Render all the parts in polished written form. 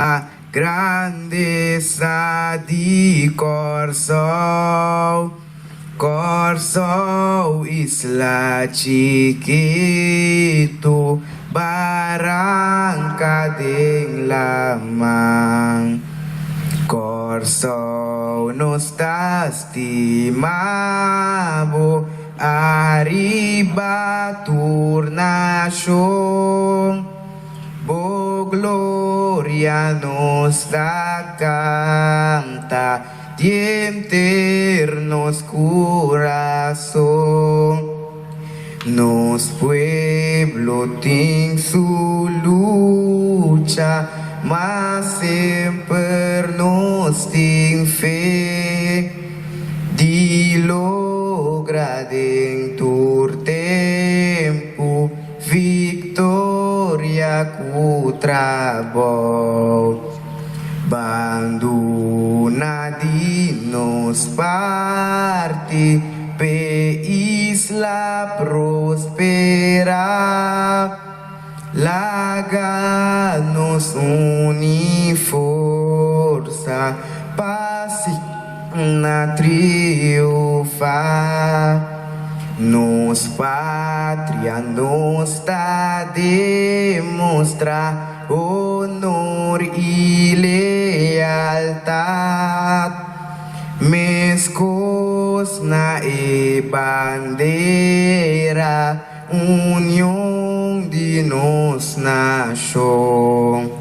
a grandeza de Corsol. Corsol, isla chiquito, barranca de lamang. Corsol nos estimabo, arriba turnación. Bo gloria nos da canta, tiernos corazón. Nos pueblo tiene su lucha, mas siempre nos tiene fe. Di logra en tu tempo, victoria cutrabo. Banduna di nos parte, pe isla prospera. Laga nos uni força, paz na triunfa. Nos pátria nos dá demonstra honor e lealtade. Mescos na e bandeira, união de nos nação.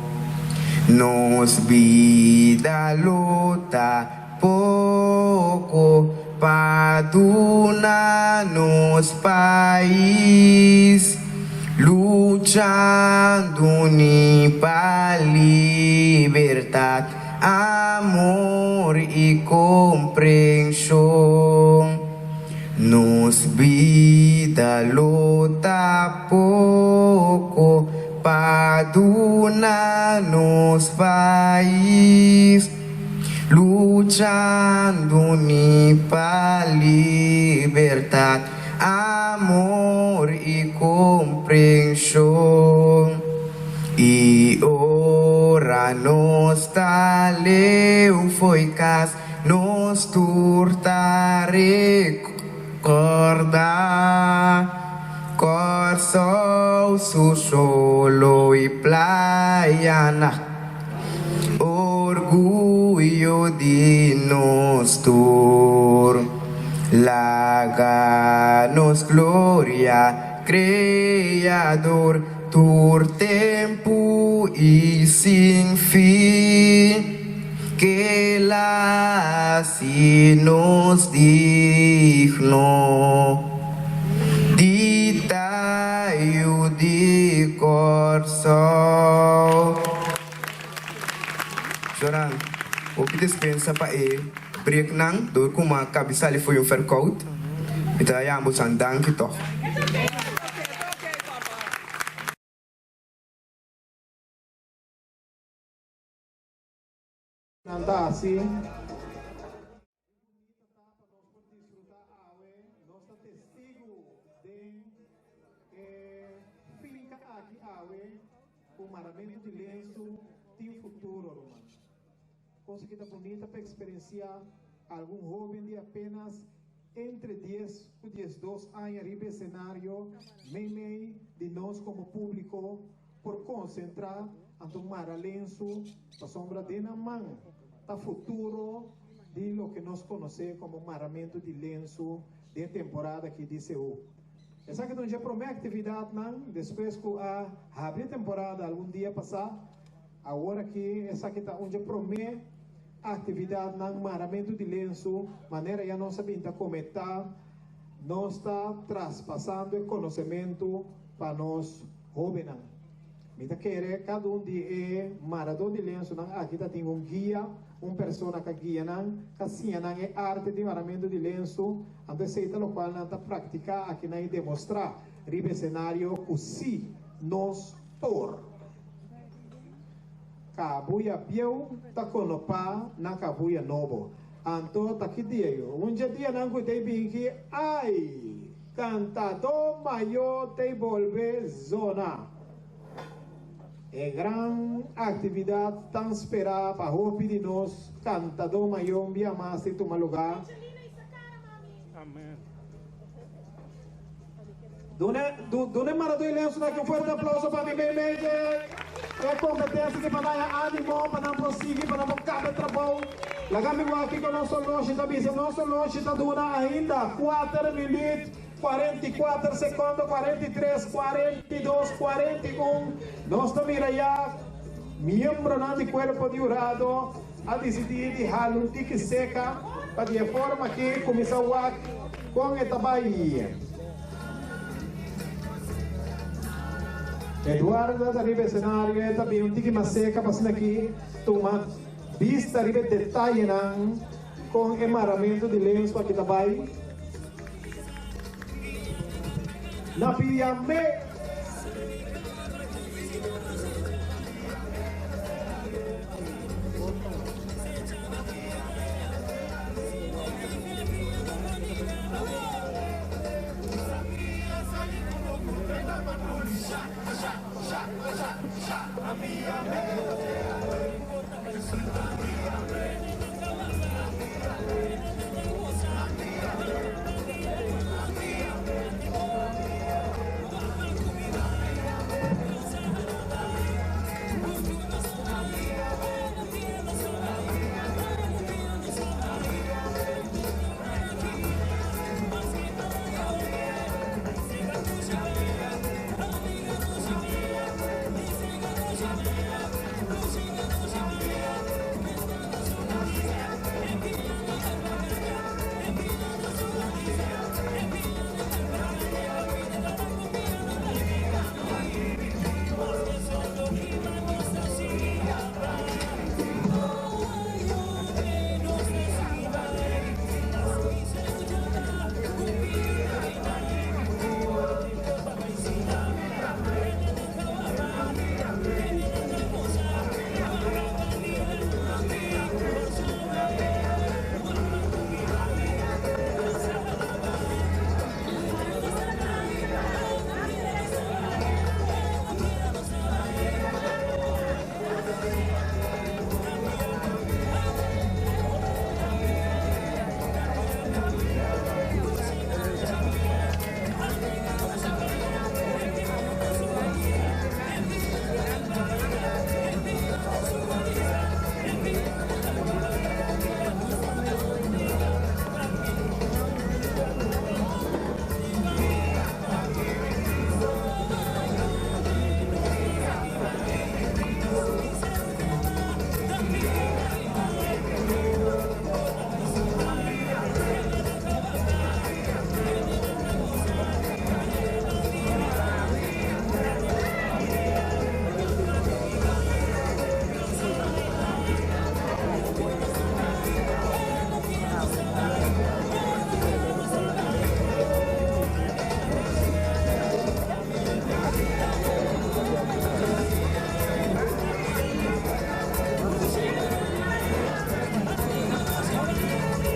Nos vida luta pouco, paduna nos país, luchando ni pa liberdade, amor e compreensão. Nos vida luta pouco, paduna nos país, luchando ni pa liberdade, amor e compreensão. E ora nos taleu foi cas, nos turta recordar. Corsol su solo e playana, orgulho de nos tur. Laga nos glória, Criador, tur tempo e sem fim. Que lá se nos digno de taio de Corsol. Chorando, o que dispensa para ele, break nang, dor como a cabeça lhe foi verkoud. Então, já vamos andar aqui toch. Anda assim, nosso testigo de finca aqui awe, o maramento de lenço tem futuro, romano. Coisa que está bonita para experienciar algum jovem de apenas entre 10 e 12 anos arriba cenário, meio de nós como público, por concentrar a tomar a lenço, a sombra de na mão, tá futuro de lo que nós conhecemos como maramento de lenço de temporada que disse o. Essa que não já promete atividade não, depois que a abrir temporada algum dia passar, agora que essa que tá onde promete atividade não maramento de lenço, maneira já não sabemos como está, nós está traspassando o conhecimento para nós jovens. Mita querer cada de marador de lenço não, aqui tá tem guia, persona que guia não, que assim não é arte de maramento de lenço, então seita lo qual não tá praticar aqui não demonstrar, ribe cenário que se nos por. Kabuya pieu ta konopa na kabuya nobo. Anto taki dia yo. Dia nang ko te binki ai cantado mayo te volve zona. gran actividad tan esperada para o de nós, cantador maior, via mais de tomar lugar. Amém. Dona Maradona Lenço, daqui um forte aplauso para mim, bem, bem. É competência que para dar ânimo, para não prosseguir, para não ficar de trabalho. Lagami aqui com o nosso longe da bisa, nosso longe da dona ainda 4 minutos, 44 segundos, 43, 42, 41. Nós estamos já, membro do corpo de jurado, a decidir de ralo, tique seca, para de forma que começa a com esta Bahia. Eduardo da Ribe cenário é também um tique mais seca, passando aqui, toma vista Ribe detalhe com emaramento de lenço aqui também. Na Piame.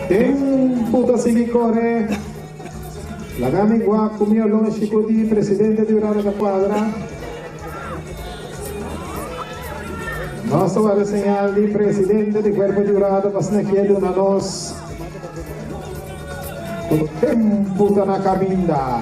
Tempo da Sinicore, Lagami Guaco, mio longe di presidente di Urano da Quadra. Nossa vara señal di presidente di Cuerpo di Urano, pasna chiedo una nos. O tempo da Nakaminda.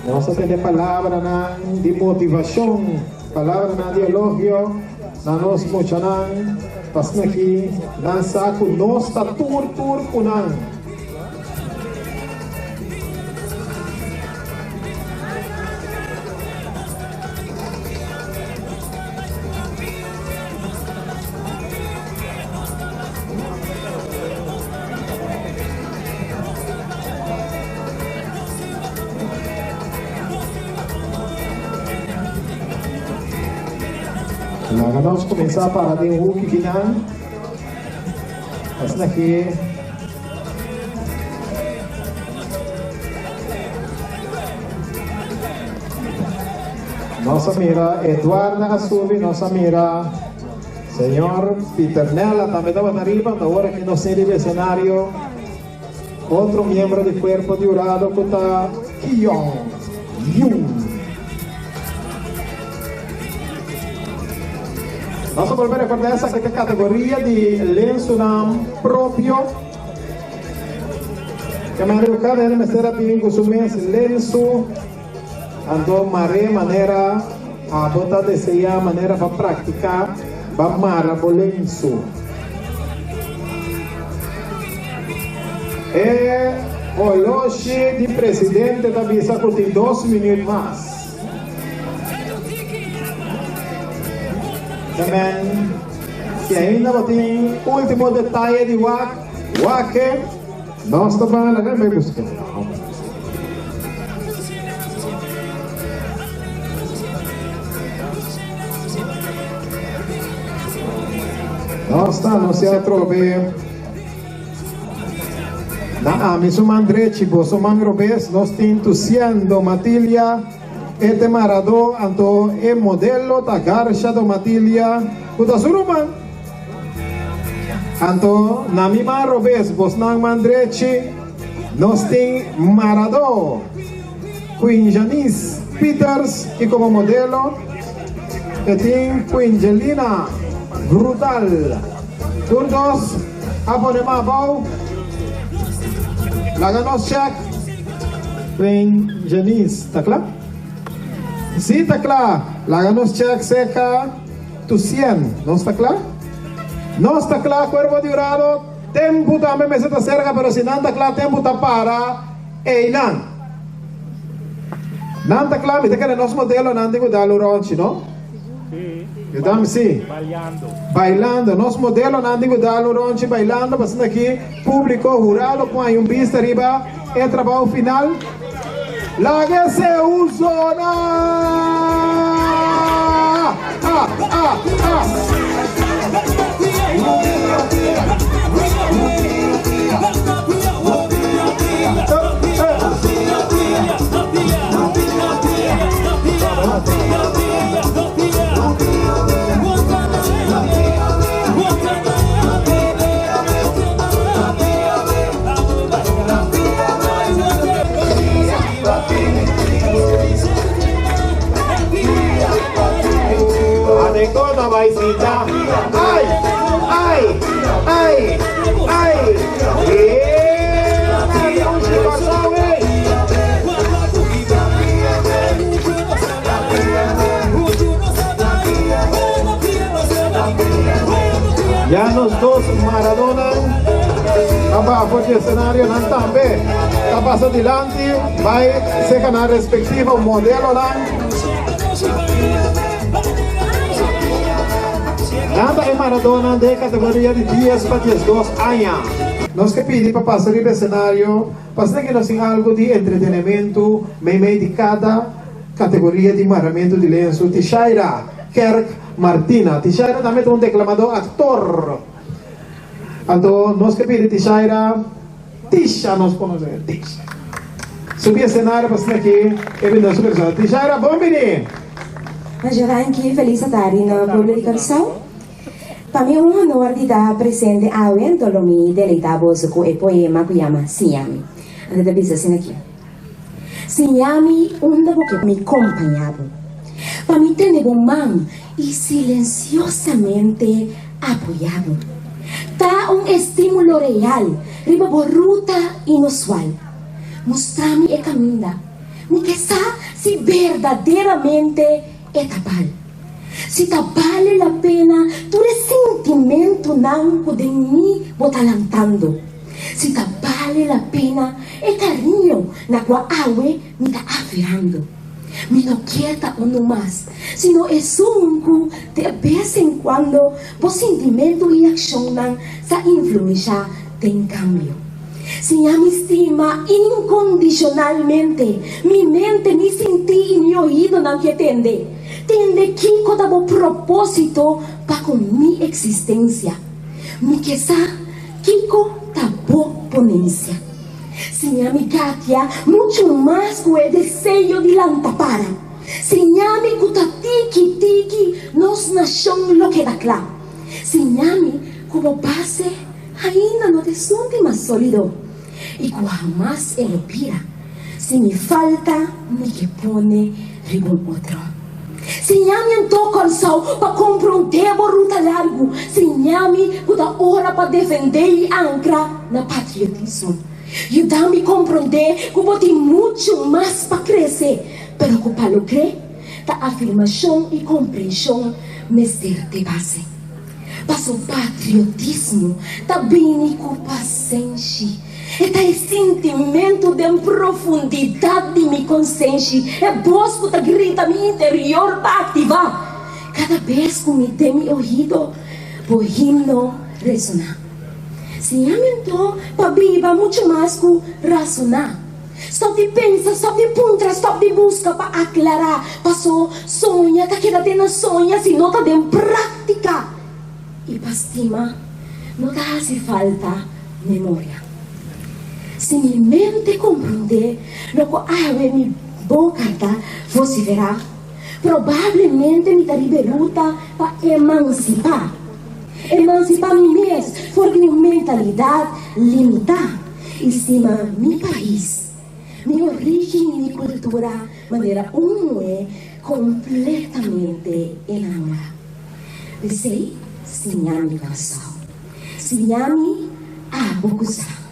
Nossa tem palavra de motivação, palavra de elogio, na nos mochanan. Pasna aqui, lança com nossa tur punang. Vamos começar para ter o que virar. Essa aqui. Nossa mira, Eduardo Asubi, nossa mira, senhor Peter Nella, também estava arriba, agora que não sei do cenário. Outro membro do Cuerpo de Jurado, que está Kion Yun. Vamos a volver a recordar esa categoría de lenço propio. Que me educado en el será bien con su mes lenço. Ando maré manera a botar de seia manera para praticar para mara o lenço. O loche de presidente também está com 2 minutos mais. Também, se ainda tem último detalhe de Wake, nós também vamos buscar. Nós estamos se atrove. Na amiso mandrechi, boso mangrobes, nós tintusiando matilha. Este marado anto e modelo ta garsha do matilha kuda suruman anto nami marobes bos nang mandrechi nos ting marado Queen Janice Peters e como modelo e ting Queen Jelina Brutal todos abonema bau laganos check Queen Janice, tá claro? Sí, está claro. Láganos check seca tu 100. ¿No está claro? No está claro, cuerpo de urado. Tempo también me está cerca, pero si no está claro, tempo está para. Einan. No está claro, me que nos modelo no digo da luronchi, ¿no? Sí. Yo también sí. Bailando. Bailando. Nos modelo no digo da luronchi, bailando, pasando aquí, público, jurado, con un pista arriba, el trabajo final. La que se usó Toda vaicita, ay, ay, ay, ay, ya los dos Maradona, abajo del escenario, no también, está pasando adelante, va a ser ganar respectivo modelo, Nada é Maradona de categoria de 10 para 12 anos. Nós que pedimos para passar o cenário, para que nós tenhamos algo de entretenimento, meio de cada categoria de maramento de lenço. Tishaira Kerk Martina. Tishaira também é um declamador ator. Então, nós que pedimos Tishaira, Tisha nós podemos dizer, Tisha. Subir o cenário para ser aqui, e vir a sua Tishaira, bom menino. Najaranki, feliz tarde na publicação. Para mim é um honor de estar presente ao evento me deleitamos com o poema que chama Sinyami. Antes de dizer assim aqui. Sinyami, que me acompanhava. Para mim ter um mão e silenciosamente apoiado. Tá estímulo real, riba ruta inusual. Mostrar-me o caminho. Me quer se verdadeiramente é tapal. Se vale a pena, tu ressentimento não pode me botar lantando. Se vale a pena, é carinho na qual a água me está afirando. Me não quieta ou não mais, sino é só de vez em quando, o sentimento e ação não se influencia tem cambio. Se me estima incondicionalmente, mi mente me senti e mi ouvido não que atende. Tende Kiko da bom propósito para com minha existência. Me quesa Kiko da boa ponência. Sinhame Katia, muito mais que o desejo de lantapara. Sinhame kutatiki tiki, nos nação lo que da clá. Sinhame como base, ainda no desonde mais sólido. E que jamás ele pira. Se me falta, me que pone ribon outro. Sinhami então coração para compreender a ruta largo. Sinhami toda hora para defender e ancrar na patriotismo. Ajuda-me a compreender que eu tenho muito mais para crescer. Pero que para lograr, a afirmação e compreensão me ser de base. Mas o patriotismo também com paciência. Este sentimento de profundidade de minha consciência é voz que grita no interior para ativar. Cada vez que me tem meu ouvido, o himno ressonar. Se então, para viver muito mais que razonar. Stop de pensar, stop de puntra, stop de busca para aclarar. Passou, sonha, tá querendo na sonha, se não tá de prática. E para estima, não tá hace falta memória. Se minha mente compreender, lo que abre minha boca, você verá, provavelmente me daria luta para emancipar. Emancipar mim mesmo, porque minha mentalidade limitada. E cima meu país, minha origem e minha cultura, maneira é completamente enamorada. Pensei, sinhami coração, sinhami a bocusa.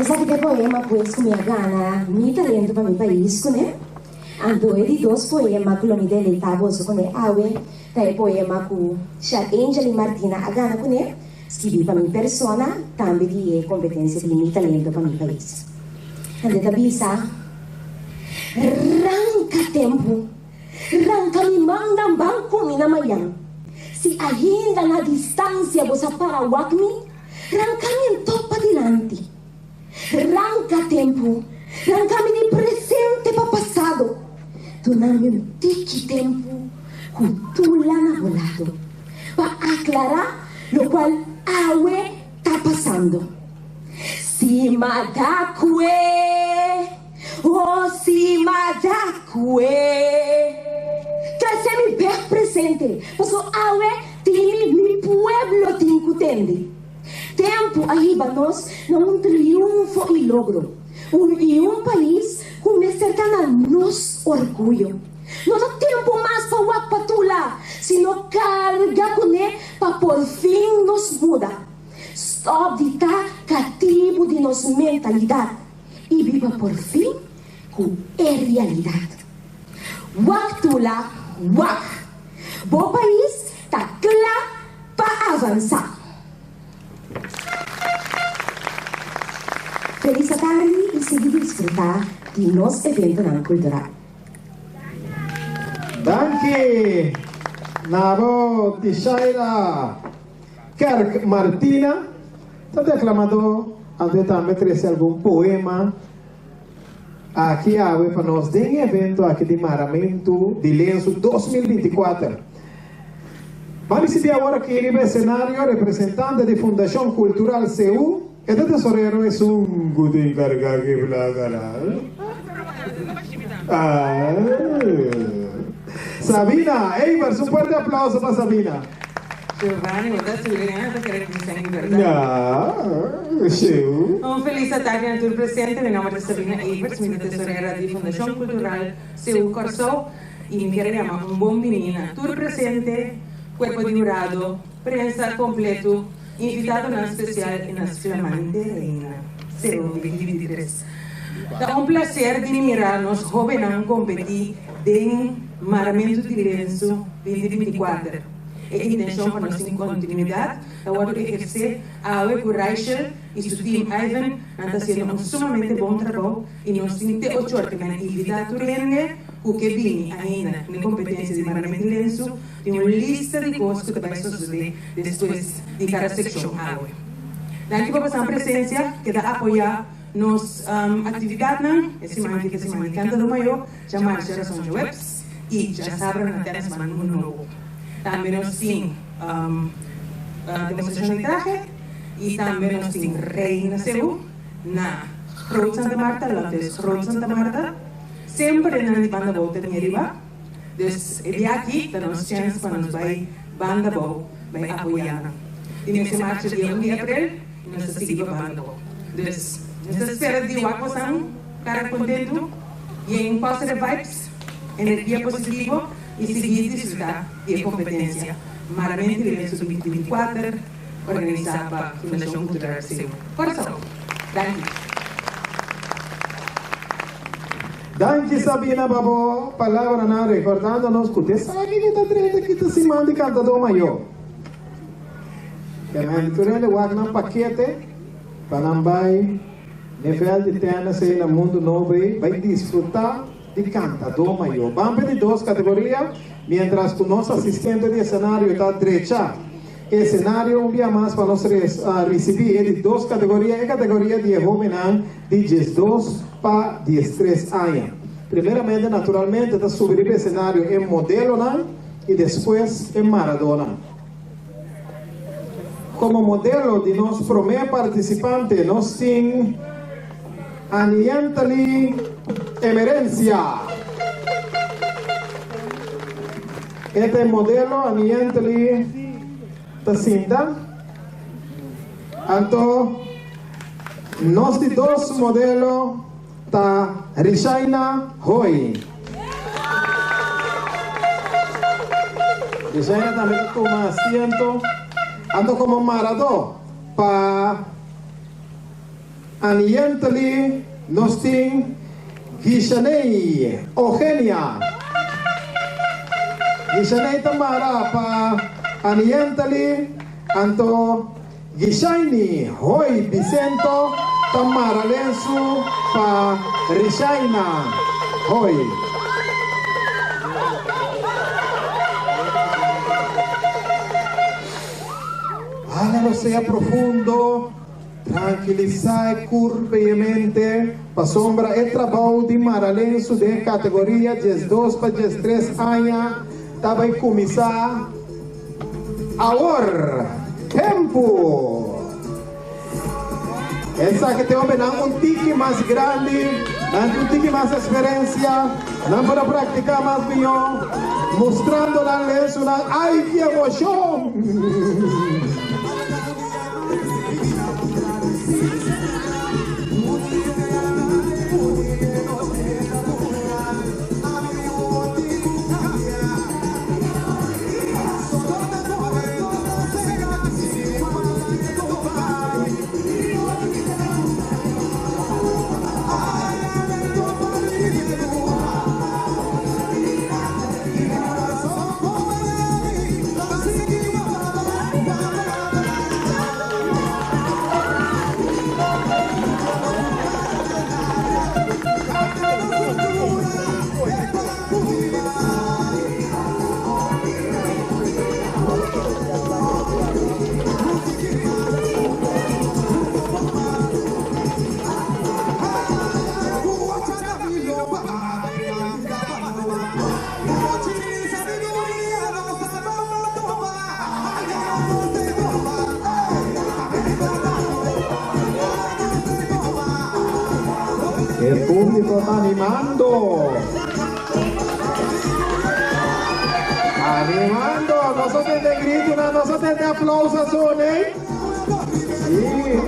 Sabe que poema pois com minha gana, me talento para meu país, né? Ando de dois poemas que me deleitava com né, awe, daí poema com Char Angel e Martina a gana com né, escrevi para minha persona, também de competência de meu talento para meu país. Ando da bisa, ranca tempo, ranca me manda banco me na manhã. Se ainda na distância você para o acme, ranca me topa dilante. Ranca tempo, ranca-me de presente para passado. Dona-me tique tempo, cultura na volado. Para aclarar o qual awe está passando. Cima da cue, oh cima da cue. Trazer-me bem presente, porque awe tem mi pueblo tem que entender. Tempo arriba nós não triunfo e logro. Um país com me cercana nos orgulho. Não dá tempo mais para o apatula, sino carga com ele para por fim nos muda. Stop de estar cativo de nossa mentalidade e viva por fim com a realidade. Waktula, wak. Bom país está claro para avançar. Feliz tarde e seguir desfrutar de nosso evento não cultural. Danke! Nabo Tishaira Kerk Martina está declamando ante também trazer algum poema aqui para nós tem evento aqui de Maramento de Lenço 2024. Vamos decidir agora que ele é cenário representante da Fundação Cultural CU. Este tesorero es un guti carga que blagará. Sabina, Eibar, un fuerte aplauso para Sabina. Giovanni, guarda Giuliana perché era qui in verdad. Ja, schön. Un feliz tarde a tu presente, mi nome è Sabina Eibar, sono tesorera di Fondazione Cultural Seu Corso e mi chiariamo un buon menina. Tu presente, cuerpo di jurado, prensa completo. Invitado na especial e na flamante reina, Seu 2023. É um prazer de mirar-nos jovens competir em Maramento de Lenço 2024. E a intenção para nossa continuidade é o exercer a Aue Rachel e seu time Ivan está fazendo sumamente bom trabalho e nós temos 8 horas que invitado o que vem ainda na competência de Maramento de Lenço tem uma lista de coisas que vai suceder depois de cada secção Aue. Daqui para passar a presença que dá apoiar nos atividades, esse manhã que se manifesta do maior, chamar geração de webs e já sabem na terra semana novo. Também nós temos demonstração de traje e também nós temos Reina Seu na Road Santa Marta, Lotes Road Santa Marta, sempre na banda volta de arriba. Então, aqui temos chance para nós vai banda boa, vai apoiar. E nessa marcha dia 1 de abril, nós seguimos a banda boa. Então, nessa espera de Wakosan, cara contento y en positive vibes, energía positiva y seguir disfrutar de competencia. Maramente de 2024, organizada por la Fundación Cultural Seu Coração. Gracias. Danke Sabina Babo, palavra na recordando-nos que você sabe que está treta que está se manda cantador maior. Que a aventura de guarda um paquete para não vai nível de terra ser no mundo novo vai desfrutar de cantador maior. Vamos de duas categorias, mientras que o nosso assistente de cenário está direita. O cenário um dia mais para nós receber de duas categorias, a categoria de jovem de 12 para 13 anos. Primeiramente, naturalmente, está subir o cenário em modelo e depois em Maradona. Como modelo de nosso primeiro participante, nós temos Aniantali Emerencia. Este modelo, Aniantali Tacinta. Então, nós de dois modelos tá Rishaina Hoi. Rishaina também toma asiento. Ando como Maradó para Aniantali nós temos Gishanei Eugenia. Gishanei Tamara para Aniantali Anto Gishaini Hoi Vicento Tamara Lensu para Rishaina Hoi. Hágalo sea profundo, tranquilizar curvemente, para sombra el trabajo de Maralenso de categoria 12 para 13 anos, estava a começar agora, tempo. Essa que tem um tique mais grande, um tique mais experiência, não para praticar mais melhor, mostrando a lenço, ai que emoção! El público está animando. Animando. Nosotros de grito, nosotros de aplausos, ¿eh? Sí.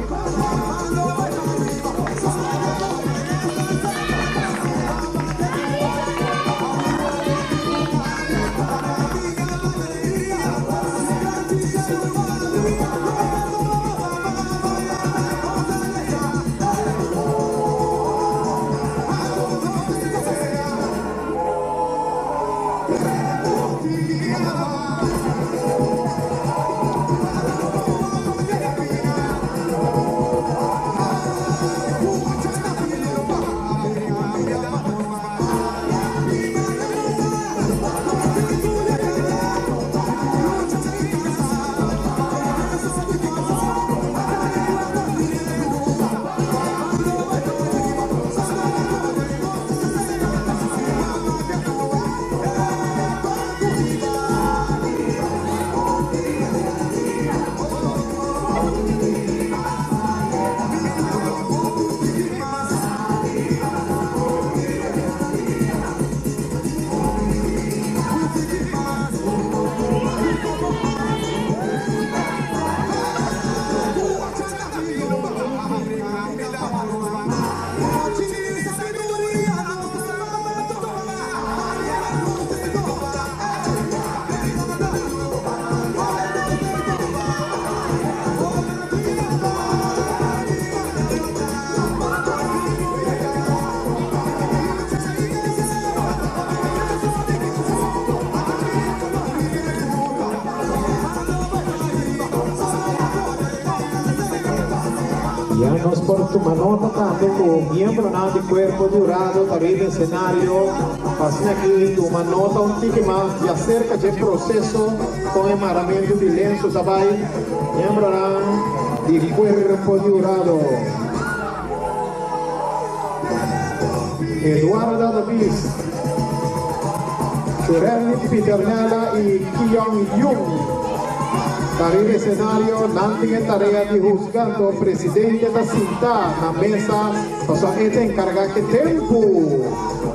Nos por tu manota también como miembro de cuerpo durado, también de escenario. Así aquí tu manota un tique más de acerca del proceso con emaramiento de lenço también. Miembro de cuerpo durado. Eduardo David, Churel Piternela y Kiyoung Yung. Dari escenario, nanti en tarea de juzgando presidente da cinta na mesa, pasó este encarga que tempo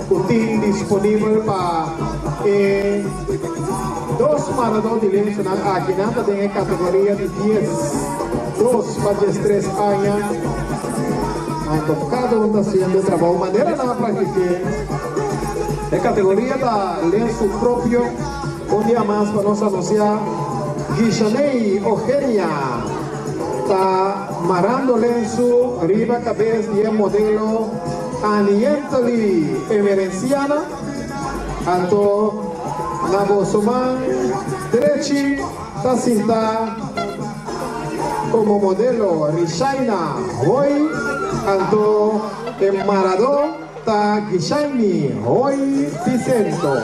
util disponible para dos maratones de lenço na aquí nada de categoría de 10, 2 para 3 años. Cada um está haciendo trabajo de manera na práctica. En categoría da lenço propio, un día más para nos anunciar Guixanei Eugenia está marando lenço, arriba cabeça de modelo Anientali Emerenciana, anto na Bosoman Derechi está cinta como modelo Rishaina Hoy, anto en Maradó está Guixaini Hoy Vicento.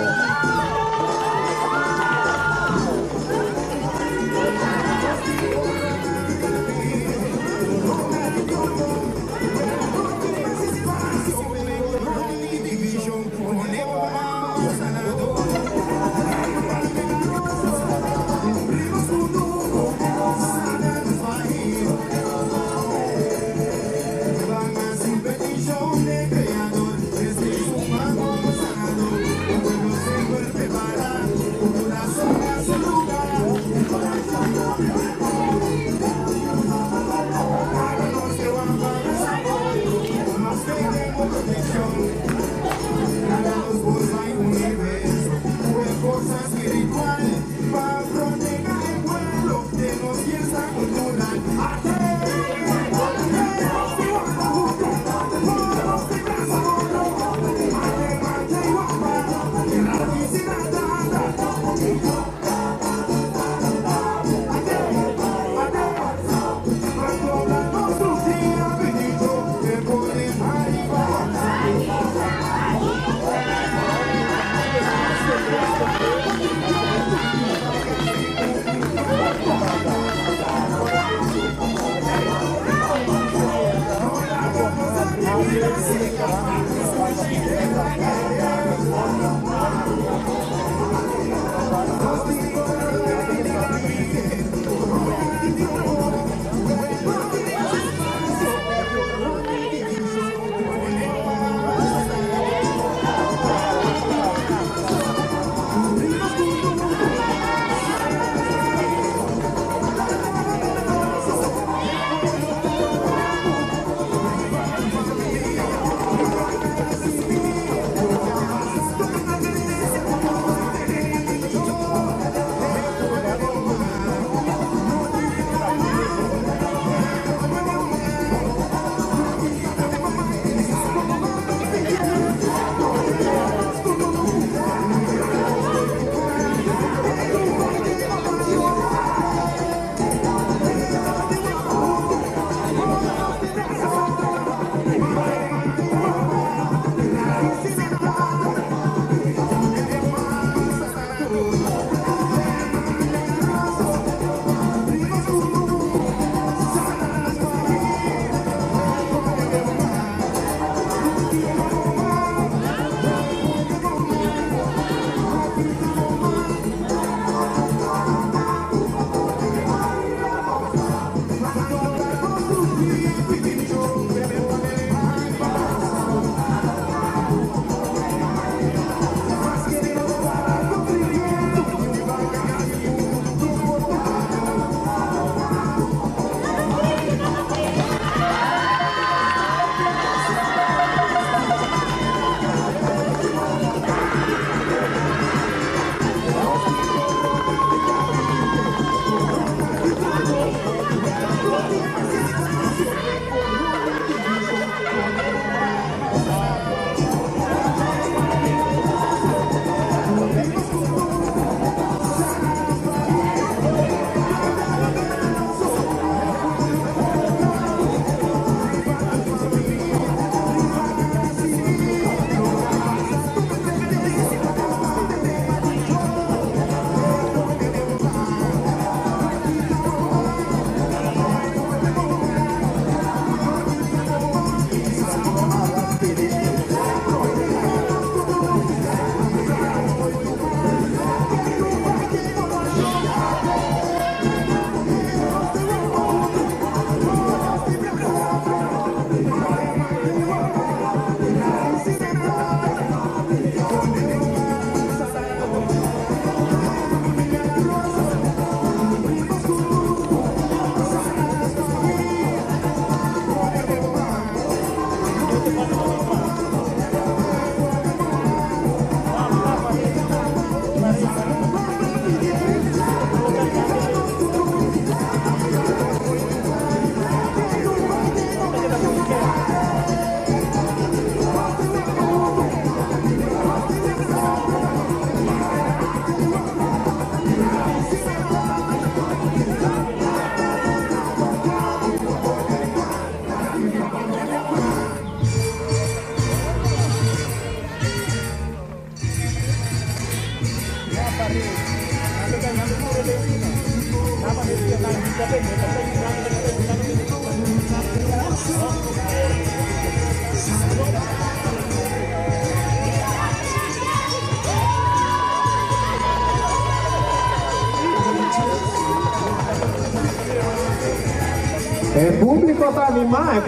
El público está animado,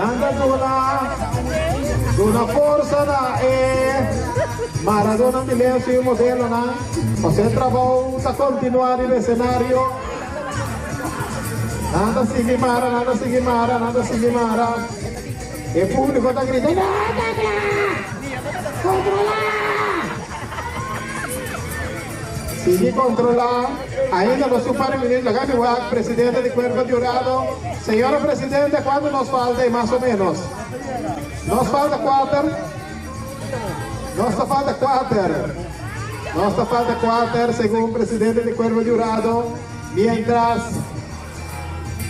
anda una forza da Maradona Milenio y modelo, ¿no? O sea, el trabajo está continuar en el escenario. Nada sigue Mara. El público está gritando, ¡controla! Sigue controlar. Ainda no supera el ministro Gabiwak, presidente de Cuerpo Jurado. Señora Presidente, ¿cuánto nos falta más o menos? Nos falta 4. Nos falta 4, según presidente de Cuerpo Jurado. Mientras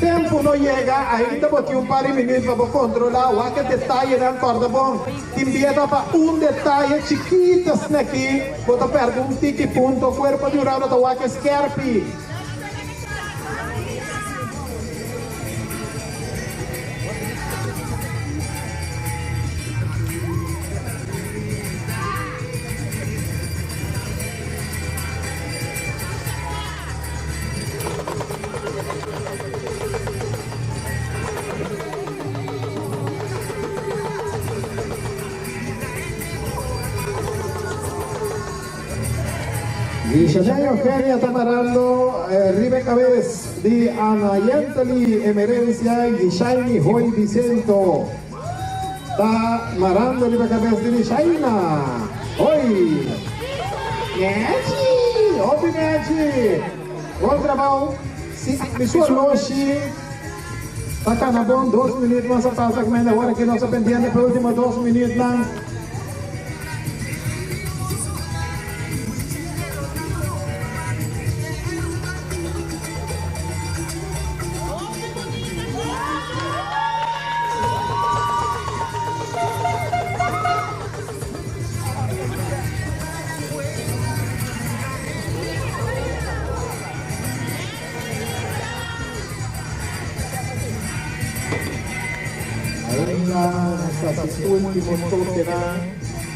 tempo não chega, ainda botou um par de minutos para controlar o que detalhe não corda bom. Te invita para detalhe chiquito aqui, bota pergunta que ponto o Cuerpo Jurado do que esquerpe. Y Shania Eugenia está marando Ribe Cabez de Ana Yentali Emerencia y Shaini Hoy Vicento. Está marando Ribe Cabez de Shaina. Hoy. Nechi. Bom trabalho. Mi sua Loshi. Está canabon 2 minutos mais a pausa que ainda agora que nós aprendemos para os últimos 2 minutos lá. Estos últimos toques,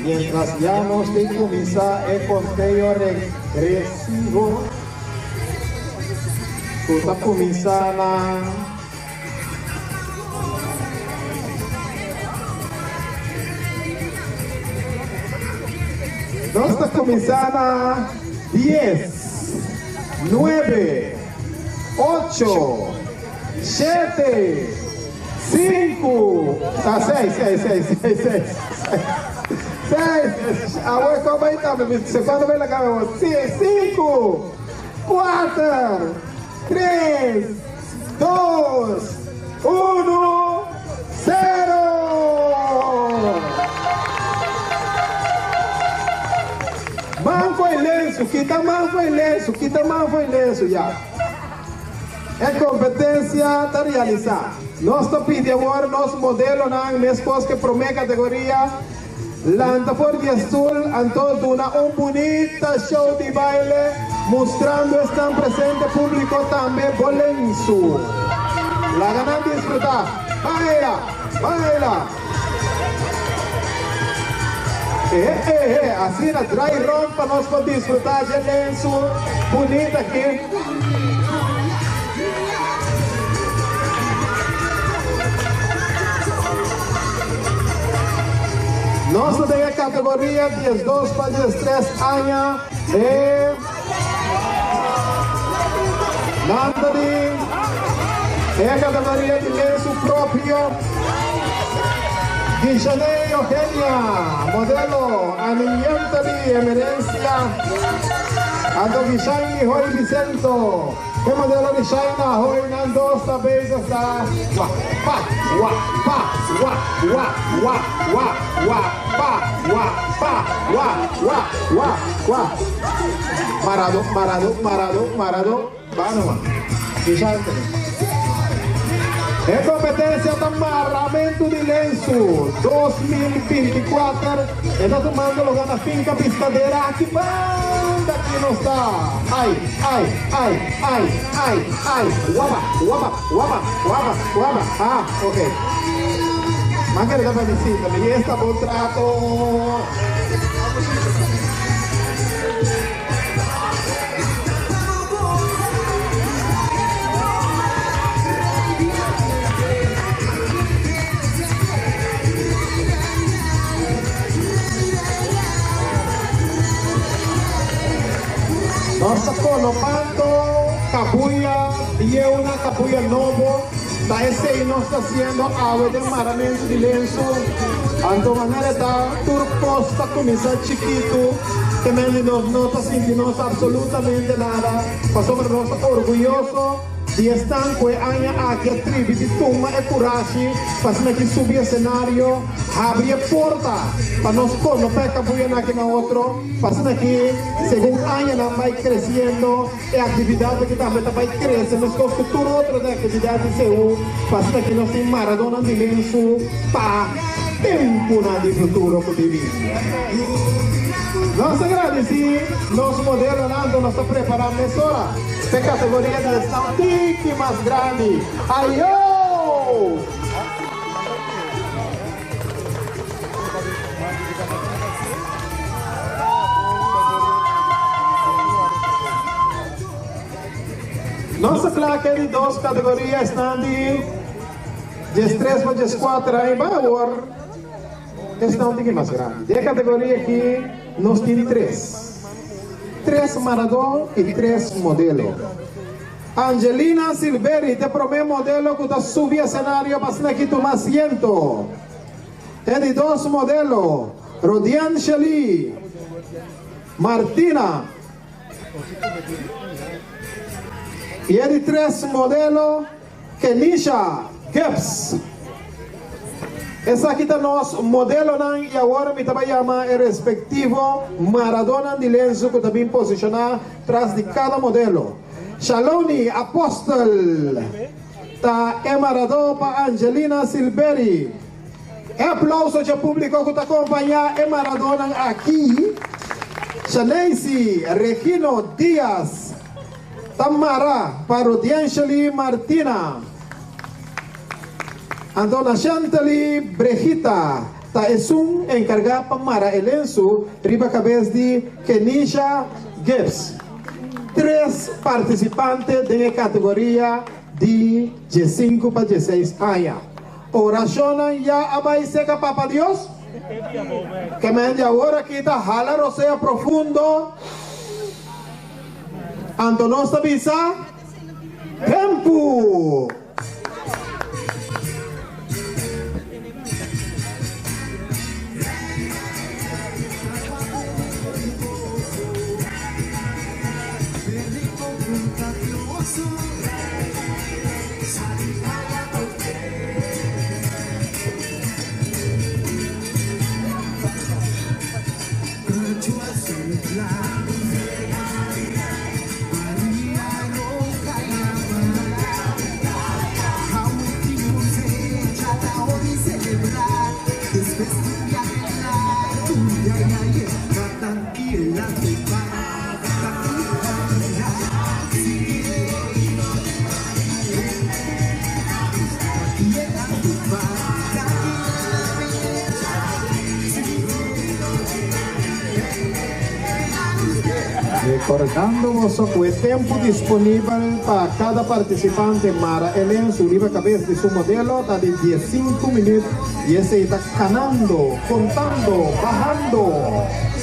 mientras ya nos comienza el conteo regresivo, está comenzando está comenzando 10, 9, 8, 7, 5, tá 6. Agora como aí tá, você quando vem lá cá, 5, 4, 3, 2, 1, 0. Manco em lenço, quita manco em lenço já. É competência está realizada. Nós estamos pedindo agora nosso modelo na minha esposa que promete categoria. Lanta por Gestul, então duna bonita show de baile, mostrando estão presente público também bolenço. La ganan de disfrutar. Baila. Assim na dry run para nós poder disfrutar de lenço bonita aqui. Nós temos a categoria 12 para 13 anos. Nandari. É a categoria de lenço próprio. Shania Eugenia, modelo Anientali Emerencia. Ando Shaini Hoy Vicento. Que modelo de Shaina Hoy Nando esta vez está. Marado. Vamos. É competência do Marramento de Lenço 2024. Está tomando lugar na finca pescadeira. Aqui, banda aqui não está. Ai, ai, ai, ai, ai, ai. Uaba, uaba, uaba, uaba, uaba. Ah, ok. Mas quero dar para visita. Me está bom trato. Nossa colocando cabuya e é uma cabuya novo. Da esse aí nós está sendo água de Marramento de Lenço. Então maneira da turcosta começar chiquito. Também nós não está sentindo absolutamente nada. Passamos nós orgulhoso de estar com a minha aqui a tribo de Tuma e Curachi. Passando aqui subir o cenário, abrir a porta para nós não pecar buena aqui na outro. Passando aqui, segundo a minha vai crescendo, é a atividade que também vai crescendo. Nós temos futuro outra da atividade seu. Passando aqui nós temos Maradona de Lenço para tempo na de futuro que vivemos. Nós agradecemos nosso modelo Nando, nós estamos preparando nessa hora. Essa categoria de gestão tique mais grande. Aiô! Nossa claque de 2 categorias estão de 3 para 4 aí, valor. Estão de mais grande. De categoria aqui, nós temos 3 Maradona e 3 modelos. Angelina Silveri, te primeiro modelo que está subindo o cenário, passando aqui tomar asiento. É de 2 modelos. Rodian Sheli, Martina. E é de 3 modelos, Kenisha Gibbs. Essa aqui está nosso modelo e agora me vai chamar o respectivo Maradona de Lenço que está bem posicionado atrás de cada modelo. Shaloni Apostol está é Maradona para Angelina Silveri. Aplauso ao público que está acompanhando é Maradona aqui. Shanesi Regino Dias Tamara para o D'Angeli Martina. Antona Chantali Brejita ta esum encargada para Lenço riba cabeça de Kenisha Gibbs. 3 participantes da categoria de 5 para 16 anos. Oração já abai seca Papa Dios. Que me agora que está jalar o sea profundo. Antonosta bisa. Tempo. Recordando-vos que o tempo disponível para cada participante Mara Helen subiu a cabeça de seu modelo está de 15 minutos e esse está canando, contando, bajando.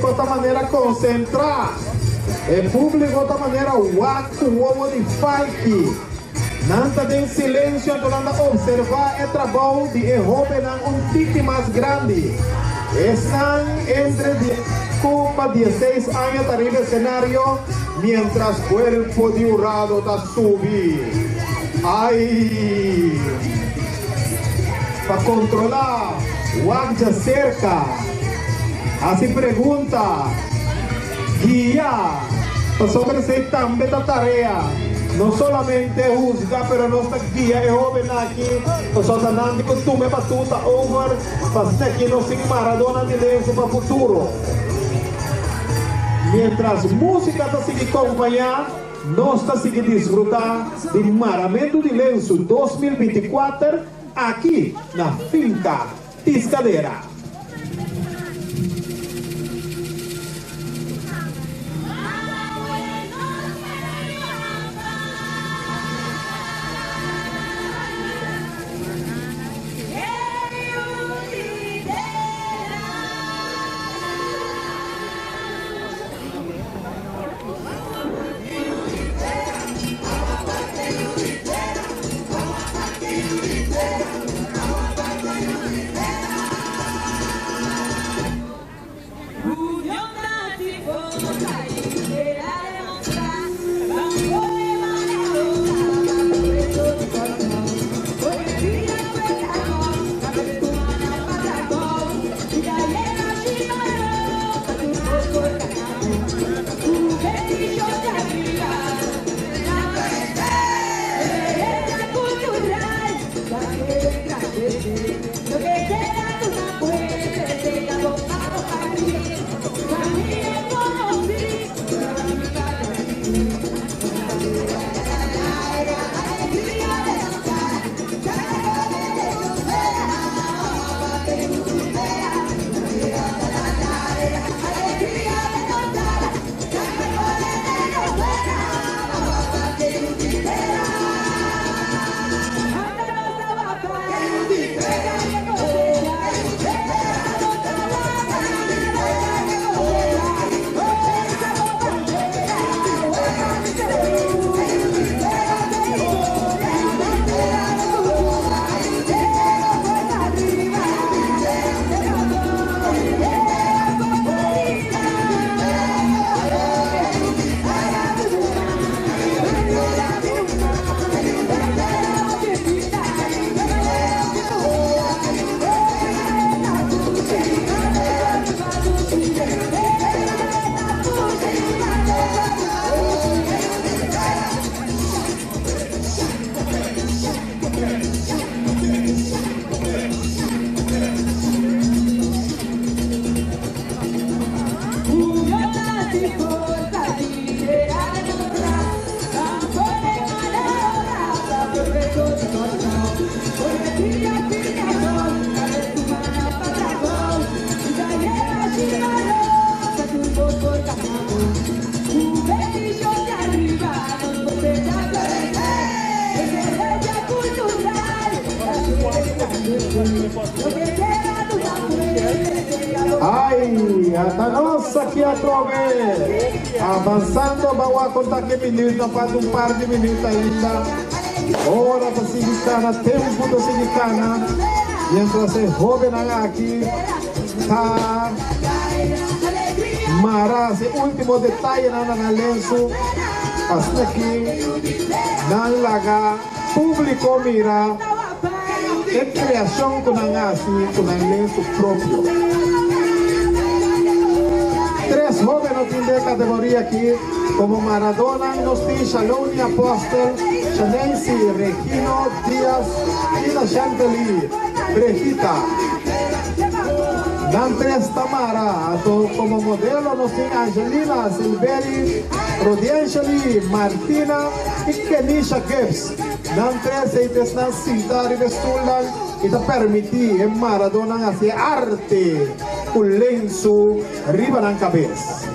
público de maneira concentrar. O público de maneira waco, ovo de funk. Nanta em silêncio, durante observar o trabalho de jovem um tique mais grande. Estão entre 16 anos arriba do cenário, mientras o corpo de urado está subir. Ai! Para controlar o águia cerca. Assim pergunta, guia, para sobresair também da tarefa. Não solamente juzgar, pero nossa guia é jovem aqui. Nós andamos de costume para tudo over, para aqui nós sem Maradona de lenço para o futuro. Mientras a música está seguindo acompanhar, nós está seguindo desfrutar de Maramento de Lenço 2024 aqui na Finca Tiscadeira. Ai, a nossa aqui a trove, avançando, vamos contar que minuto, faz um par de minutos ainda. Hora para Singicana, tempo da Singicana. Mientras é jovem aqui, tá Mara, esse último detalhe na lenço, hasta aqui, na laga, público mira, é criação com a lenço próprio. Três jovens de categoria aqui, como Maradona, Nosti, Shaloni, Apóstol, Chanense, Regino, Dias e da Chanteli, Brejita. Dan três Tamara, como modelo nós temos Angelina, Silveri, Rodiangeli, Martina e Kenisha Gibbs. Dan três eitas na cinta e vestulan e te permitir Maradona fazer arte com lenço riba na cabeça.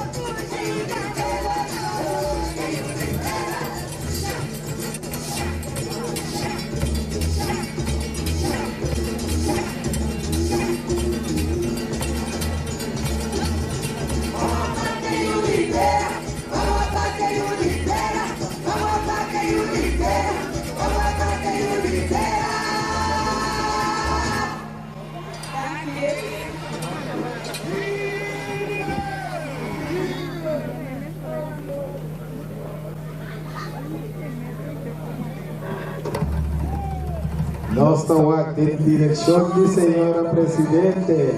Nós estamos aqui em direção de senhora presidente.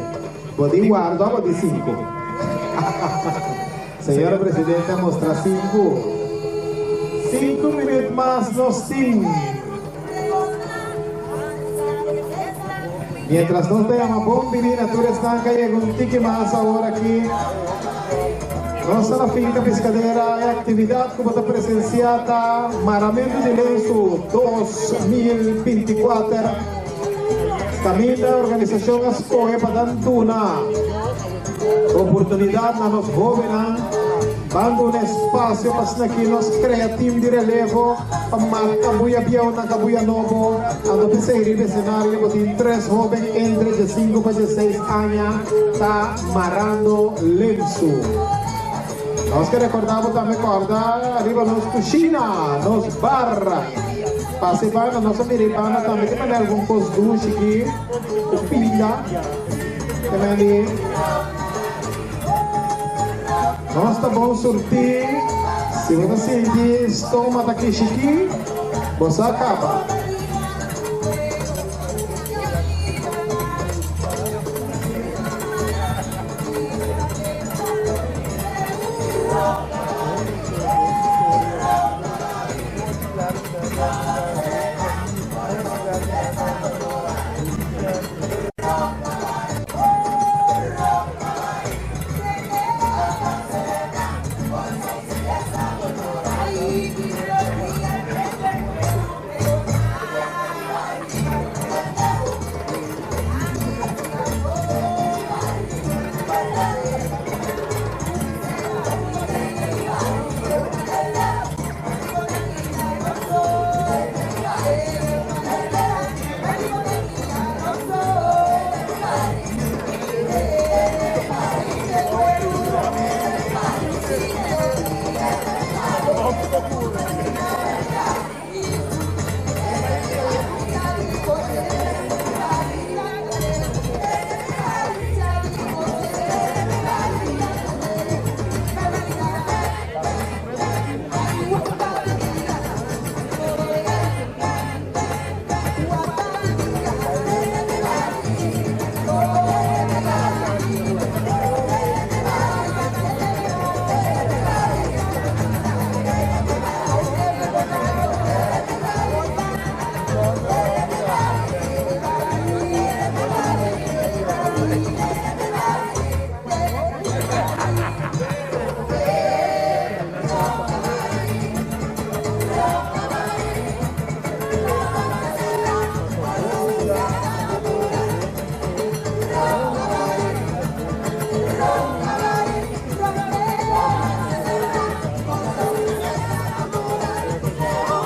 Vou de guarda, vou de 5. Senhora presidente, mostrar 5. 5 minutos mais nós temos. Mientras nós temos bom menina, tu estão caindo um tique mais agora aqui. Nossa finca pescadeira é atividade que está presenciada Maramento de Lenço 2024. Também a organização escolhe para dar uma oportunidade a nós jovens, dando um espaço para que nós criativos de relevo para marcar Cabuya Biao na Cabuya Novo, a perseguir o cenário de 3 jovens entre 15 para 16 anos está marando lenço. Nós que recordamos também acordar arriba nos cozinha, nos bar. Participar na nossa americana também tem algum costume aqui, o pinda, também. Nós tá bom sortir. Se você sentir estômago aqui chique, você acaba.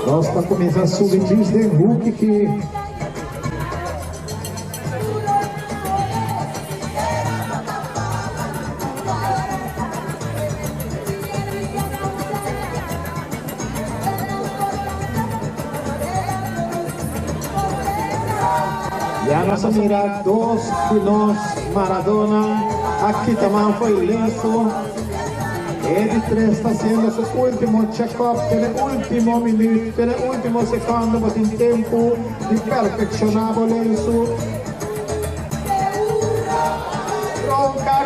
Nós para começar a subir de Hulk que e a nossa mira 2 de nós Maradona aqui também foi lenço. Ele 3 está haciendo su último check-up, tiene último minuto, tiene último segundo, mas em tempo de perfeccionar o lenço. Ronca.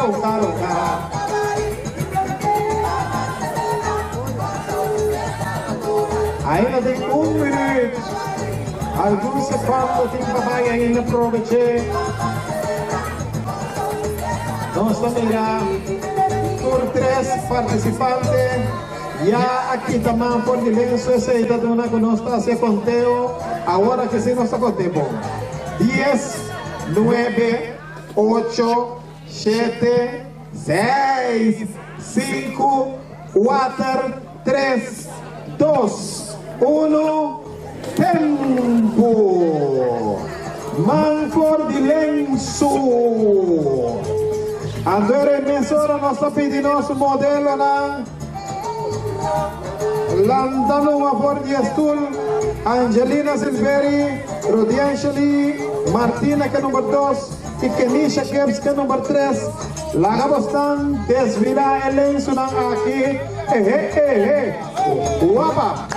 Ainda tem 1 minuto. Alguns segundos tem que vai ainda aproveitar. Vamos mirar. Por 3 participantes, já aqui também por de lenço, essa é a dona que nós está se conteo, agora que se nós está conteo. 10, 9, 8, 7, 6, 5, 4, 3, 2, 1, tempo! Manford de lenço! Andore emissora nostra pedindo nosso modelo na Landano uma Ford Estul, Angelina Silveri, Rodiangeli, Martina que é número 2 e Kenisha Kebs que é número 3. Laga Bostan, desvira el lenço na aqui. Uapa,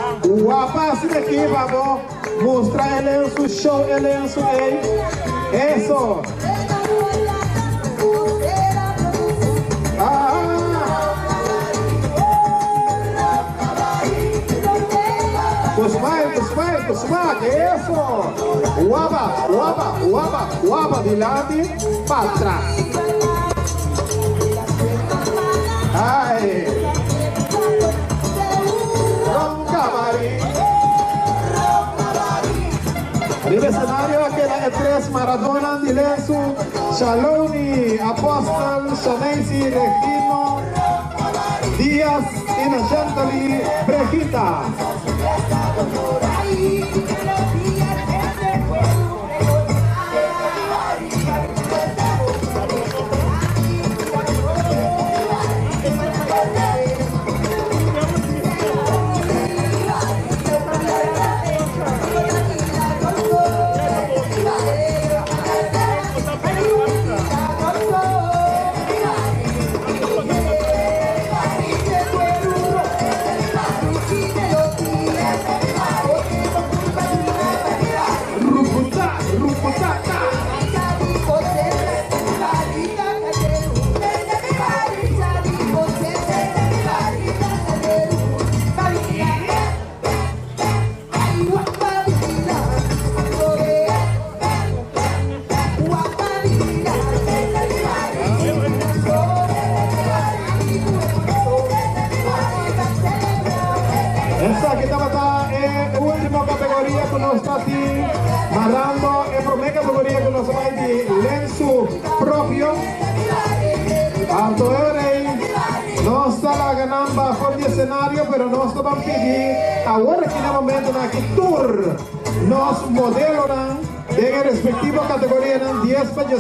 assim aqui, babo. Mostra ele en su show, ele en su ey. Eso. Smile, eso. Guapa, dilante, para atrás. Ay. Arriba escenario, queda el 3 Maradona, Dilensu, Shaloni, Apóstol, Shanesi, Regino, Díaz, Inachantali, Brejita. Marando en primera categoría que nos va de lenço propio. No está la ganamba por el escenario, pero nos van a pedir ahora que en el momento en que tour nos modelan en el respectivo categoría en 10 para 1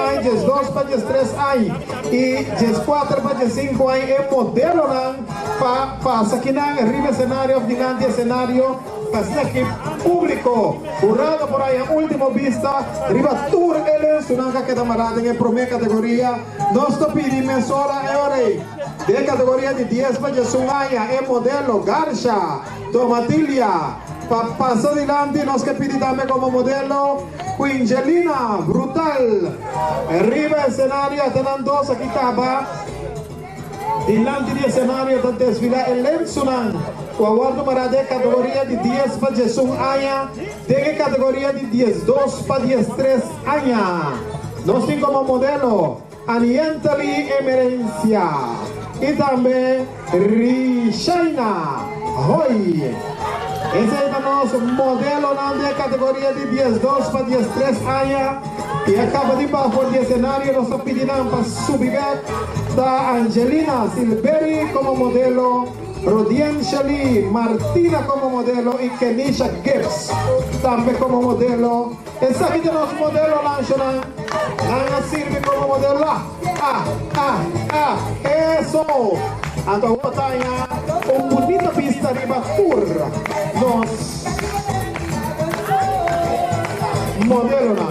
año, 10 2 para 3 años y 10 4 para 5 años en modelan para sacar arriba escenario, delante escenario. Así que público, jurado por ahí en última vista, arriba tour ele, sunanga que camarada en la primera categoría, nos pide mensora de categoría de 10 para 1 año, en modelo Garcha, Tomatilia, pasa adelante, nos que pide también como modelo Quingelina, brutal, arriba escenario, tengan dos aquí estaba, delante del escenario, donde desfila el Lensunan. O aguardo para de categoría de 10 para 1 año, de categoría de 10 2 para 3 años. Nos tiene como modelo Anientali Emerencia y también Rishaina Hoy. Ese es nuestro modelo de categoría de 10 2 para 3 años. Y acaba de bajar por el escenario, nos pidieron para subir a Angelina Silveri como modelo, Rodien Shali Martina como modelo y Kenisha Gibbs también como modelo. Esa aquí tenemos modelo nacional. Nana sirve como modelo. Eso. Ando botanya un bonita pista de tour. Nos modelo na.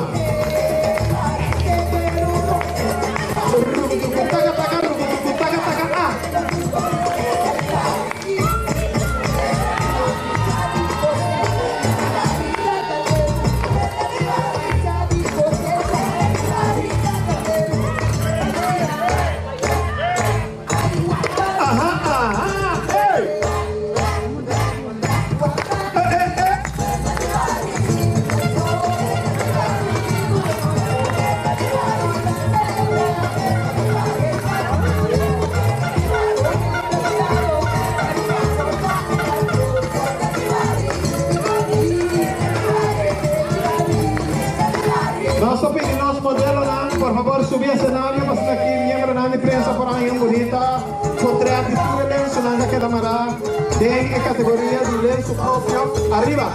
Por favor, subir escenario, mas aqui miembro de prensa por aí bonita, contra a lenço na camarada, tem a categoria de lenço próprio, arriba,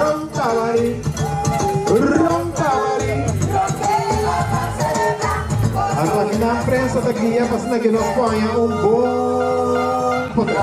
roncavari, aqui na prensa daqui, mas aqui nos põe bom poder.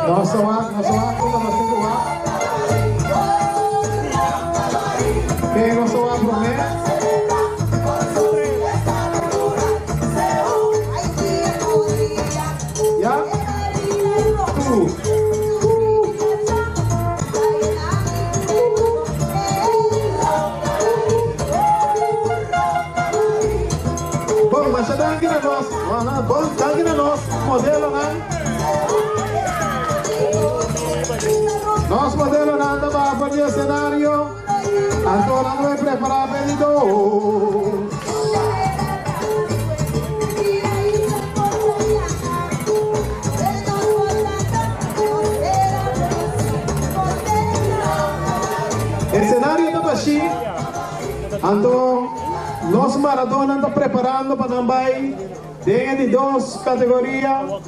Nossa, como nós temos lá. Quem não só a promessa? Já? Bom, mas já dá aqui na nossa. Bom, dá aqui na nossa. Modelo, né? Nosso modelo nada vai fazer o cenário. Agora não vai preparar pedido. O cenário está assim. Então, nosso Maradona está preparando para também. Tem de 2 categorias.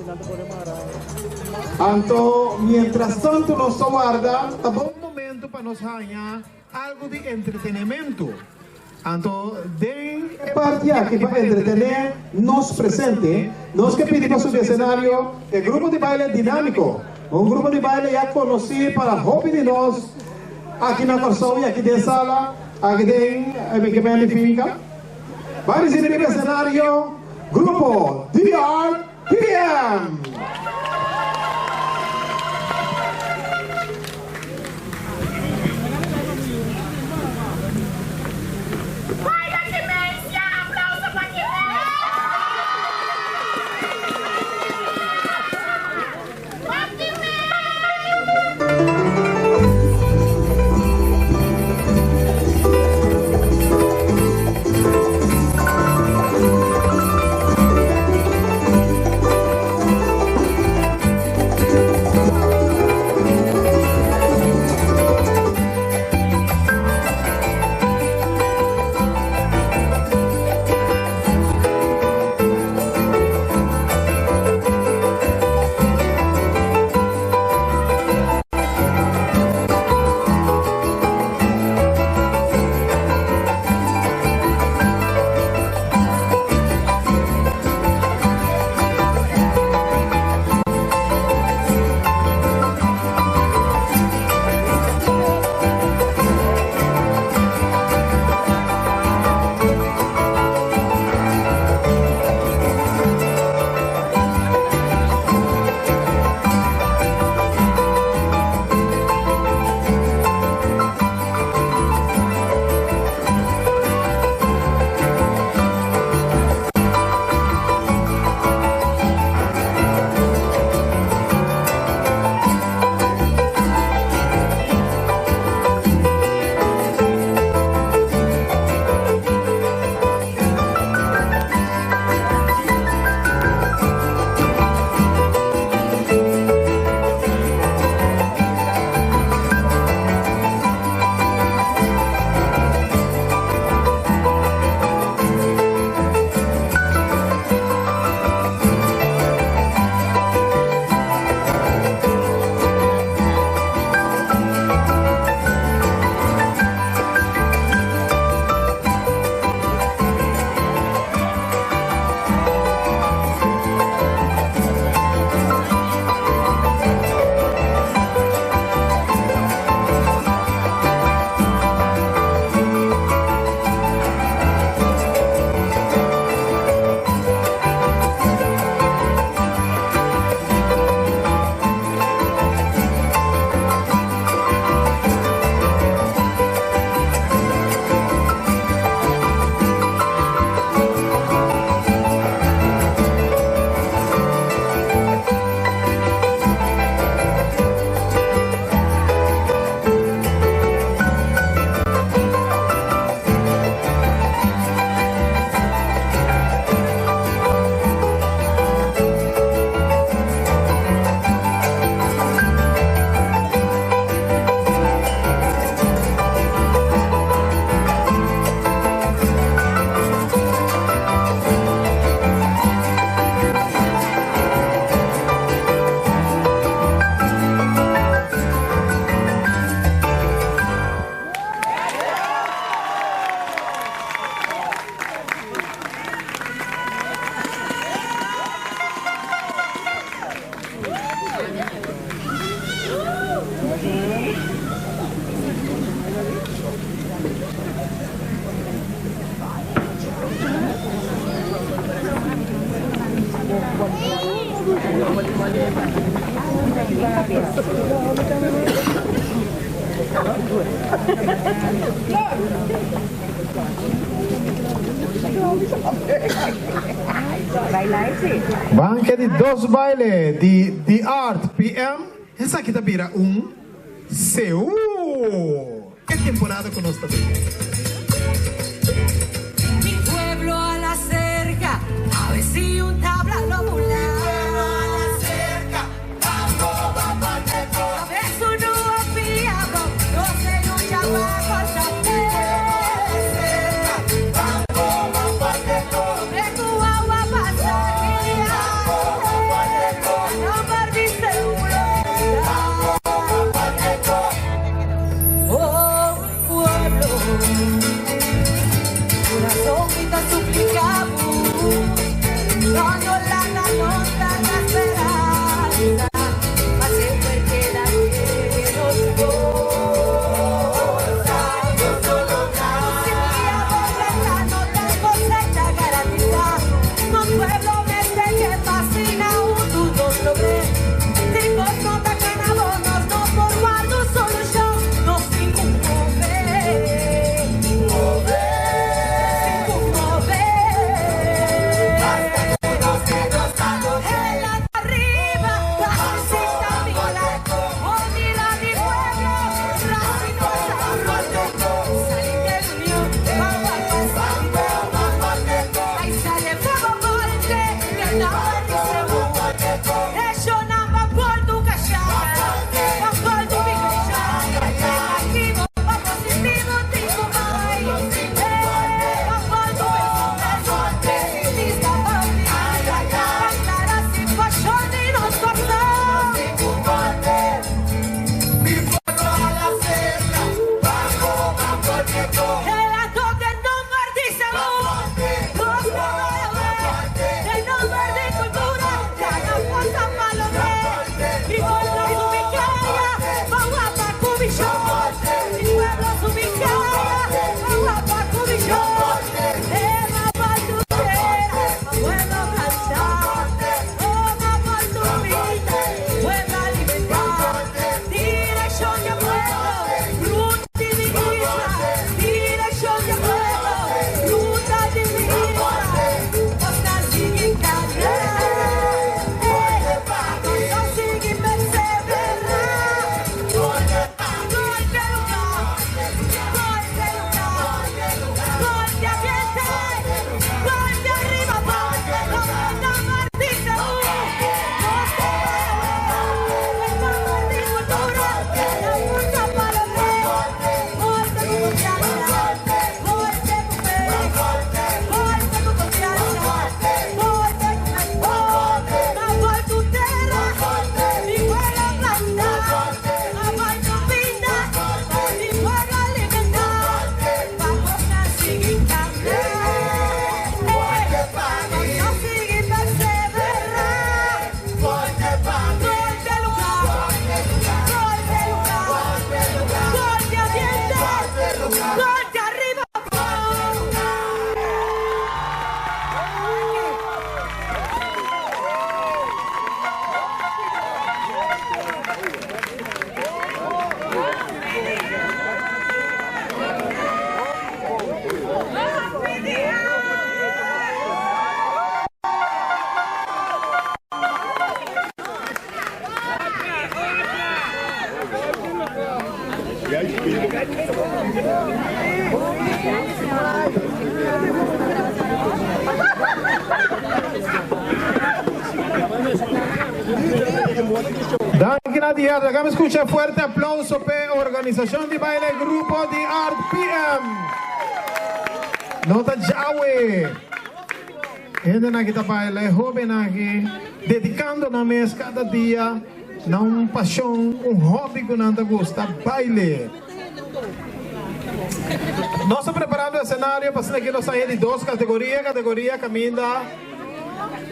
Então, mientras tanto, nós guarda, é bom momento para nós ganhar algo de entretenimento. Então, tem parte aqui para entretener nos presente. Nós que pedimos o cenário, o grupo de baile dinâmico. Um grupo de baile já conhecido para hobby de nós, aqui na Corsão e aqui na sala, aqui tem que magnifica. Vai recibir o cenário, grupo DRPM. Banca di dos baile di The Art PM. Essa aqui tá vira seu. Que temporada que nós estamos Mi pueblo a la cerca, a ver si un tabla lo bula. A la cerca, vamos, vamos, a ver si uno apiado, no se lucha bajo el tapete. Vamos, vamos, de tu agua pasaría, no perdiste una. Oh, pueblo, corazón grita suplicamos, no nos la nota la esperanza, mas siempre queda que nos goza. Yo solo canto, si guiamos la nota cosecha garantizada, nos pueblo este que fascina un dudo sobre, si vos no te canabonos, no por guardo solo yo, no sin mover, sin mover. Danke Nadia, déjame escuchar fuerte aplauso para Organización de Baile Grupo de Art PM. Nota Jawe. Gente na kita baile, joven aqui, dedicando na mês cada dia, na paixão, hobby que não gosta, baile. Nós estamos preparando o cenário para aqui nós sair de duas categorias, categoria caminha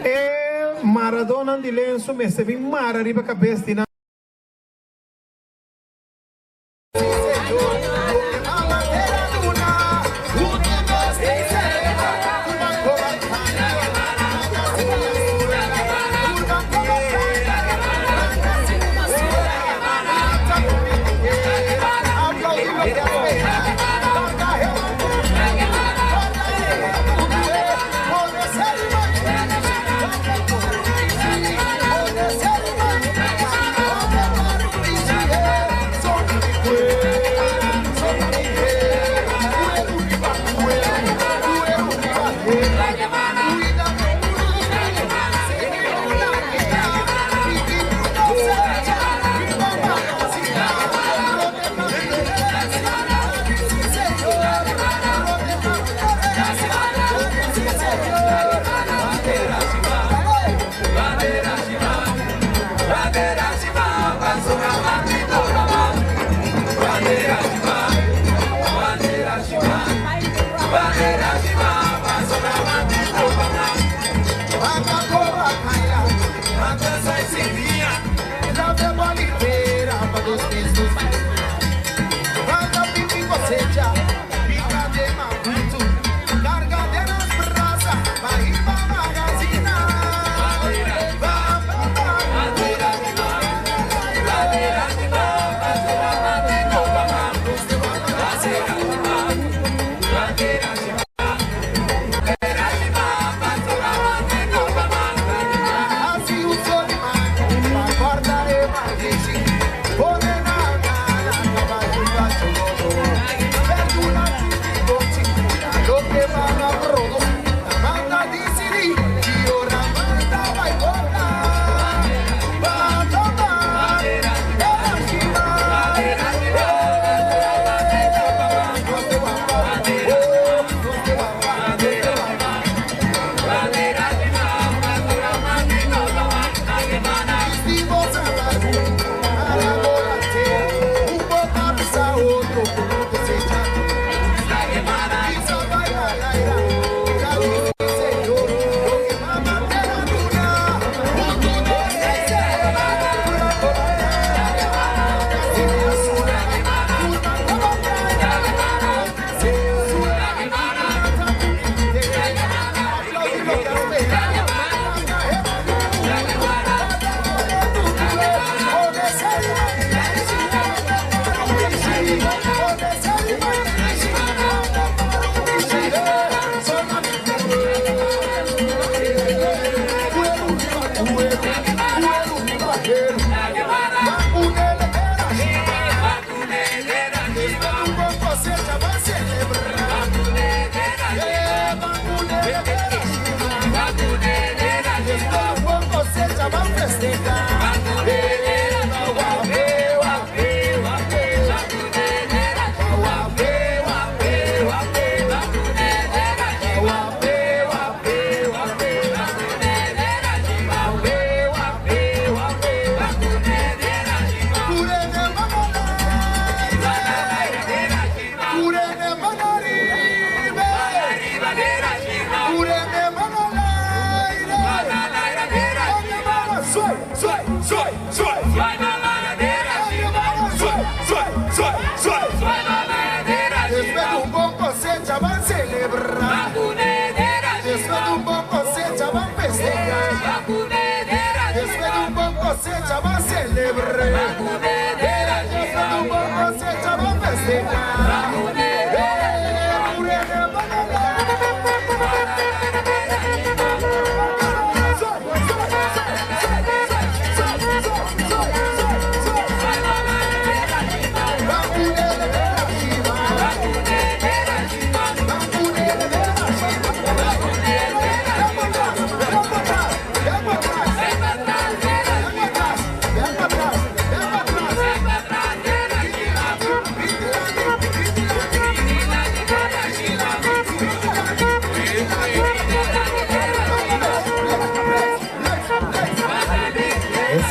e Maradona de lenço, mas se vem mara riba cabeça de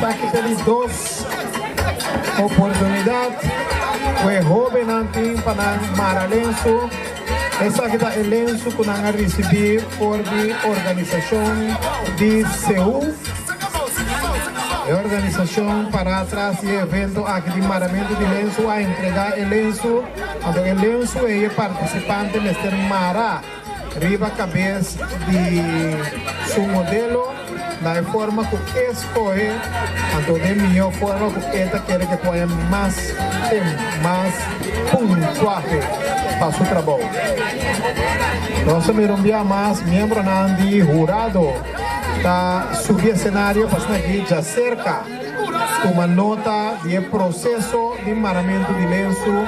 Aquí tenéis dos oportunidades. Fue joven antes para Mara Lenço. Esa que está el Lenço que han recibido por la organización de Seúl. La organización para atrás de evento aquí de Maramento de Lenço a entregar el Lenço. Cuando el Lenço es participante de este Mara, arriba cabeza de su modelo. La forma que escoge, de mejor forma que esta quiere que tenga más puntuaje para su trabajo. Entonces, me envía más miembros de jurado para subir escenario para aquí ya cerca una nota de proceso de Maramento de Lenço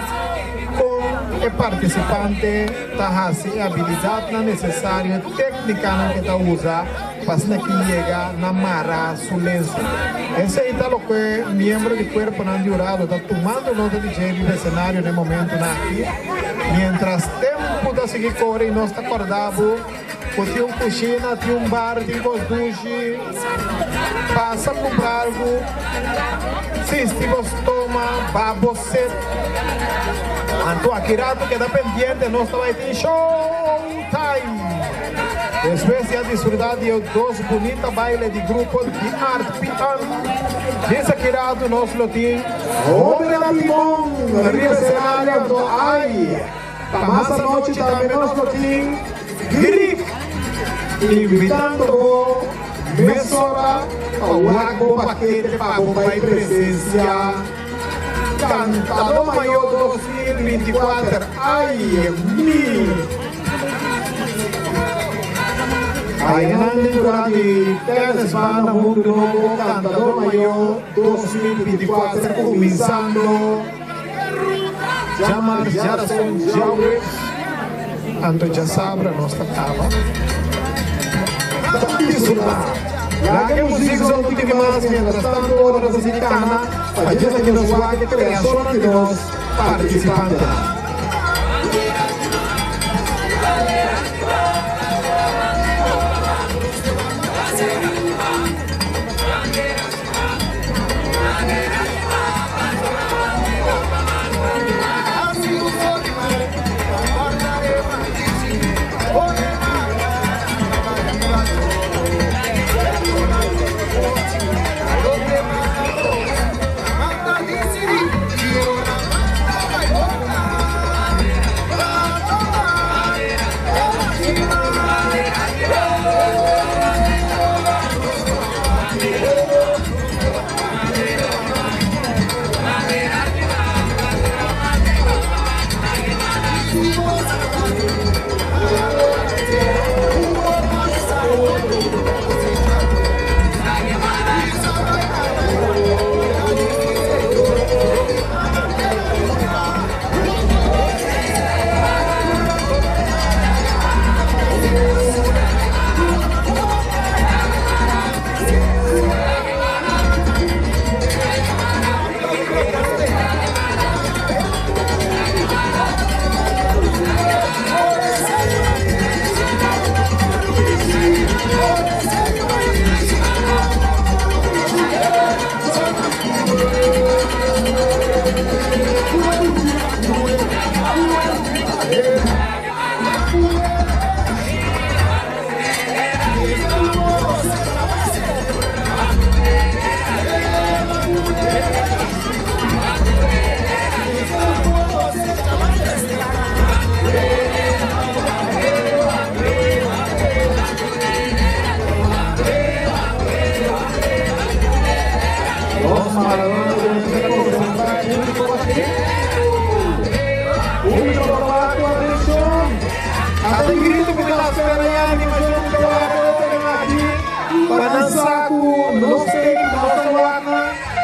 con el participante está haciendo habilidad necesaria técnica que está usa para que llega a Mara su Lenço. Ese es lo que el miembro del cuerpo no han jurado está tomando nota de del escenario en el momento aquí. Mientras tiempo está seguir corre y no está acordado, tiene una cocina, tiene un bar, tiene un duche, pasa a comprar algo, si vos toma, va a você. Anto aqui rato queda pendiente, nós vai ter showtime. Después de disfrutar de dos bonitos bailes de grupo de arte pitan. Dice que rato nós lo tiene. Hombre de limón, arriba escenario, do ay. Para más noche también nós lo tiene. Gric. Invitando mesora a un paquete para bombar presencia. Cantador Mayor 2024, ay, mil. Aí durante Terres Banda Mundo Novo, Cantador Mayor 2024, começando. Jamar Jarason Jaues, Anto já sabe a nossa cava. Já que músicos são tudo que mais, mientras tanto, hora da musicana, a gente que nos vai, criação que nós participamos.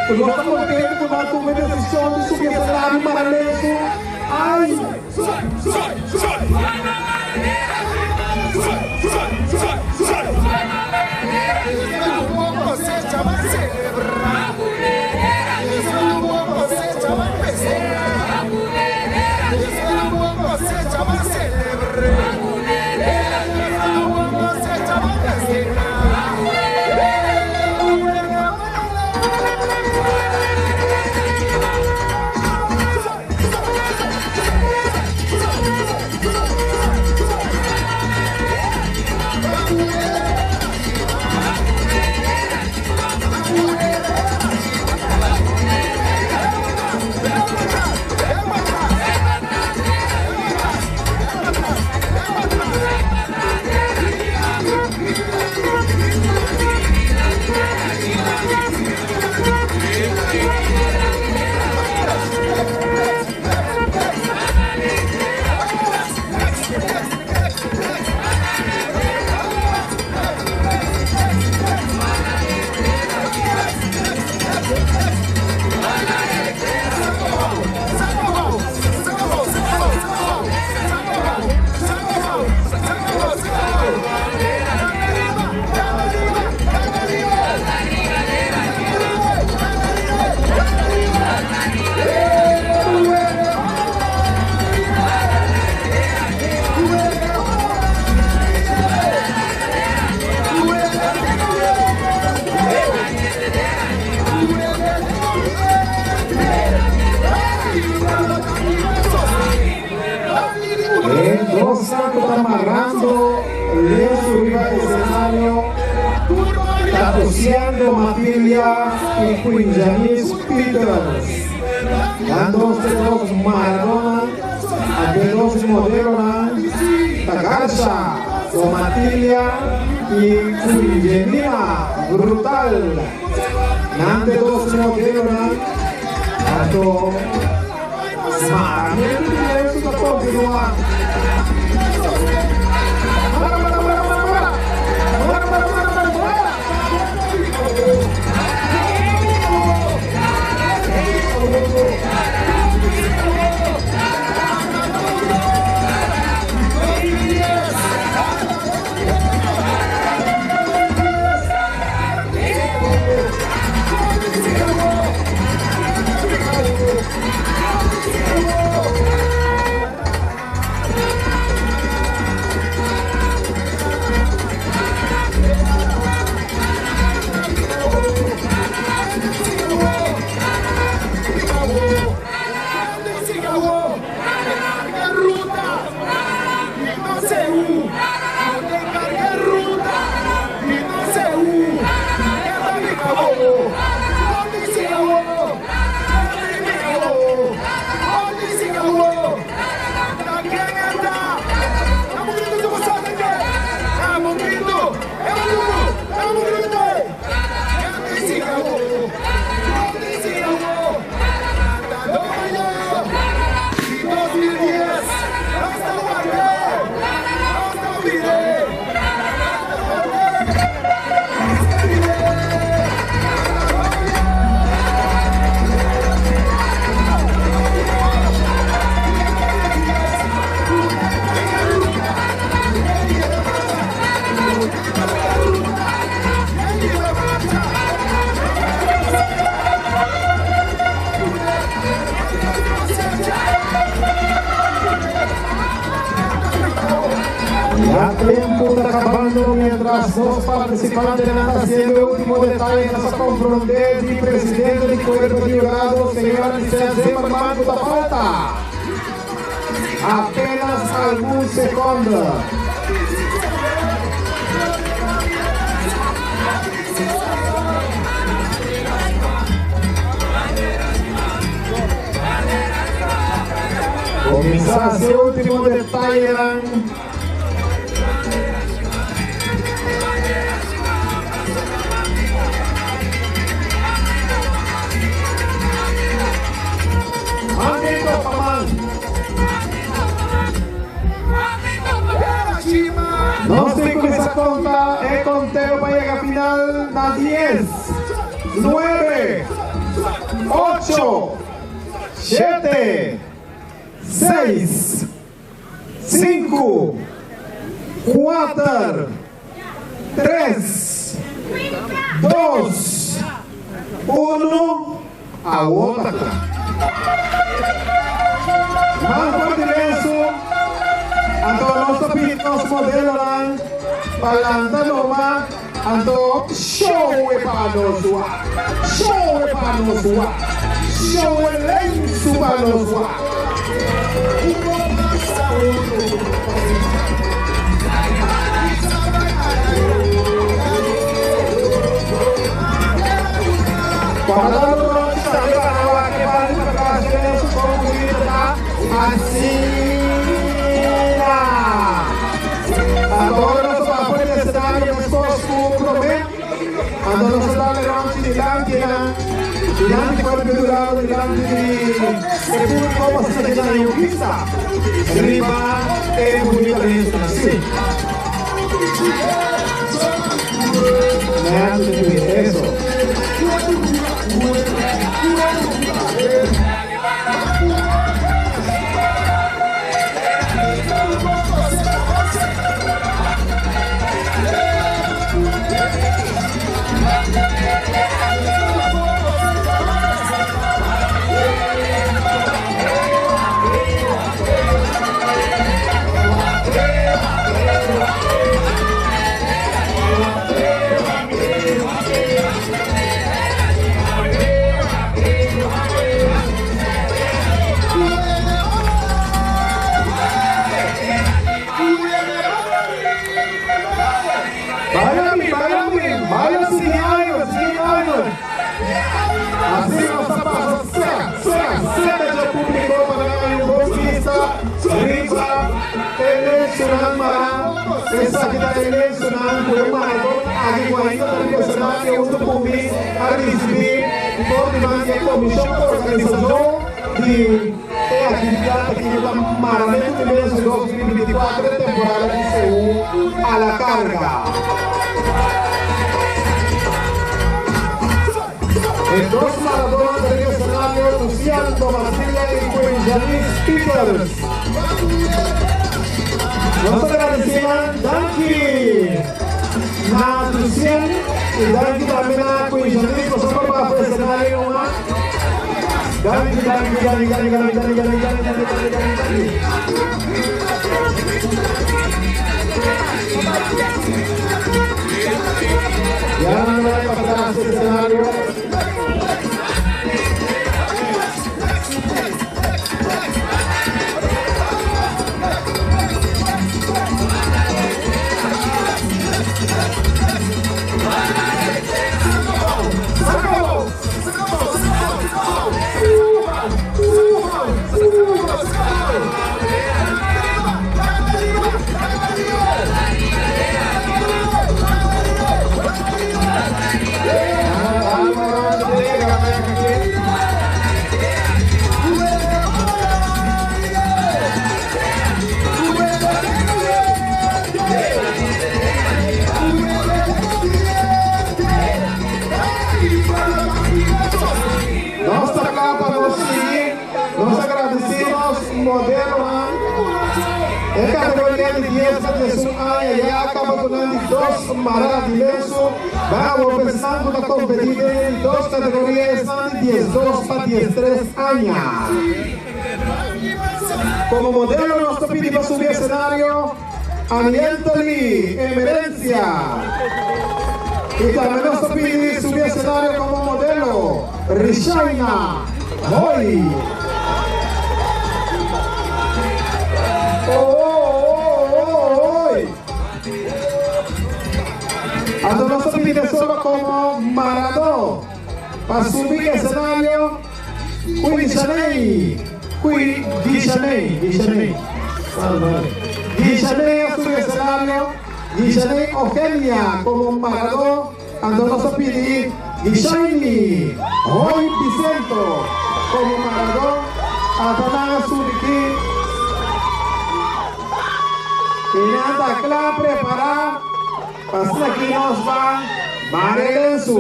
Nós estamos contentes por nós tomar a decisão de subir o salário para isso. Ai! Dos Santos está amarrando lenço arriba del escenario, tatuciando Matilha y Queen Janice Peters. Dando dos Maradona, aquel dos modelos, Tagarza, con Matilha y Queen Janina, brutal. Nante dos modelos, tanto Maradona, eso continúa. El tiempo está acabando mientras dos participantes están haciendo el último detalle en esa confronte de presidente del cuerpo de jurado, señora Licea Zimmerman, da falta. Apenas algún segundo. Comienza a hacer el último detalle. No sé con esa conta, el conteo para llegar a final a 10, 9, 8, 7, 6, 5, 4, 3, 2, 1, a outra. Mais uma direção, então nosso modelo lá, balanta nova, então show é para nós, show é para nós, show é lenço para nós. Quando agora nós vamos aprender a dar as coisas com o problema. Então nós estamos levando de diante para o Pedro, diante de República, como se diz na Iuquista. Riba é bonita dentro assim. Não é isso. Assim nossa passa sede de público para o Boquista, Riba, elecionando, essa aqui está elecionando, o Maradona, aqui com a Ida da Universidade, eu estou comigo a receber, por demais, a comissão de organização de atividade aqui do Maranhão de mês de 2024, temporada de Seul, a la carga. El dos Maradona del escenario, Luciano Basile y Janis Peters. Nos agradecemos, Danki, na Luciano, y Danki también a Janis, nosotros para el escenario, Danki. Ya no hay para atrás el escenario. En categoría de 10 a 11 años ya acaba donando dos maravillosos. Vamos pensando a competir en dos categorías de 12 a 13 años. Como modelo nos pedimos subir escenario Anientoli Emerencia. Y también nos pedimos subir escenario como modelo Rishaina Hoy. Ando no se pide solo como Maradona para subir escenario. Guijanei a subir escenario. Guijanei Eugenia como Maradona. Ando no se pide Guijaini Hoy Vicento como Maradona. Adana Suriki. Y nada, claro, preparar. Assim aqui nós vamos Marelenço.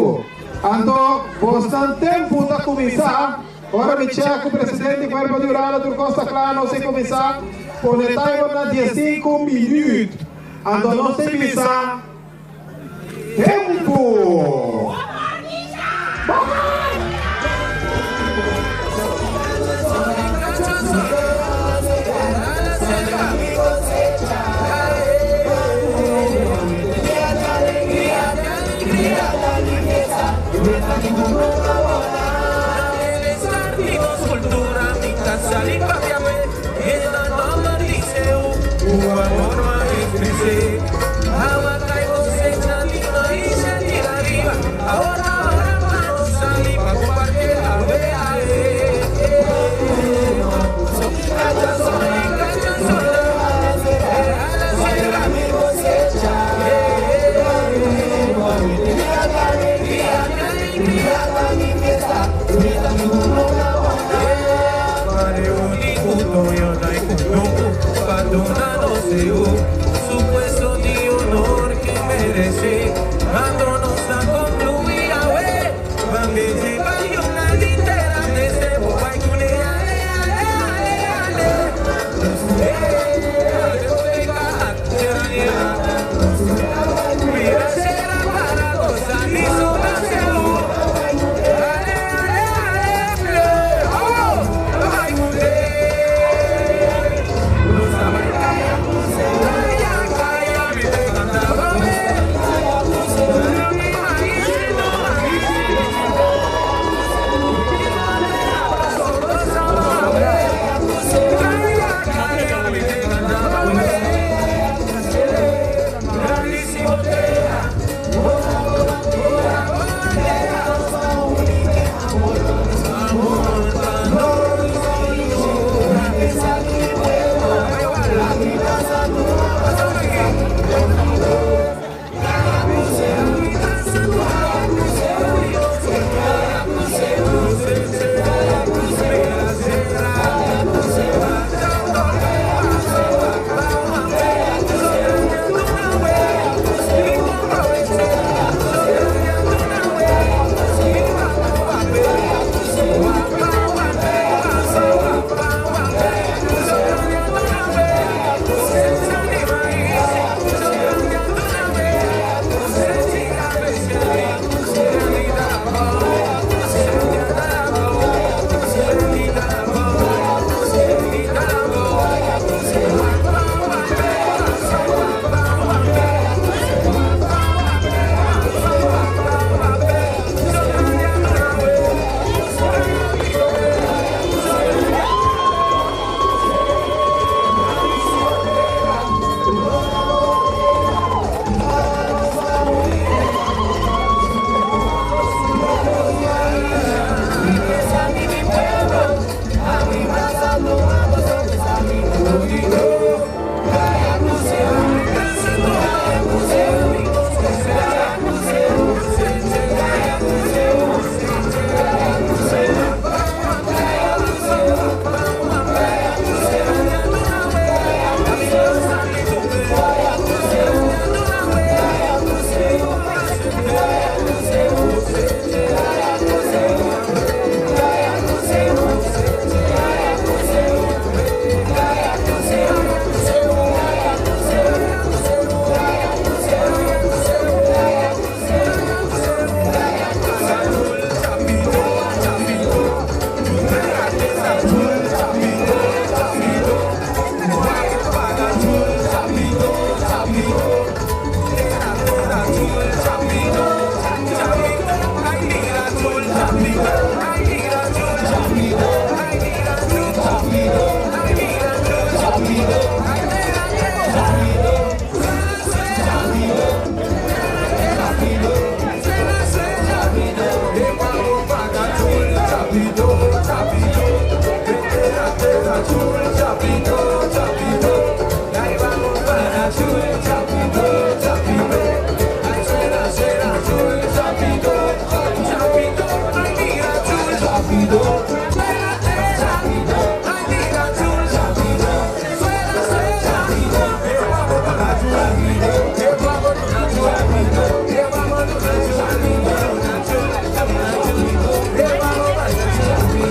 Ando, bastante tempo para começar. Ora me checo, presidente, Cuerpo de Urano, do Costa Claro, sem começar, por detalhe na 15 minutos. Ando não sem pensar. Tempo! Su puesto de honor que merece, cuando nos da concluir a ver, van a llevar una litera de ese boy con mira, será para gozar y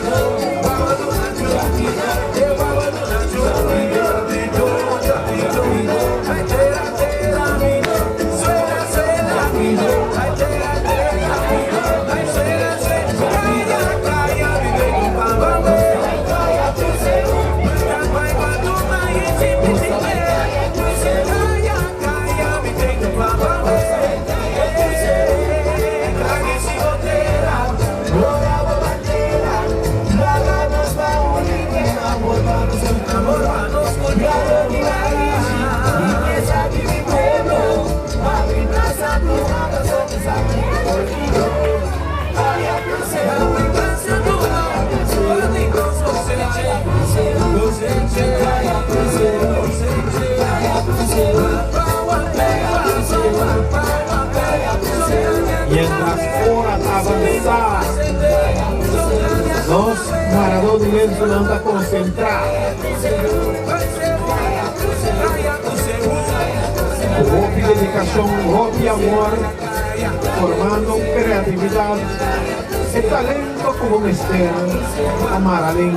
Vamos, penso não está concentrado. Roupa e dedicação, roupa e amor, formando criatividade e talento como mistério, amar além.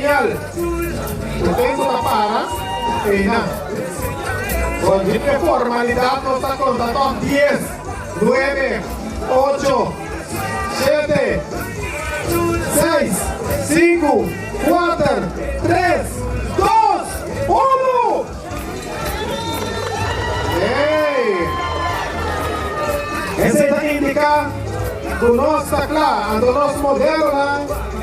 señal. Ustedes no paras. Con qué formalidad nos está contando 10, 9, 8, 7, 6, 5, 4, 3, 2, 1. Essa indica do nosso clã, do nosso modelo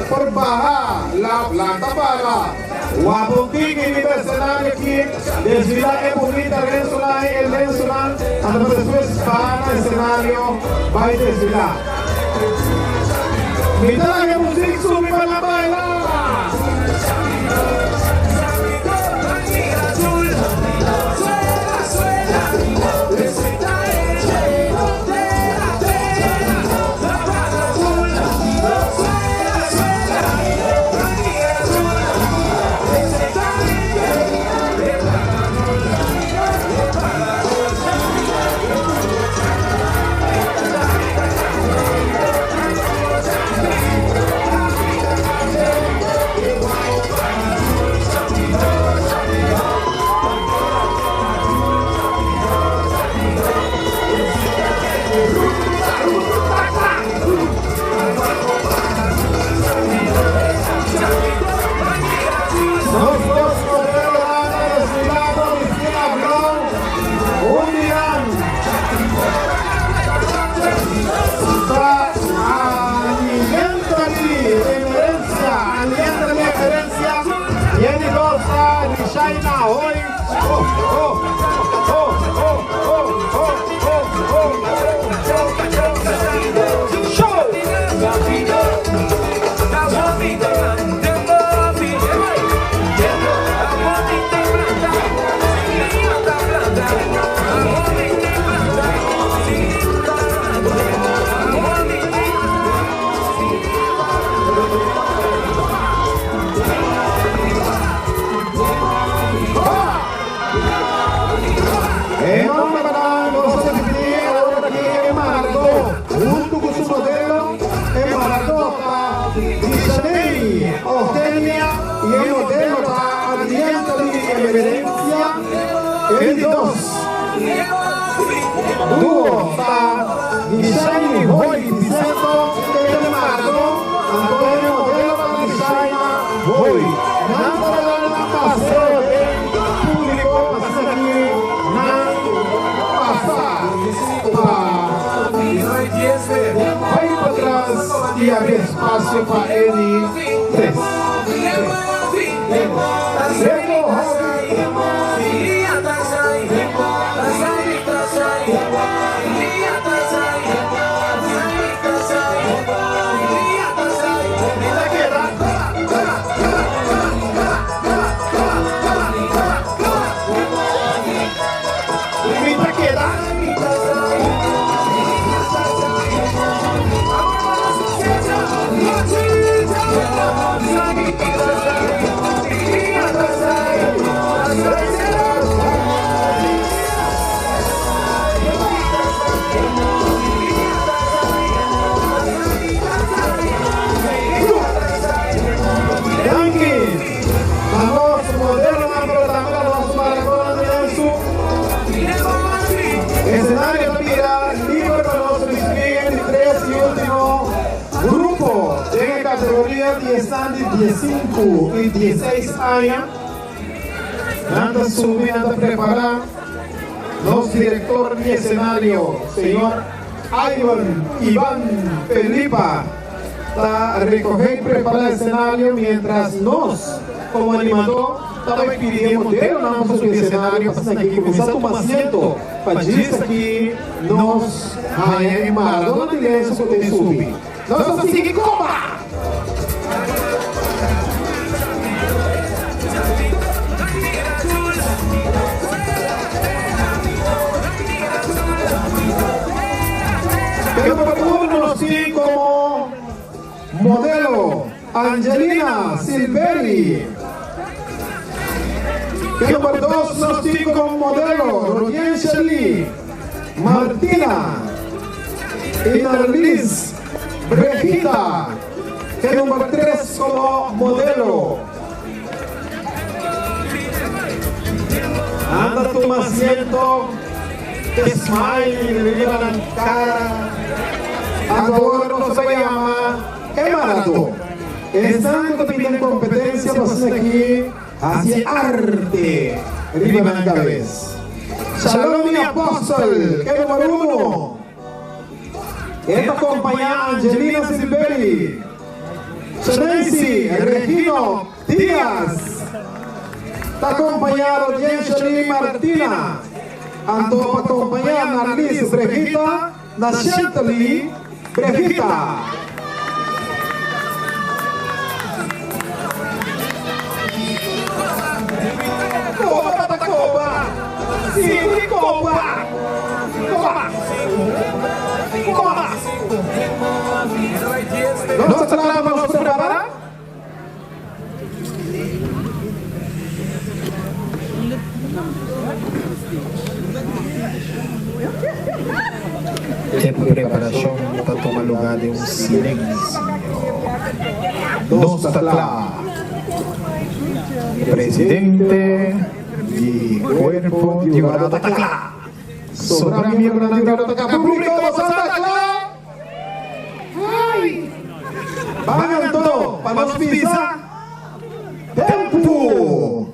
por barra, la planta para o apontinho que vai cenário aqui, desviar é bonita, el lenço lá, as pessoas para o cenário, vai desviar. Me dá a música, sube para bailar. Dúo está Guilherme Roy Vicento, Marco, Antônio Modelo para Guilherme Roy. Não passou público, passa aqui, não passa. Vai para trás e abre espaço para ele. 3. Que están de 15 y 16 años, anda subiendo, anda preparando los directores de escenario, señor Iván Felipa, está recoger y preparar el escenario mientras nos, como animador, estamos pidiendo modelo, no vamos a subir el escenario, para aquí começar a tomar asiento, para disso aqui, nos, em Maradona de Lenço, que tem subir. Nós vamos seguir cobra! Conocí como modelo Angelina Silveri. Que número 2 conocí como modelo Rodien Shirley Martina Inarlis Brejita. Que número 3 como modelo asiento, que smile, le llevan la cara. Ahora se llama Emarato. Están compitiendo en competencia, pasan aquí hacia arte. Arriba en la cabeza. Shalom mi apóstol, que número 1. Esta compañía Angelina Silveri. Nancy, Regino Díaz. Está acompañado de Jenshali Martina. Ando para acompañar a Narlis Brejita, Nachantali Brejita. Copa, sí, copa. ¿Nos vamos a preparar? Tempo de preparação para tomar lugar de silêncio. Nos está presidente de cuerpo de Jurado Tacla. Sobra miembro de Jurado Tacla Público Santa Clara. Vayan todo para nos pisar. Tempo.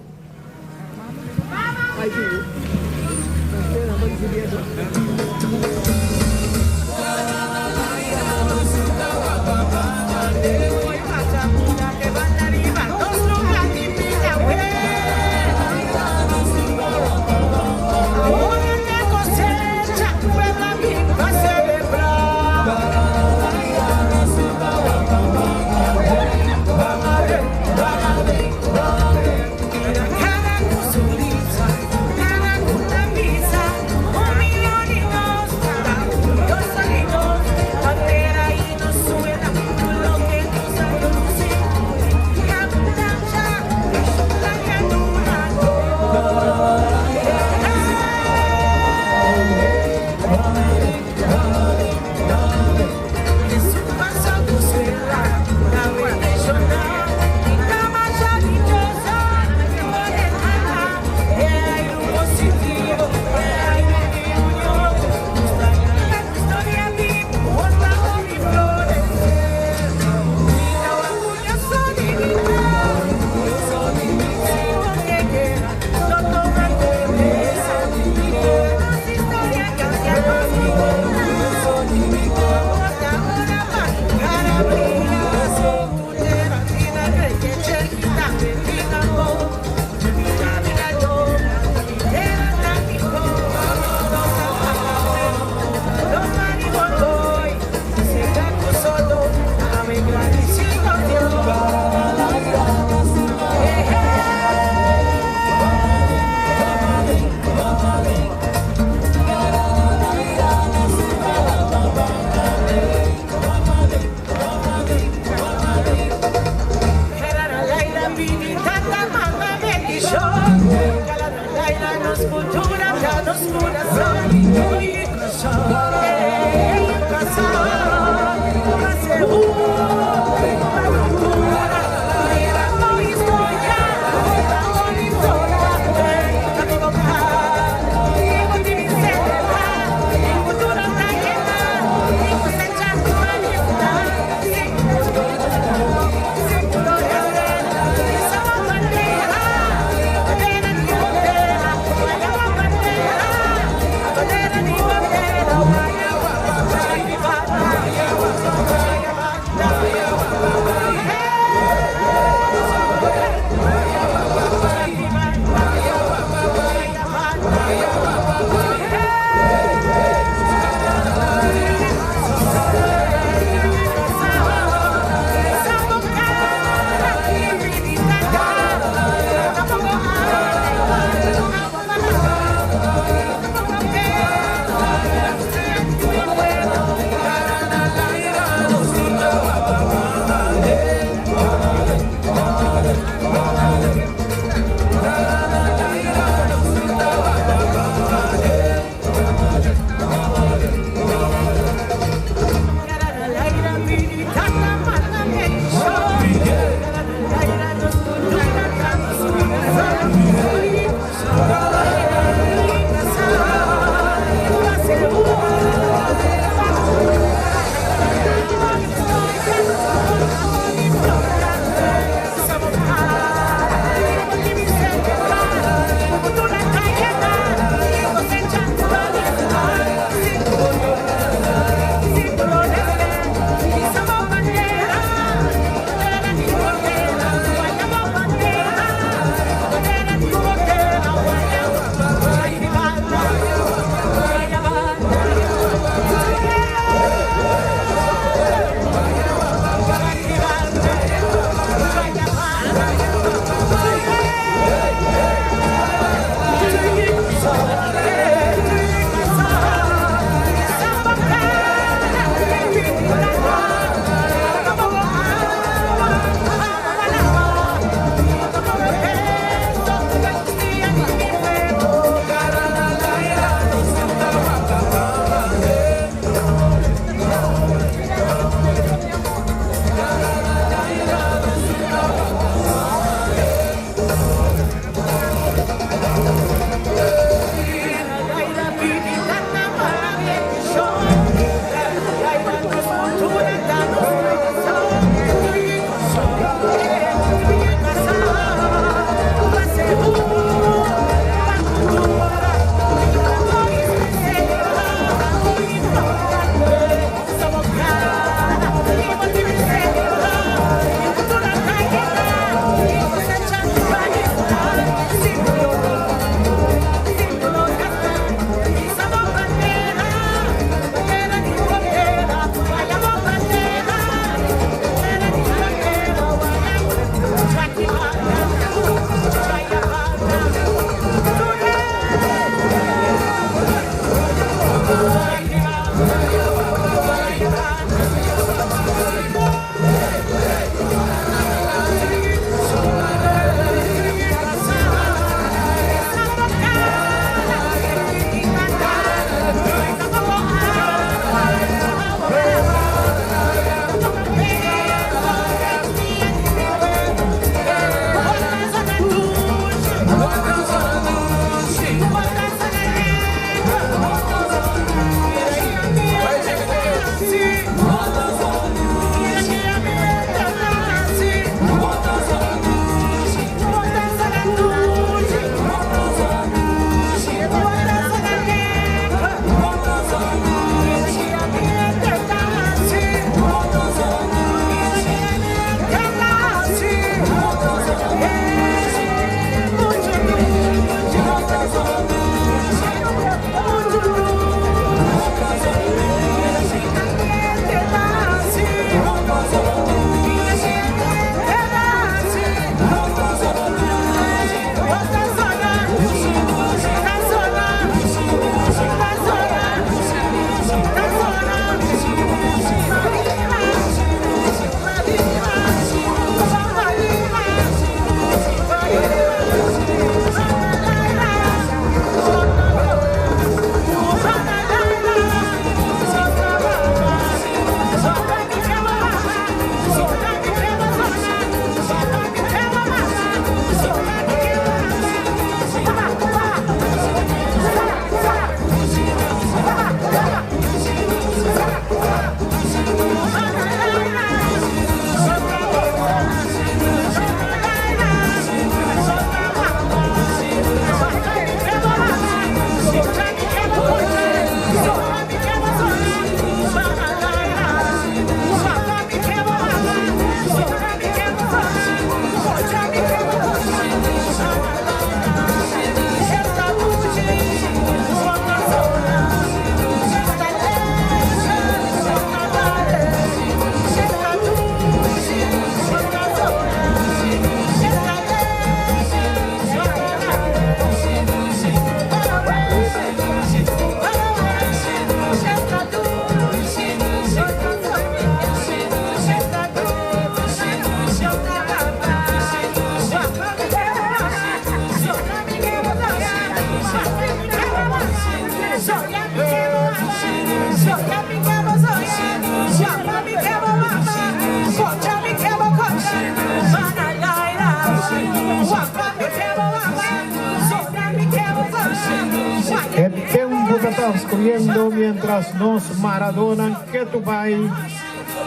corriendo mientras nos maradonan que tu país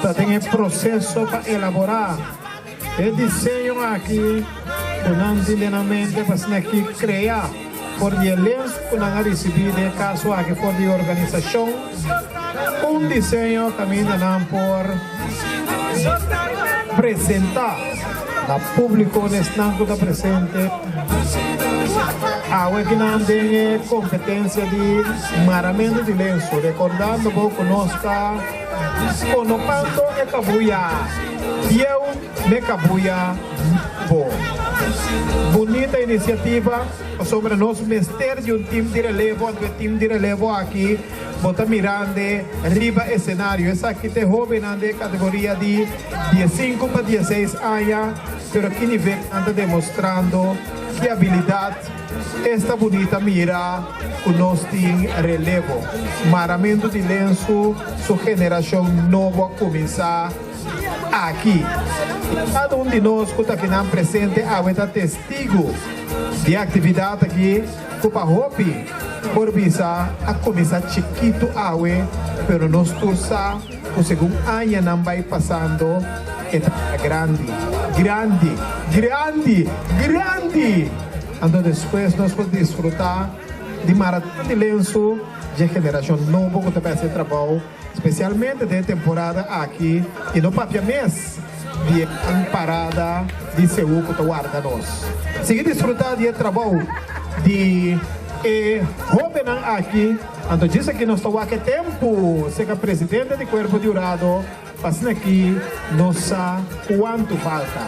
está en el proceso para elaborar el diseño aquí, conantemente para aquí crear por el lienzo que han recibido de caso aquí por la organización un diseño también por presentar al público en está presente a que competencia de maramento de lienzo, recordando que conozca conopando de cabuya, eu me cabuya bo. Bonita iniciativa sobre nos mestre de time de relevo aqui, bota mirando arriba escenario. Essa aqui tem jovem de categoria de 15 para 16 anos, pero aqui nível anda demonstrando que habilidade esta bonita mira que nós tem relevo. Maramento de lenço, sua geração nova começar aqui. Cada um de nós que está aqui presente é testigo de atividade aqui, que para hobby, por visar a começar chiquito pero nós torça, que segundo ano não vai passando, é grande, grande, grande, grande. Então depois nós podemos desfrutar de maratona de lenço de geração nova que está fazendo trabalho, especialmente de temporada aqui e no papel mês de parada de Seul que guarda nós. Seguir desfrutar de trabalho de jovem aqui, então diz que nós estamos aqui tempo, seja presidente do Corpo de Jurado, passando aqui, não sabe quanto falta.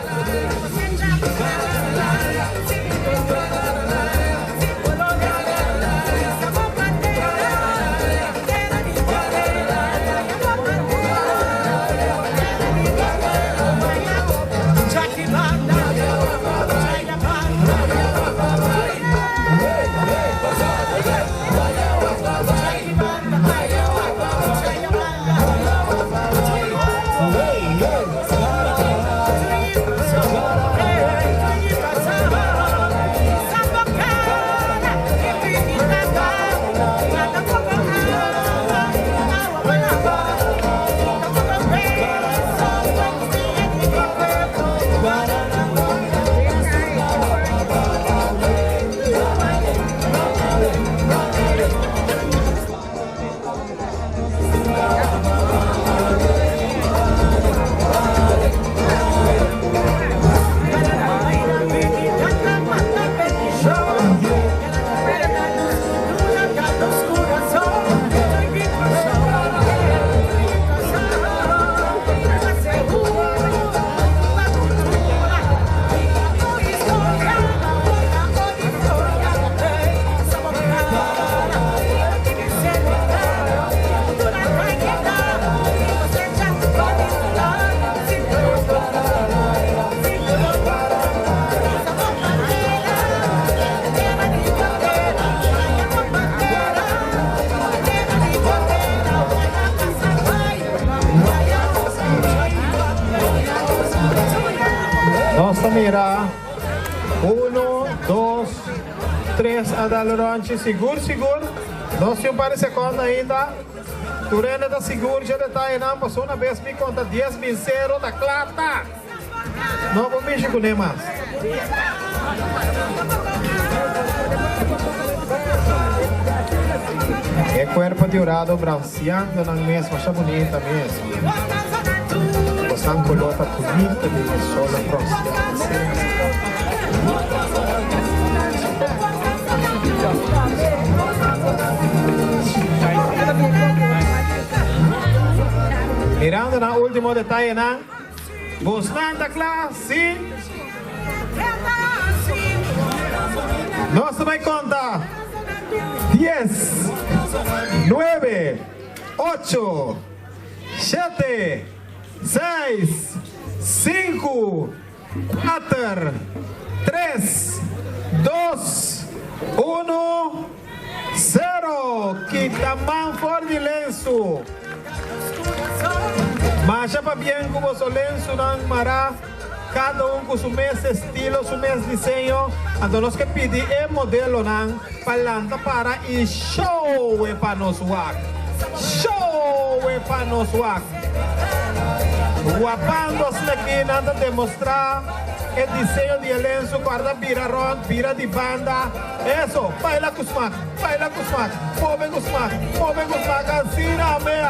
Mira, 1, 2, 3, adalorante, seguro, seguro. Não se para segundo ainda. Turena da seguro, já está aí, não. Passou uma vez, me conta 10 mil zero da clata. Não vou mexer com nem mais. É corpo de jurado bronzeando na mesma, acha bonita mesmo. Estão colota bonita de sol bronzeado. Mirando na último detalhe, né? Bastante classe. Nós vai contar 10, 9, 8, 7, 6, 5, 4, 3, 2, 1, 0. Quitaman for de lenço. Masha pa bien como so lenço ng mara. cada um com seu mesmo estilo, seu mesmo desenho. Então nós que pedir o modelo não palanta para e show é para nós wak. Show é para nós wak. Guapando aqui nada demonstrar o desenho de lenço, guarda vira ron, vira de banda. Isso, baila com os mac, move com os mac, assim na me.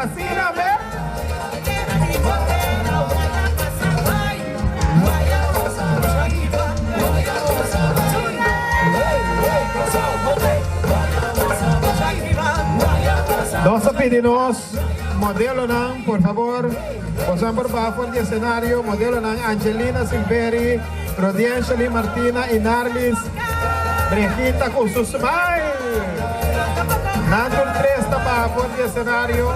Nossa pedimos modelo não, por favor, possam por baixo do cenário, modelo não, Angelina Silveri, Rodiangeli Martina Inarlis, Brejita com seus mães. Nanto 3 está baixo do cenário,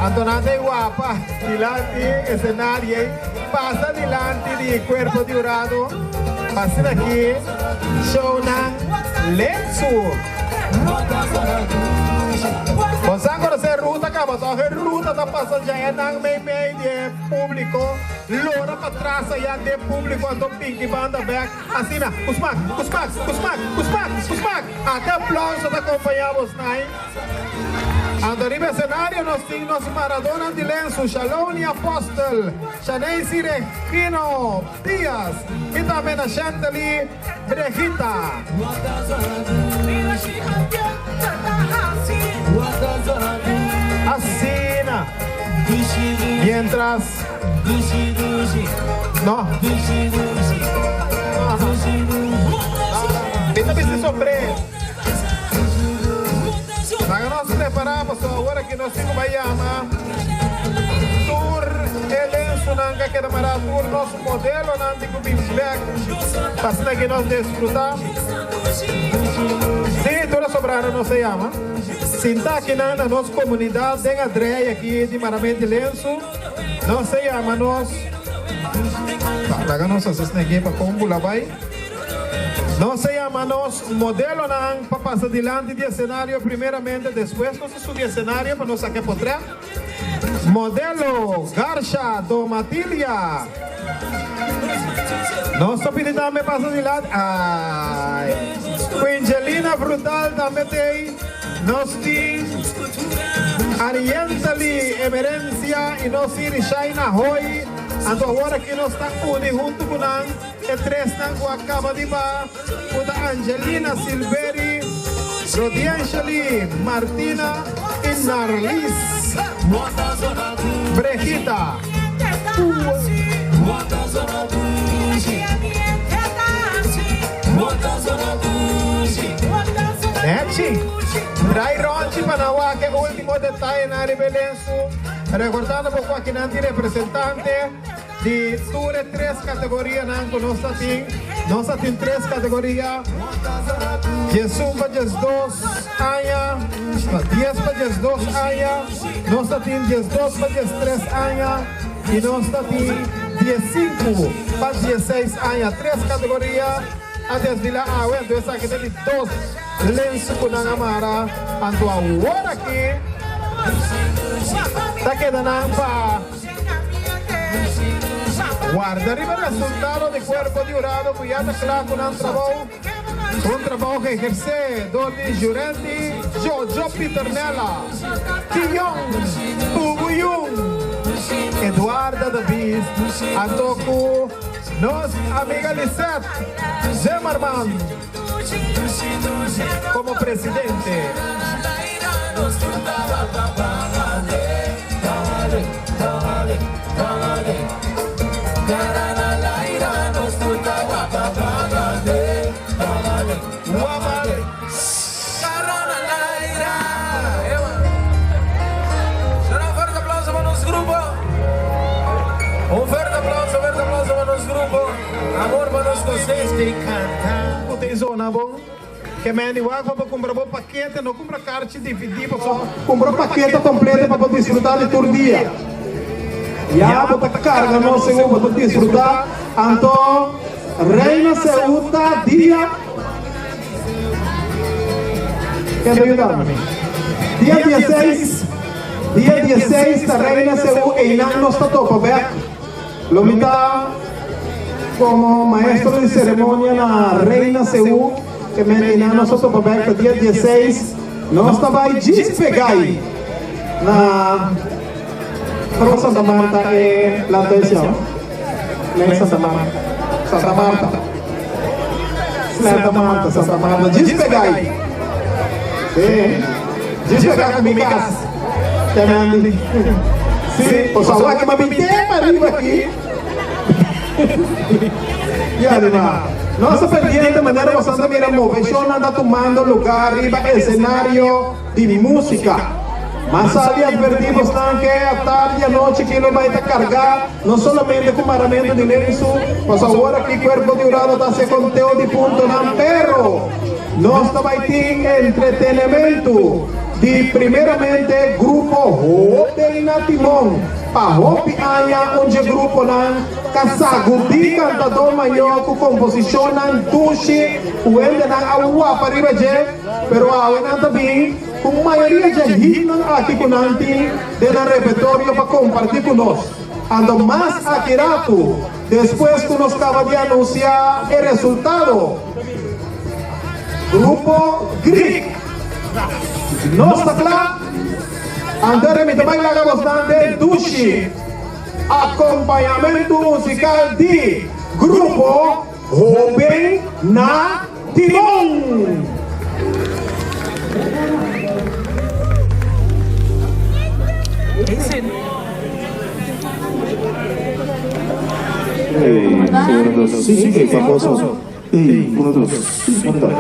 Antonante guapa, dilante cenário, passa dilante de corpo de urado, passa aqui, show não, lenço. Você agora se ruta, acaba de ruta da passageira não meio de público, lora para trás aí de público, então pink banda back, assim na, cusmac, até aplauso da acompanhamos nai. Andoribe cenário nós temos Maradona de lenço, Shaloni Apóstol, Chanesi Regino Dias, e também a Chantelie Brejita. Assina. Mientras. No. Pinta sobre. Nós preparamos agora que nós temos Bayama. Tour elenço nanga que demora tour nosso modelo nandi com Bimsberg. Passando que nós desfrutamos. Sim, toda sobrada não se chama. Sinta aqui na nossa comunidade, tem a Andréia aqui de Maramente Lenço. Não se chama nós. Laga nós assistem aqui para como vai. Não se chama nós modelo não para passar diante de cenário primeiramente, depois nós subir cenário para nós sacar por trás. Modelo Garcha do Matilha. Nós só pedimos também passar de lado. Ai. Angelina Brutal também tem. Nós temos Arientali Emerência e nós temos Shaina Hoy. Então agora que nós estamos unidos junto com a três que acaba de bar, com a Angelina Silveri, Rodiangeli Martina e Narlis Brejita. Trai Ronchi Panawa, que último detalle na Rebelenço. Recordando um pouco aqui, Nanti, representante de Tour 3 categorias, Nanco, nós temos 3 categorias. 10 para 2 anos, 10 para 2 anos, nós temos 12 para 13 anos e nós temos 15 para 16 anos, 3 categorias. Antes de lá, então essa aqui tem 2 lenços com a Amara. Então agora aqui, está quedando para guardar o resultado de corpo de urado, que já está claro com um trabalho que exerce Doni Jurenti, Jojo Piternella, Kiyon, Puguyung, Eduardo Davis, Antoku, nos amiga Lisette Zemerman como presidente. Un fuerte aplauso para nuestro grupo. Amor para vocês que cantam. Tem zona bom. Que me igual para comprar um paquete, não compra carte dividir para só. Comprou paquete completo para poder desfrutar de todo dia. Já para carga não se para poder desfrutar. Então, Reina Ceuta, dia. Quer ajudar-me? Dia 16. Dia 16, a Reina Ceuta e não está topa, Lomita como maestro de ceremonia la reina Seú, que me entiende a nosotros para ver que el día 16 nós estava aí despegai na Pro Santa Marta e la atenção. Nem Santa Marta. Santa Marta. Santa Marta, Santa Marta. Despegai. Sim. Despegai com minha casa. Também. Sim. O salário que me binte para arriba aqui. E además, nossa pendiente de maneira bastante mira moveciona está tomando lugar arriba escenario de música. Mas ali advertimos que a tarde e a noite que ele vai estar carregado, não somente com maramento de lenço, mas agora que o corpo de urado está se conteúdo de ponto não, pero nós vai ter entretenimento de primeiramente grupo Hope na Timon. A Hope Aya, onde grupo não casago de cantador maior com composição não tuxe, o ende não aua para ir pero a não também com maioria de hit aqui com nanti de repertório para compartilhar conosco. Ando mais aquirato, depois que nos acaba de anunciar o resultado. Grupo Greek. Não está claro? Andare me também laga bastante dushi. Acompanhamento musical de Grupo Hope na Timon. Uno, dos, sí, famoso. Uno, dos, uno, dos.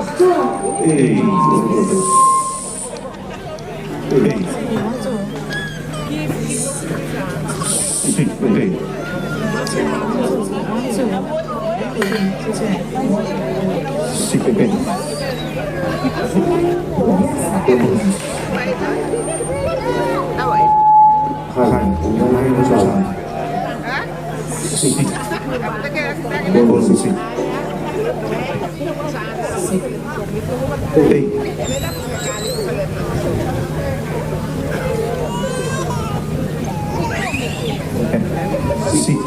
Sí.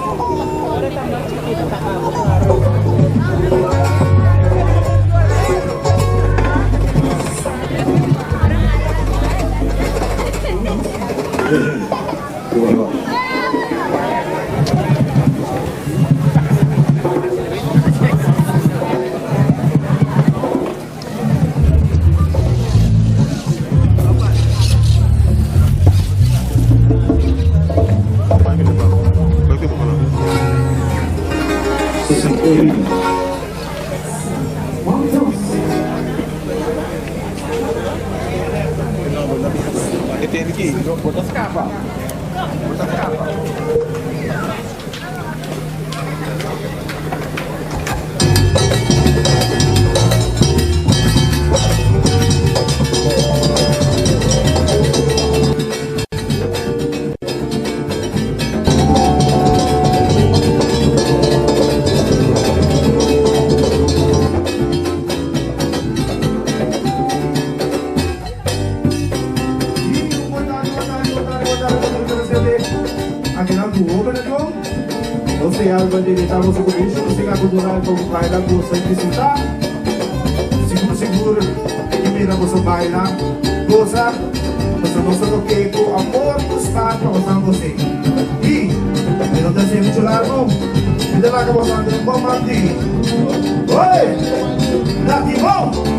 Estamos com o bicho, chegar com o durante o pai da bolsa de citar. Seguro, que mira você vai lá, bolsa, você não sabe o que o amor está para você. E, não tem sempre largo, e de lá que você anda um bom mati. Oi, daqui bom.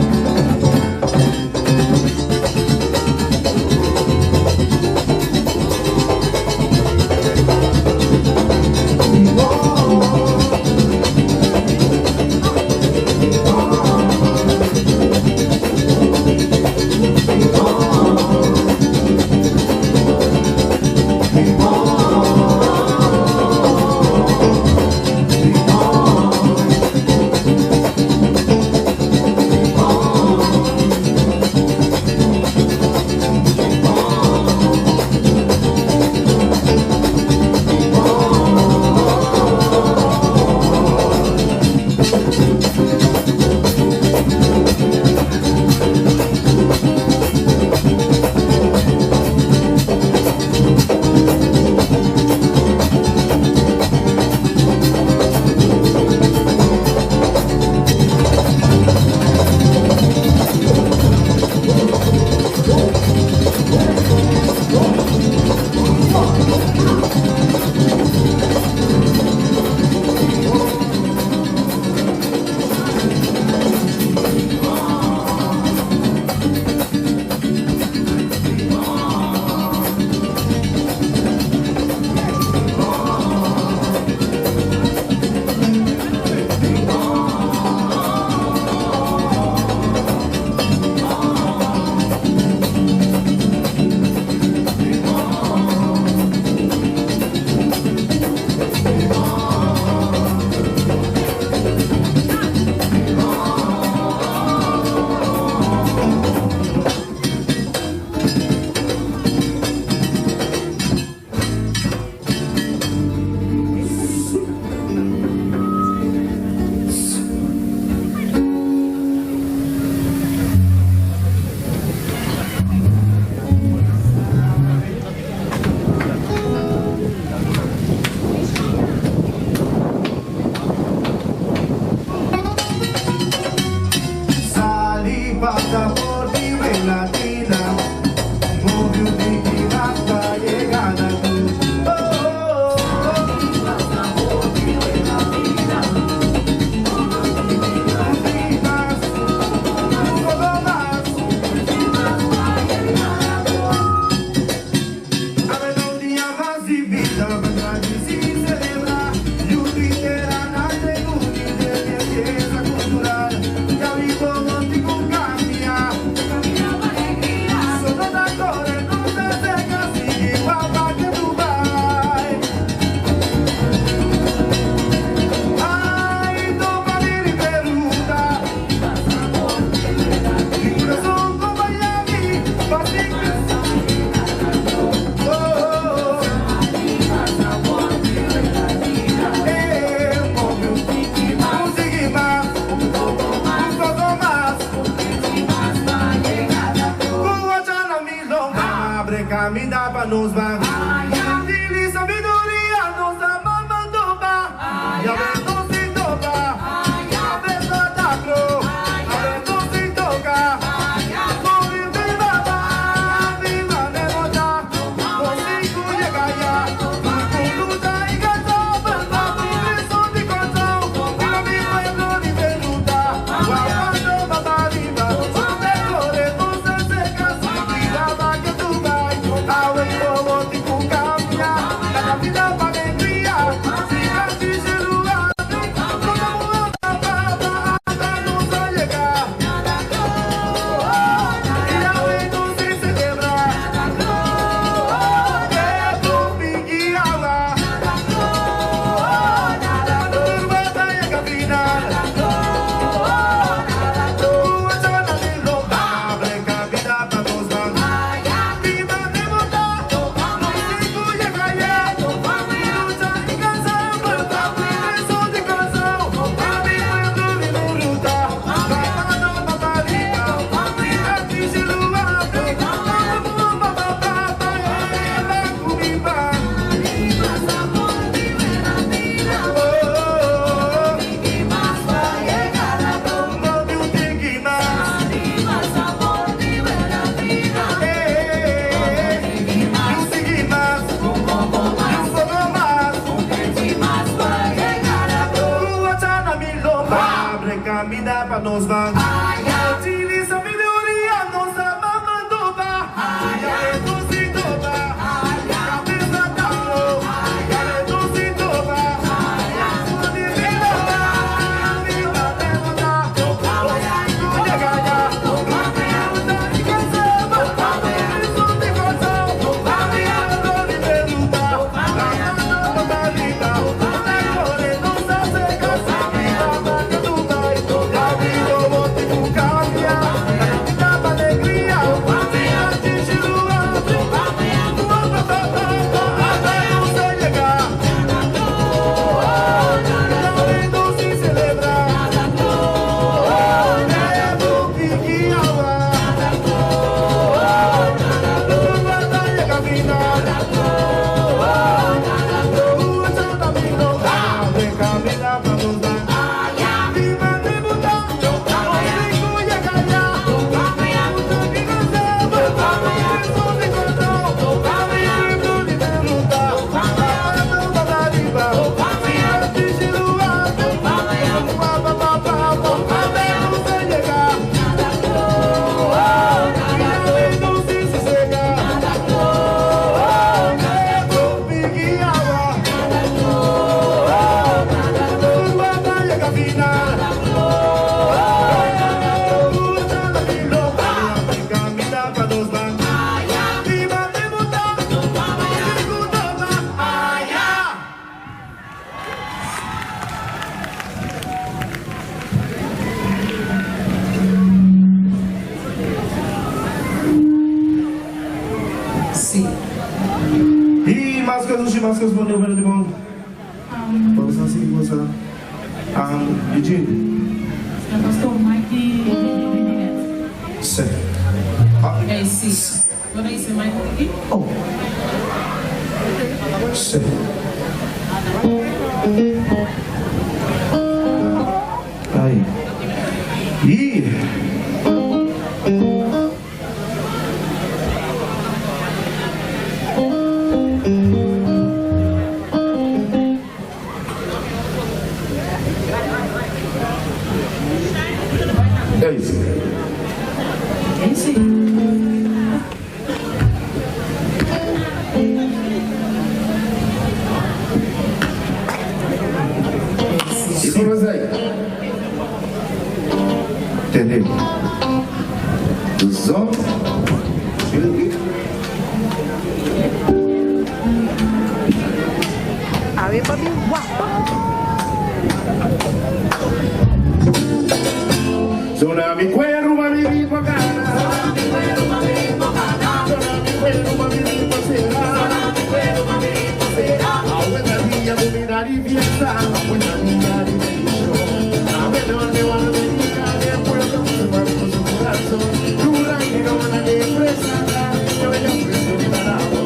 para nos van. Dile sabiduría nos amamos topa. Ya ves no se toca. Ya ves no taclo. Ya ves no se toca. Morir de baba, viva de bota. Consigo llega ya. Con lucha y canto, para progreso de corazón. Viva mi pueblo ni de luta. Guapando baba viva. Camina para nos van. Dile sabiduría nos amamos topa. Ya ves no se topa. Cabeça talo. Ya ves no se topa. Morir de baba, viva de bota. Consigo llega ya. Luta y cansamos. Progreso de corazón. Viviendo libre luta. Ganando batalita. Mejores nos acercas. Viva más que tú. Máscaras bom dia, de bom. Vamos assim, você. Eugene. Eu gosto mais de Sim. É sim. Agora isso é mais de Oh. Sim. Aí. É isso. É isso. E com você aí? Entendeu? Dos homens. A ver, papi, guapa. Zona mi cuero, mami, mi bacana. Zona mi cuero, mami, mi bacana. Zona mi cuero, mami, mi bacana. Zona mi cuero, mami, mi bacana. Abuela niña, dominar y fiesta. Abuela niña, dimensión. Abuela de una dominica, de puerto, su cuerpo, su corazón. Dura y no van a expresar. Yo ella preso de parado.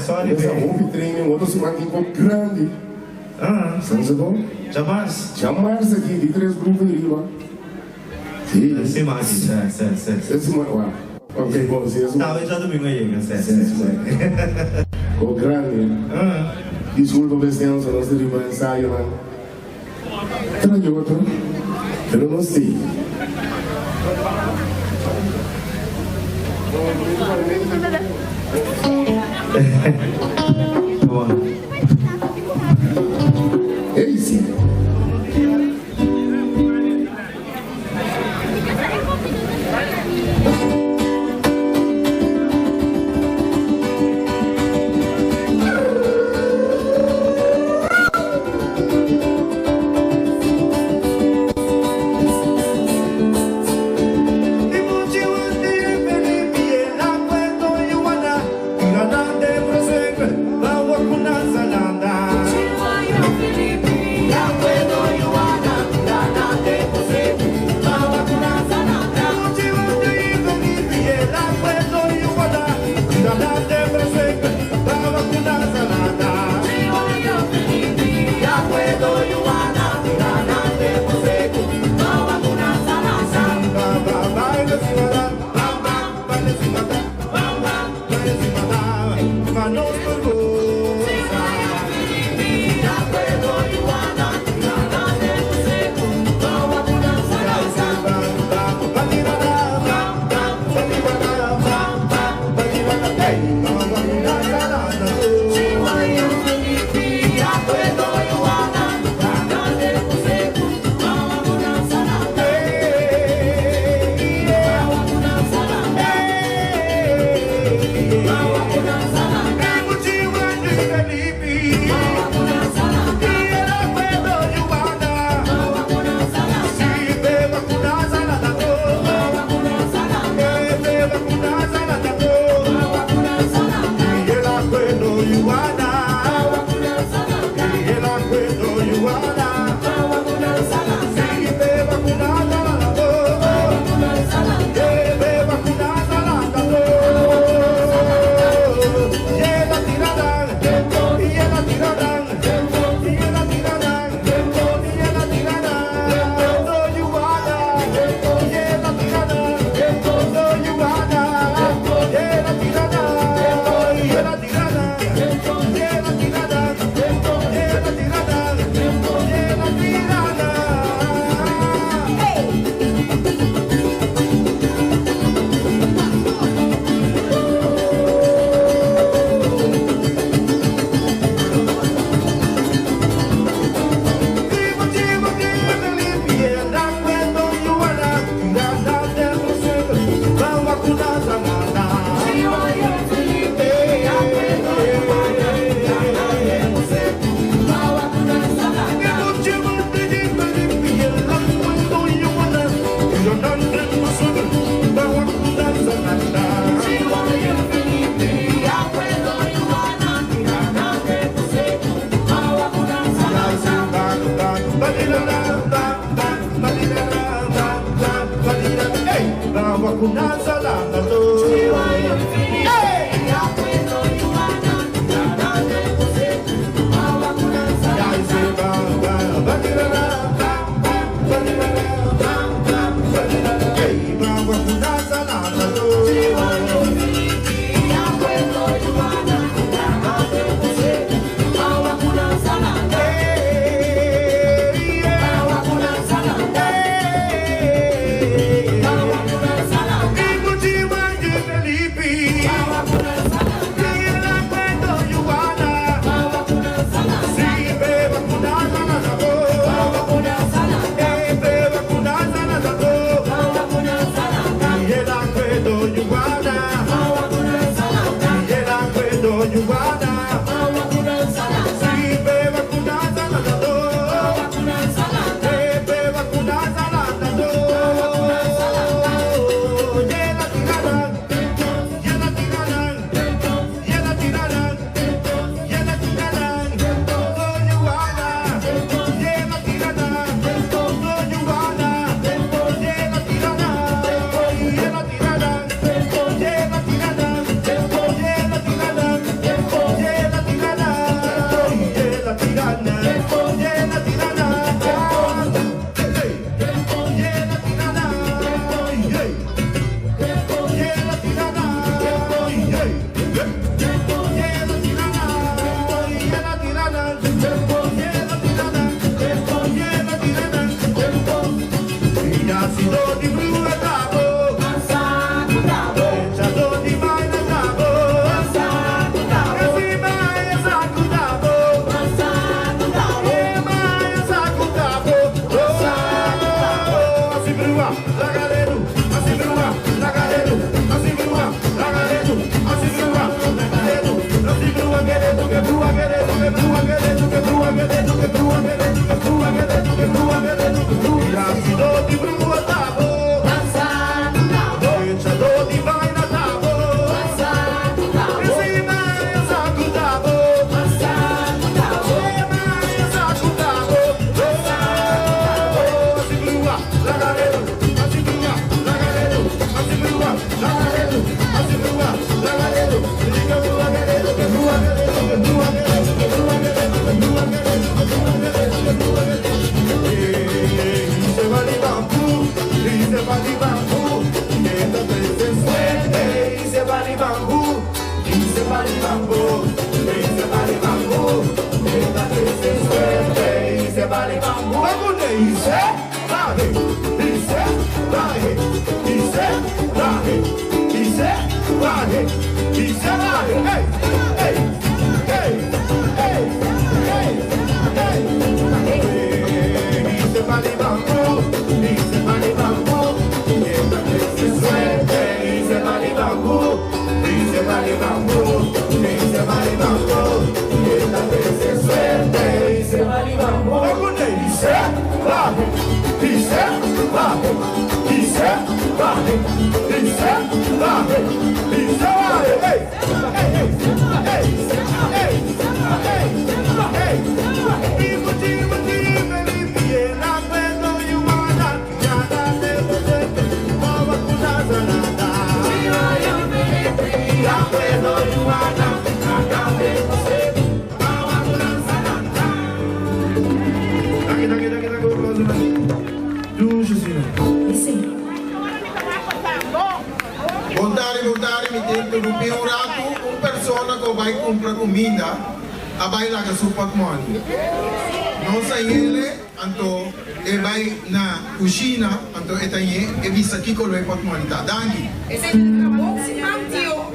Sorry, essa houve treino, outro se mantém com grande. Estamos bom? Jamais aqui, de 3 grupos aí, lá. Sim. Sim, mas, Esse mano, ok, bom, sim, esse talvez já domingo aí, né? O grande. Desculpa, presidente, nós teríamos ensaio, mano. Traz outro. Eu não sei. É isso. Salam. kunanza landa to.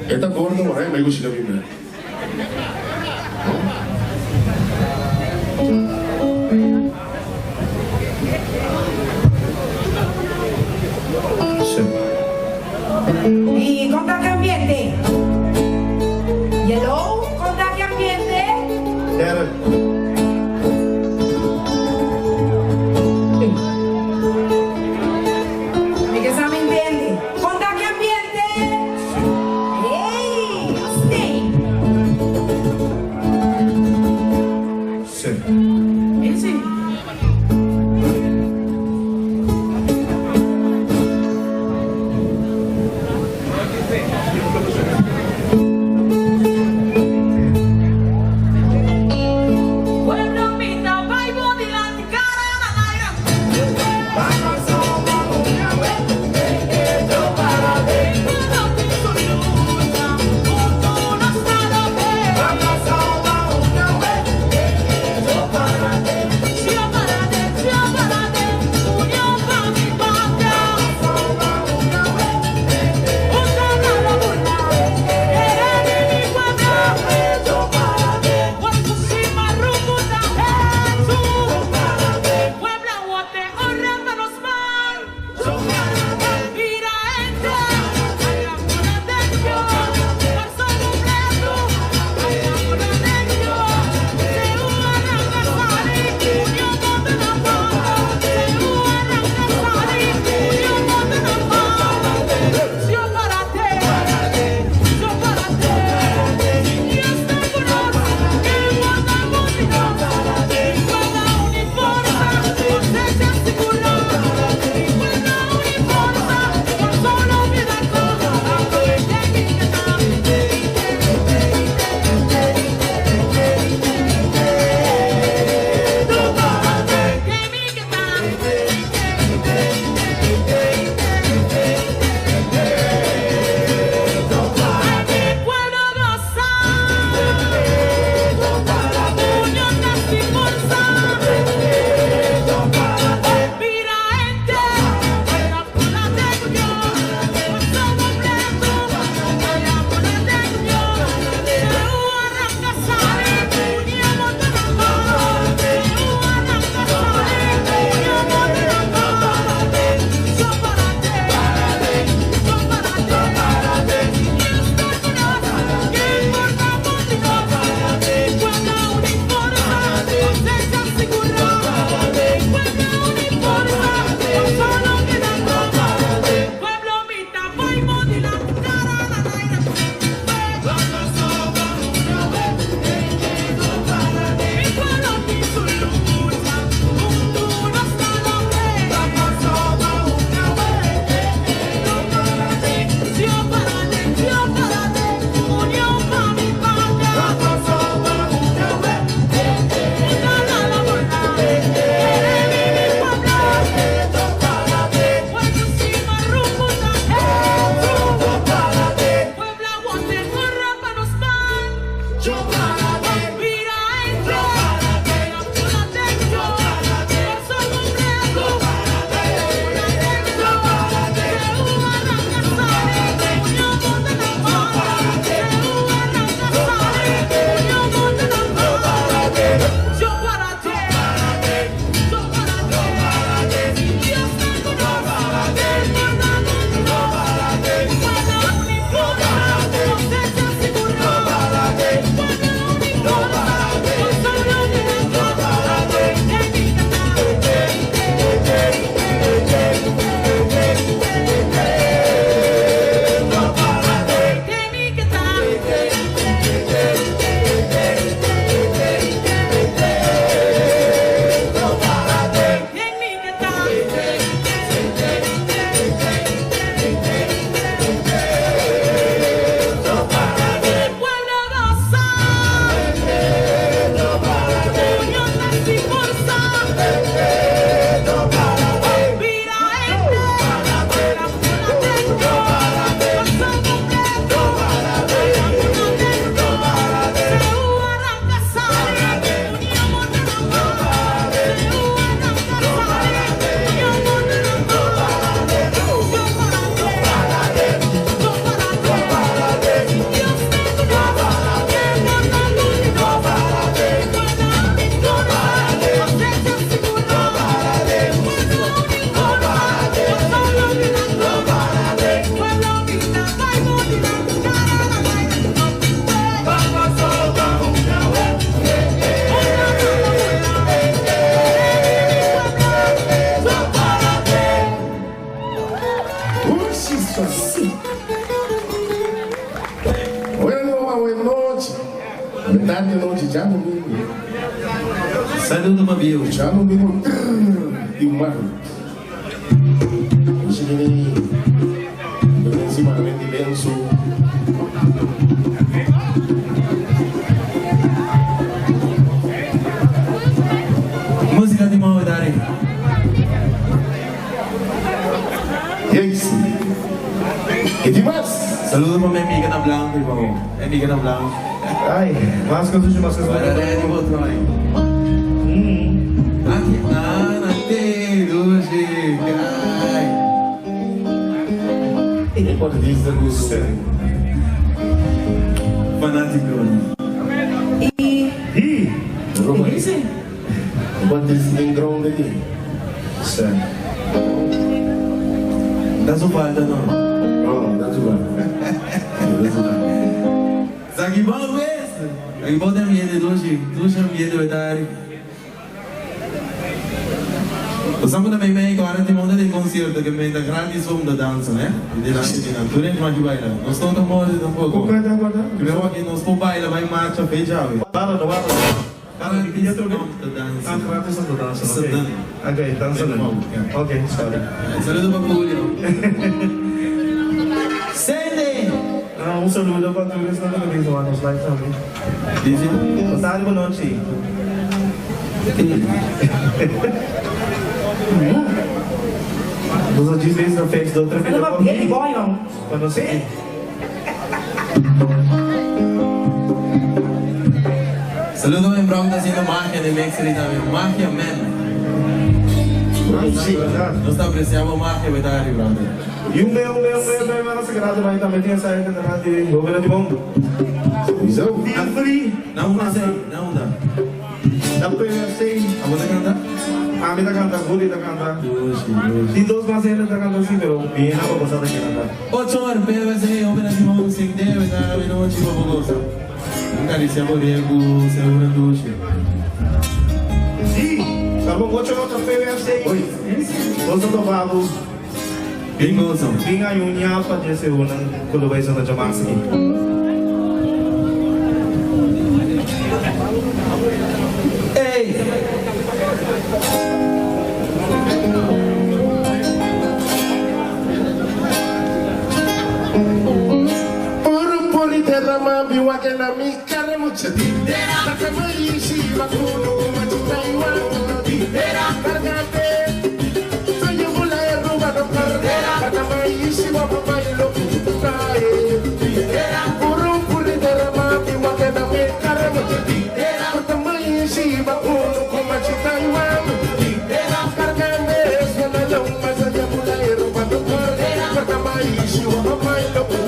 Eta gordo, vai, mas gostei da minha. Y contacto ambiente. Yellow, contacto ambiente. Que se me entiende. Contacto ambiente. Hey, stay. tarde noite, já no mínimo. Saludo Mabio. Já no mínimo. E o mar. Eu cheguei em cima da mente lenço. Música de Mau Dari. E é isso. E de mais? Saludo pra minha amiga na Blanca, irmão. Amiga na Blanca. Ai, máscaras de máscaras. Para de outro aí. Aqui, na hoje, ai. E pode dizer você. Fanático. Sim. Pode dizer em grão daqui. Sério. Dá zupada, não. Não, dá zubada. Zagi bom, vez. Zagi bom da minha de hoje. Hoje é minha de verdade. Passamos também bem agora de monta de concerto que me dá grande som da dança, né? E de dança de dança. Tudo é mais de baila. Nós estamos também tampouco. Primeiro aqui nós vamos baila, vai marcha, feijão. Para, não vai. Para que dia tu da dança. Ah, para essa dança. Sedang. Ok, dança não. Ok, sorry. Saludo para Julio. Sandy. Um saludo para todos que estão aqui no nosso live também. Dizem? Boa tarde, boa noite. Você diz isso na festa da outra filha. Para não sei. Saludo a mi bro que está haciendo magia de Mexicali también. Magia, man. Nós apreciamos magia, verdade, brother. E o meu irmão sagrado vai também tem essa época da de governo de bom. Visão? Não dá. Dá para eu sei. A você cantar? A mim tá cantando, Guri tá cantando. Tem dois parceiros tá cantando assim, pero bem na proposal da cantar. 8 horas, PVC, homem de mão, sem ter, verdade, e não tipo bogosa. Um carícia borrego, segura duche. Sim, tá bom, vou chamar o café, eu sei. Oi. Gosto do babo. Quem gosta? Quem a unha para dizer o não quando vai ser na chamar assim. Ei! Puri derrama biwa que na mi cara mucha tindera. La cama y si va culo machita y guapo tindera. Cargate, soy yo la roba no cartera. La cama y si va papá y lo cae tindera. Puri derrama biwa que na mi cara mucha tindera. La cama y si va culo machita y guapo tindera. Cargate, suena la más allá la roba no cartera. La cama y si va papá y lo cae.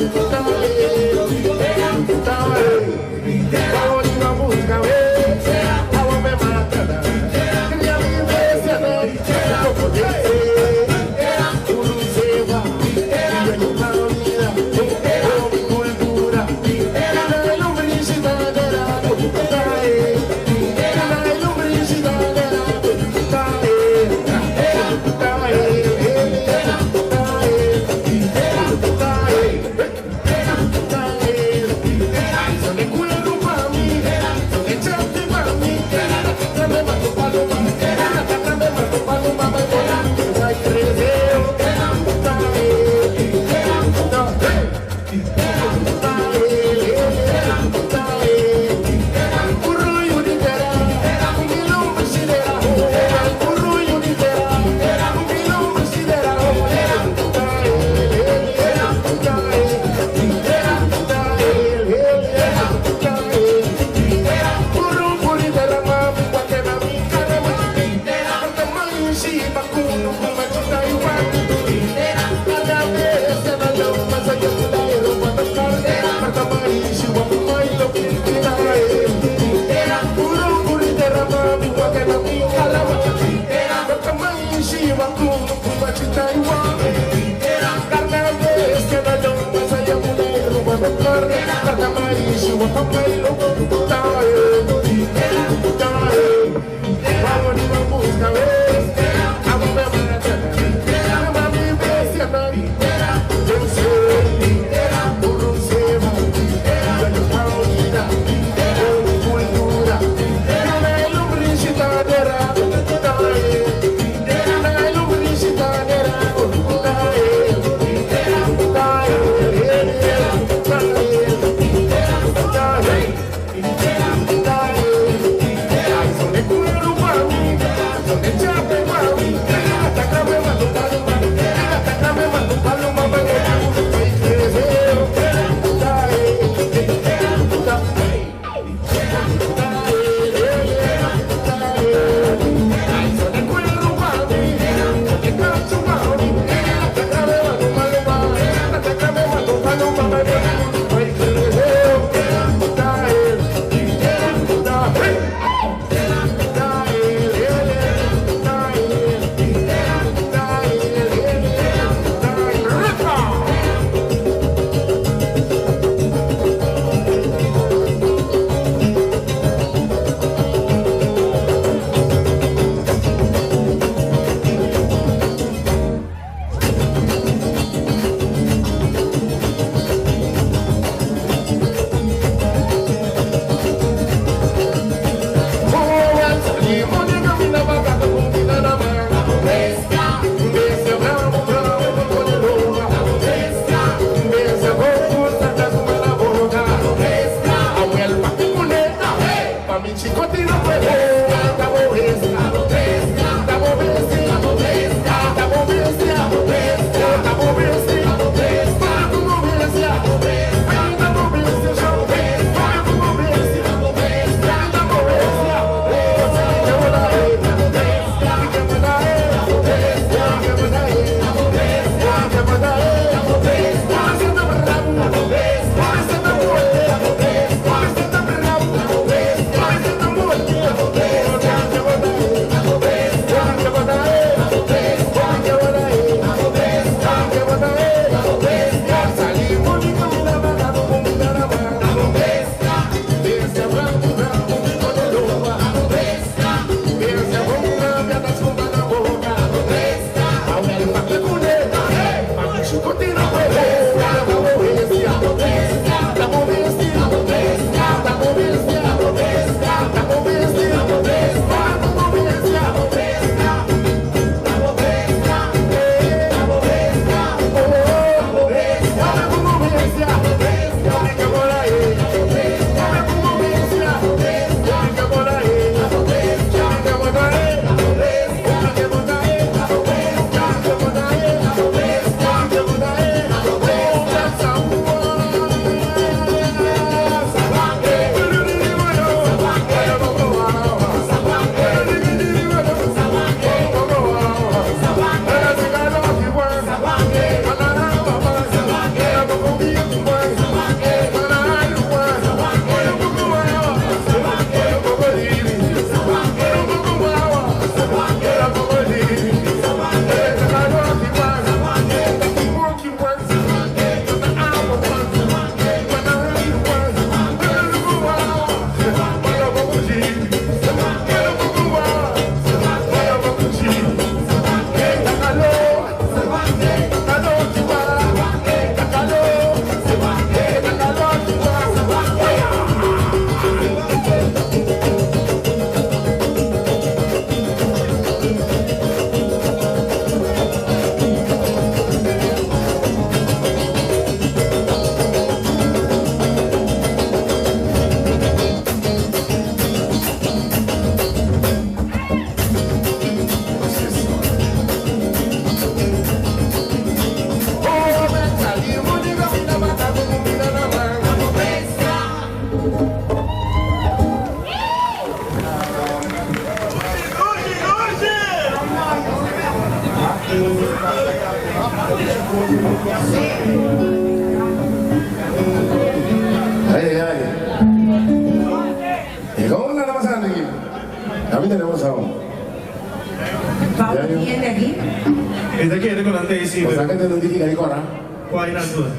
Ay. ¿Y cómo la vamos a dar aquí? A mí tenemos a uno. Paulo viene aquí. Esta aquí es con la tesis. O sea que te lo dije que hay cora. ¿Cuál es la duda?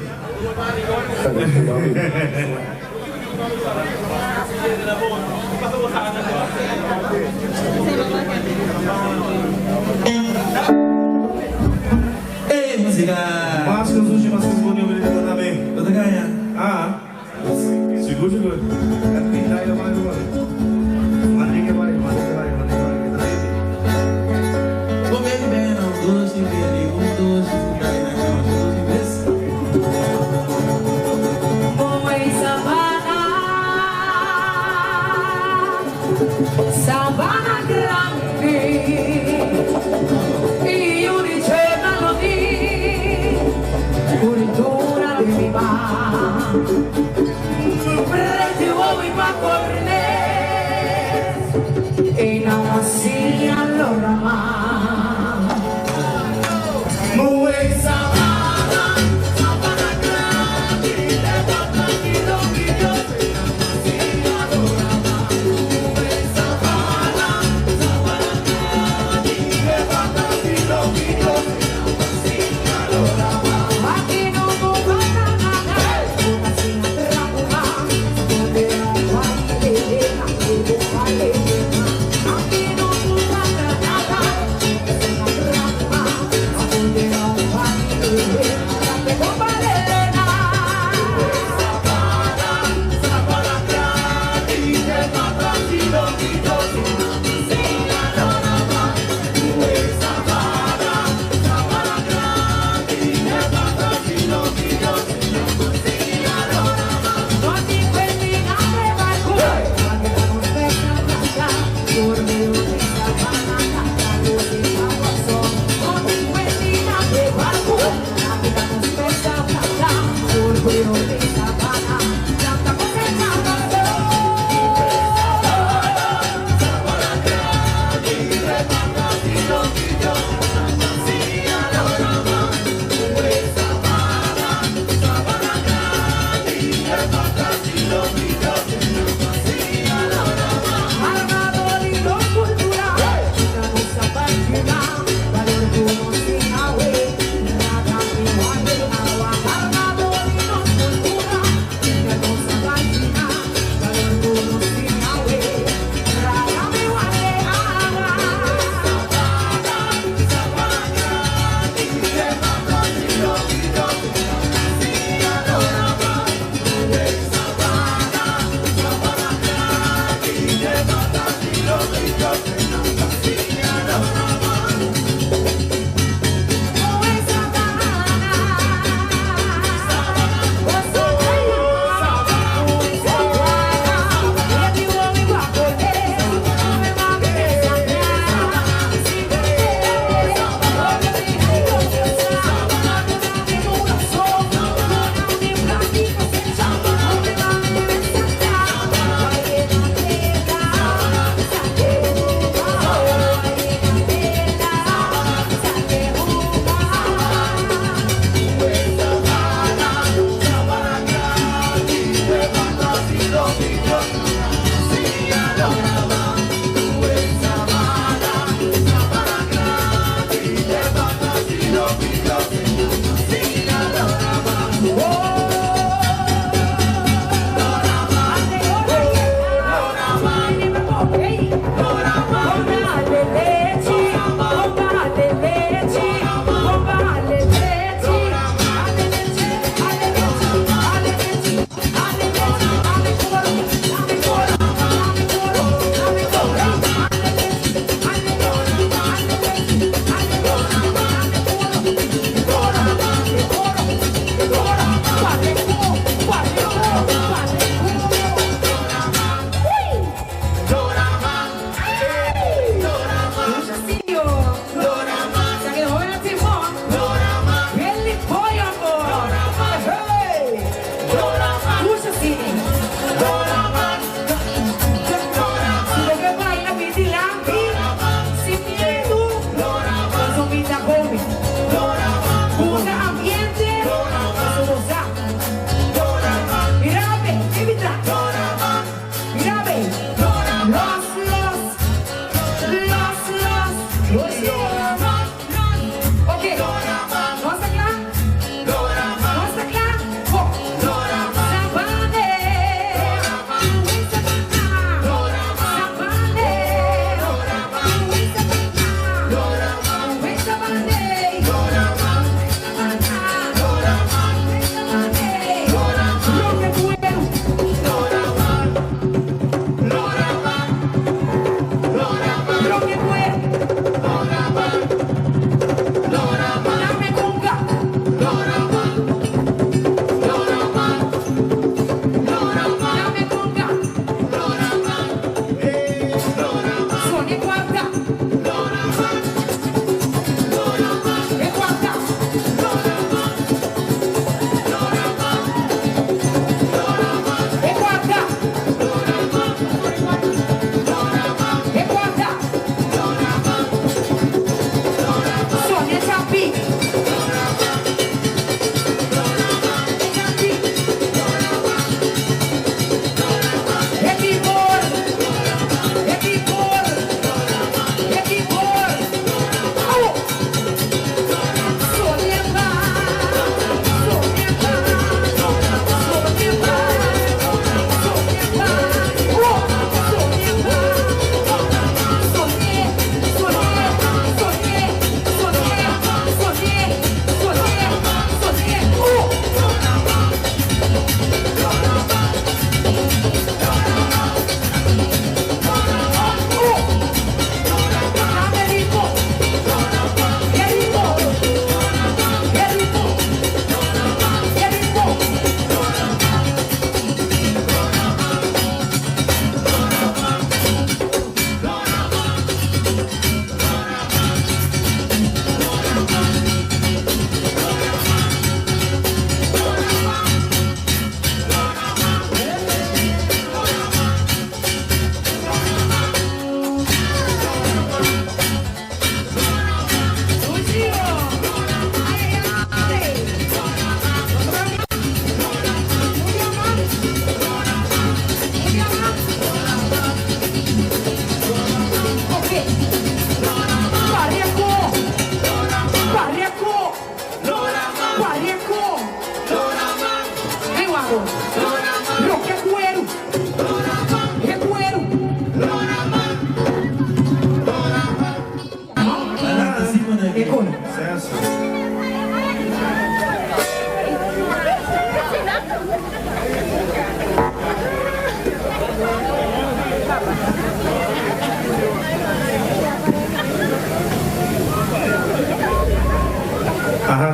música. Mas que os últimos disponíveis também. Tudo ganha. Ah, seguro. É pintar e mais uma. Mandinga vai. Vou me bem, não doce, bem, doce, cai na cama, doce, vez. Sabana grande e io ricercano di cultura di mi va prendi uomo in corne e non si allora ma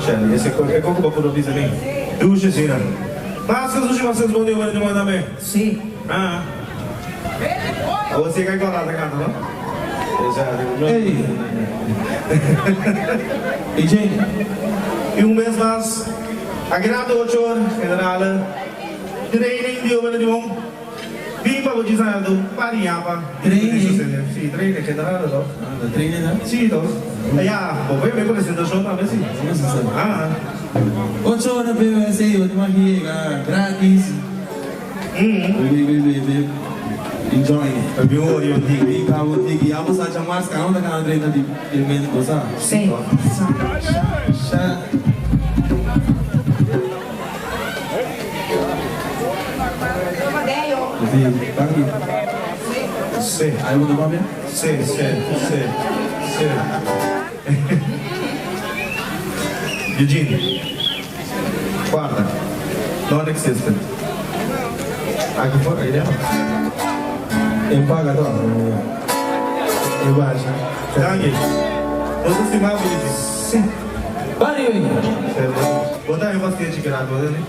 Charlie, esse é como que eu fiz ali. Duas assim, né? Mas que os últimos respondeu para de mandar bem. Sim. Ah. Você quer colar da casa, não? Ei. E gente, e mês mais, agrado o chor, general, training de homem de bom. Viva o design pariapa. Training? Sim, training general, não? Training, né? Sim, então. Aí, vou ver a apresentação também, sim. Ah. 8 horas PVC, eu tenho aqui grátis. Enjoy. Eu digo, vamos a chamar as caras da canal de elemento cosa. Sim. Sim. Aí eu vou dar Sim. Eugene, guarda, non-existent. Aqui fora, ele é? Eu pago agora. Eu baixo. Dani, você se mava de Sim. Vai, vem. botar em basquete grado, né?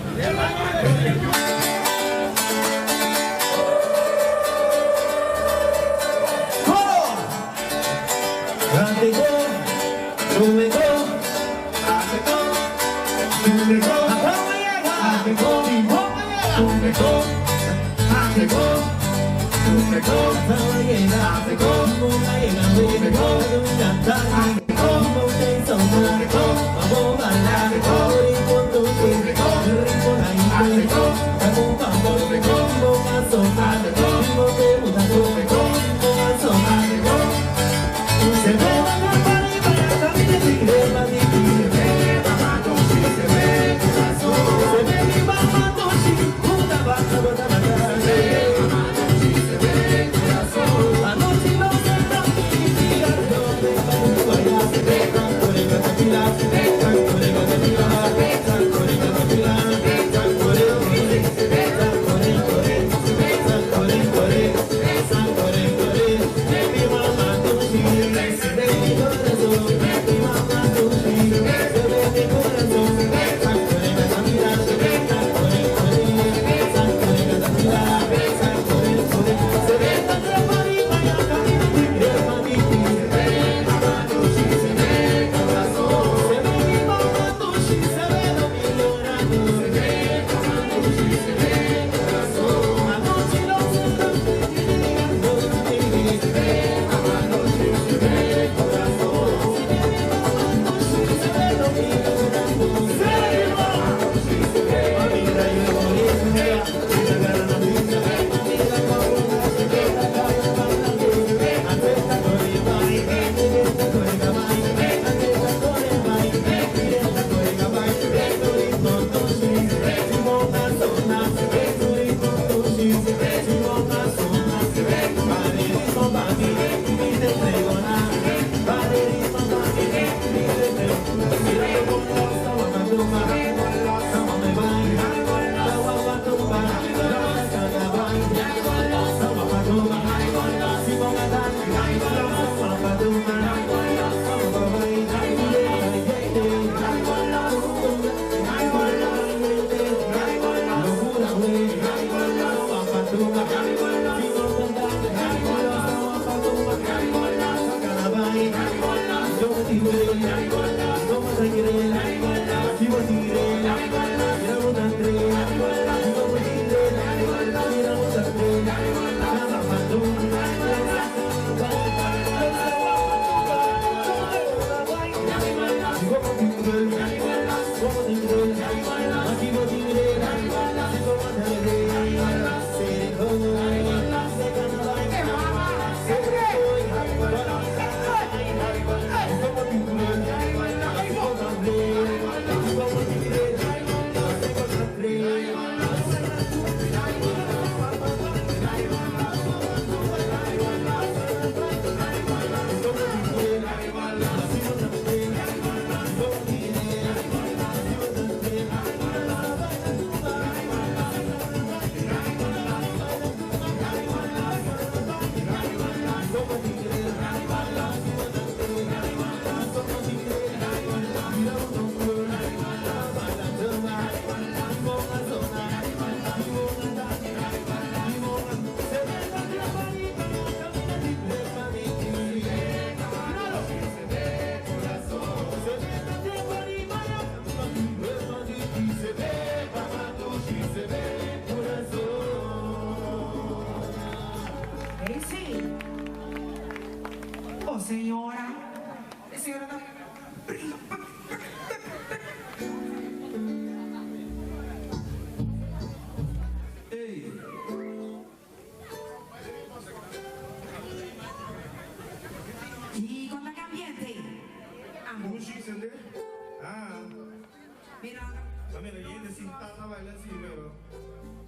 baila así, pero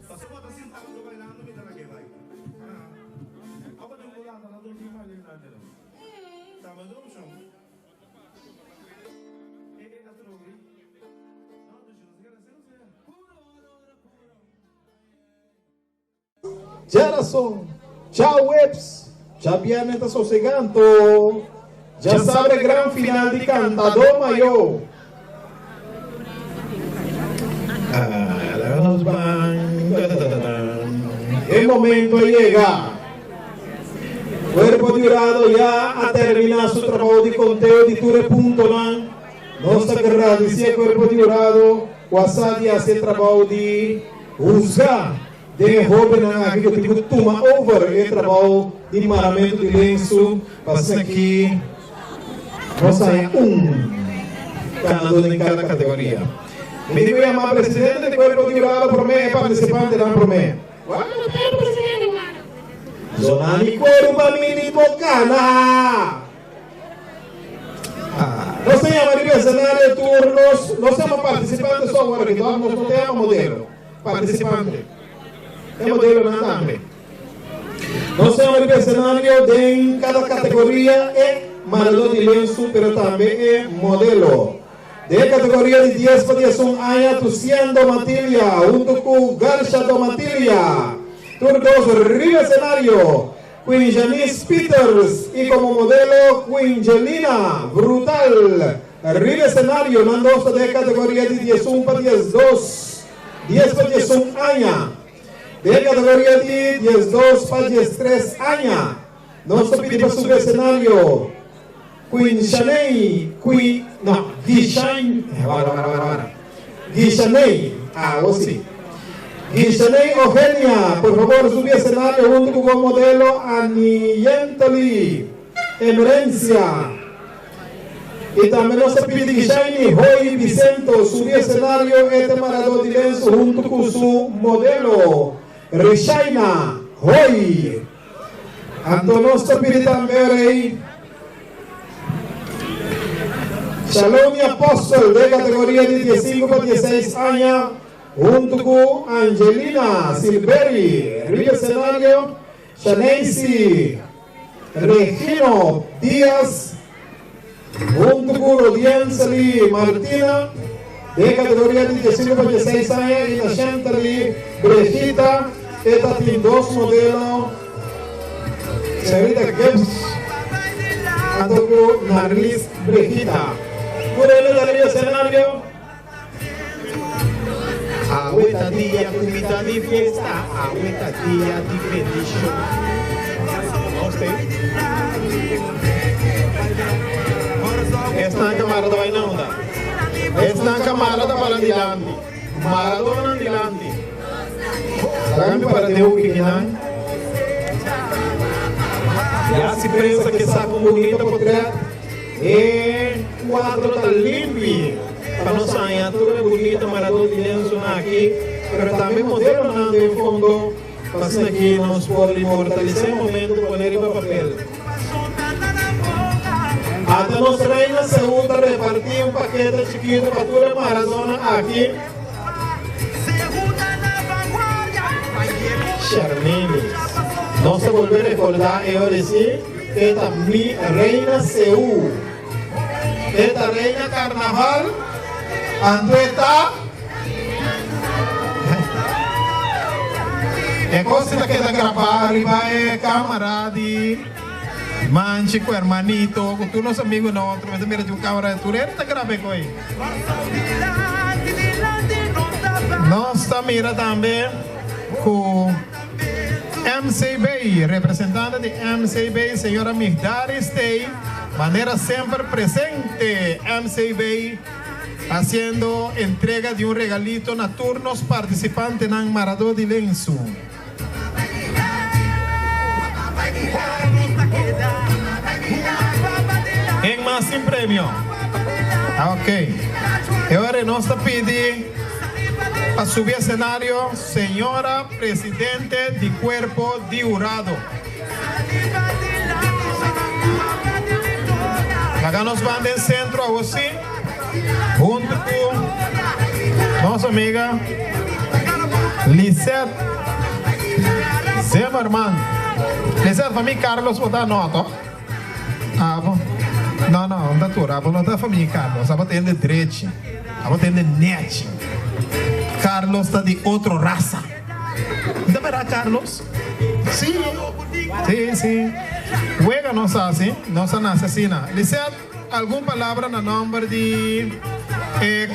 pasó por así, estamos bailando mientras la que baila. Ahora tengo que dar a la dos mismas de la de los. Estamos en un show. Geração, já webs, já viene está sossegando, já sabe gran final de cantador maior. El momento llega. Cuerpo jurado ya ha terminado su trabajo de conteo de Ture Punto Lan. No se querrá decir cuerpo jurado, Wasadi hace trabajo de juzgar. De joven aqui que eu toma over o trabalho de maramento de lenço, passa aqui, nós é ganador em cada categoria. Me digo chamar presidente do corpo de jurado por mim, participante não por mim. Zonani Couro para mim de Bocana. Nós temos de cenário turnos, nós somos participantes só agora, nós não temos modelo, participante. É modelo na também. Nós temos o cenário de cada categoria é marador de lenço, mas também é modelo. De categoria de 10 para 10 anos, Tuciendo Matilha, junto com Garcha do Matilha. Turnos Riva Cenário, Queen Janice Peters e como modelo Queen Jelina Brutal. Riva Cenário, nando de categoria de 10 para 10 para 10 anos. De categoria de 12 para 13 anos, nós pedimos para subir o cenário Queen Shaney, Guixanei, você. Guixanei Eugênia, por favor, subir o cenário junto com o modelo Anientali, Emerência. E também nós pedimos Guixanei Roy Vicento, subir o cenário este marador de lenço junto com o seu modelo. Rishaina Roy. Então nós pedimos também Shalom e Apóstolo de categoria de 15 para 16 anos, junto com Angelina Silveri, Rio Cenário, Shanesi Regino Dias, junto com Rodiensali Martina, de categoria de 15 para 16 anos, e a Chantali Brejita, esta tem 2 modelos, Sarita Gibbs, junto com Narlis Brejita. Por ele daria o cenário. Aguenta dia, comida de festa. Aguenta dia de petition. Gostei. Esta camarada vai não dar. Esta camarada para dilante. Maradona dilante. Sabe para ter o que não? Já se pensa que está com bonita portrait. E quadro está limpo, para não sair tudo é bonito, marador de lenço aqui, mas também modelo não de fundo, passando aqui nós podemos fortalecer o momento de poner em papel. Até nós reina segunda repartir um paquete chiquito para toda Maradona aqui. Charmini, nós vamos recordar e eu disse, esta mi reina Seul. Esta reina carnaval, Andreta, é coisa que está gravando, vai camarade, manche com hermanito, com todos os amigos nossos, mas mira de um camarada, tu está gravando com ele. Nós também também com MCB, representante de MCB, senhora Migdari Stey, manera siempre presente, MCB, haciendo entrega de un regalito a turnos participantes en Marador de Lenço. En más sin premio. Ok. Ahora nos pide a subir al escenario, señora presidente de cuerpo de jurado. Acá nos van del centro a você, junto con nuestra amiga Lisette Zimmerman. Lisette, família Carlos, botar nota. Ah, bom. Não, não tá tudo. Ah, não tá família Carlos. Ah, tem de direito. Ah, tem de net. Carlos tá de outra raça. De verdade, Carlos? Sim. Sim, sim. Juega nossa assim, nossa assassina. Lisette, alguma palavra no nome de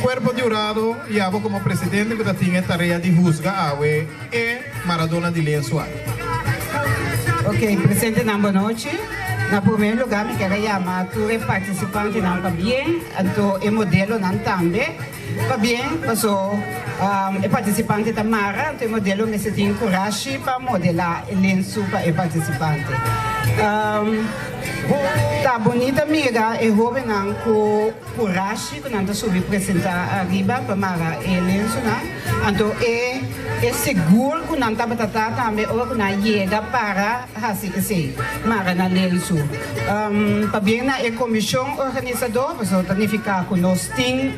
Cuerpo de Jurado e abo como presidente que tinha tarefa de juzgar e Maradona de Lençoal. Ok, presidente, boa noite. Na primeiro lugar, me quero chamar todos os participantes para bem, então o modelo não também. Para bem, passou o participante da Mara, então o modelo me tem coragem para modelar o lenço para o participante. Tá bonita amiga, e jovem com coragem que não subir apresentar arriba para Mara e lenço, então é seguro que não está batata também ou que não chega para assim assim Mara na lenço. Para bem na comissão organizadora, para significar que nós tem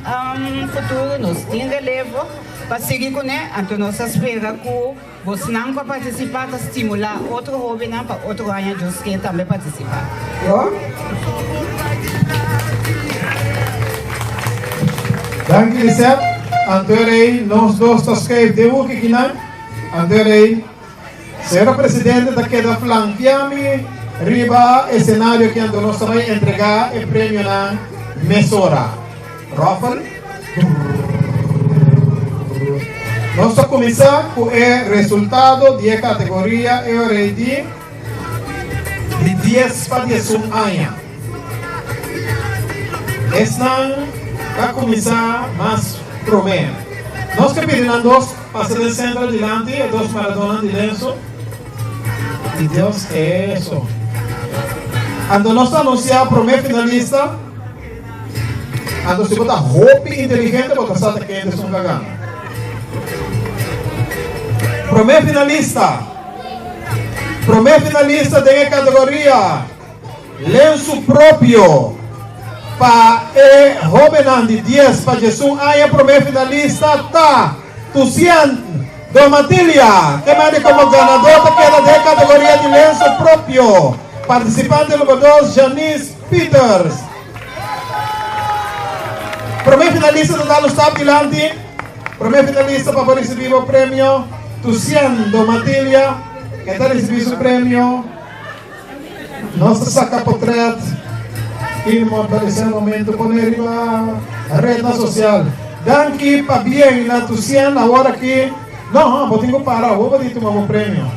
futuro, nós tem relevo para seguir com ele, então nós esperamos que você não vai participar para estimular outro jovem para outro ano que também participar. Dank je, Lisette. Antorei, nós dois tosquei de o que não. Antorei, senhor presidente daquela flanqueame, riba cenário que nós vamos entregar o prêmio na Mesora. Rafael. Nós vamos começar com o resultado de categoria EURD de 10 para 11 anos. Esse vai começar mais prometo. Nós que pedimos dois passos de centro adiante e dois Maradona de lenço. E Deus é isso. Quando nós anunciamos o primeiro finalista, quando se bota roupa inteligente, bota sata quente, são cagando. Primeiro finalista da categoria lenço próprio para o jovem de 10 para Jesus. Aí o primeiro finalista está Tucian Domatilha, que é como ganador da categoria de lenço próprio. Participante número 2, Janice Peters. Primeiro finalista do Estado de Lante. Primeiro finalista para receber o prêmio Tucian Domatilha, que está recebendo o prêmio. Nossa saca portrait. E nesse momento com ele na rede social. Danke para bem na Tucian, agora que não, vou ter que parar, vou pedir tomar o prêmio.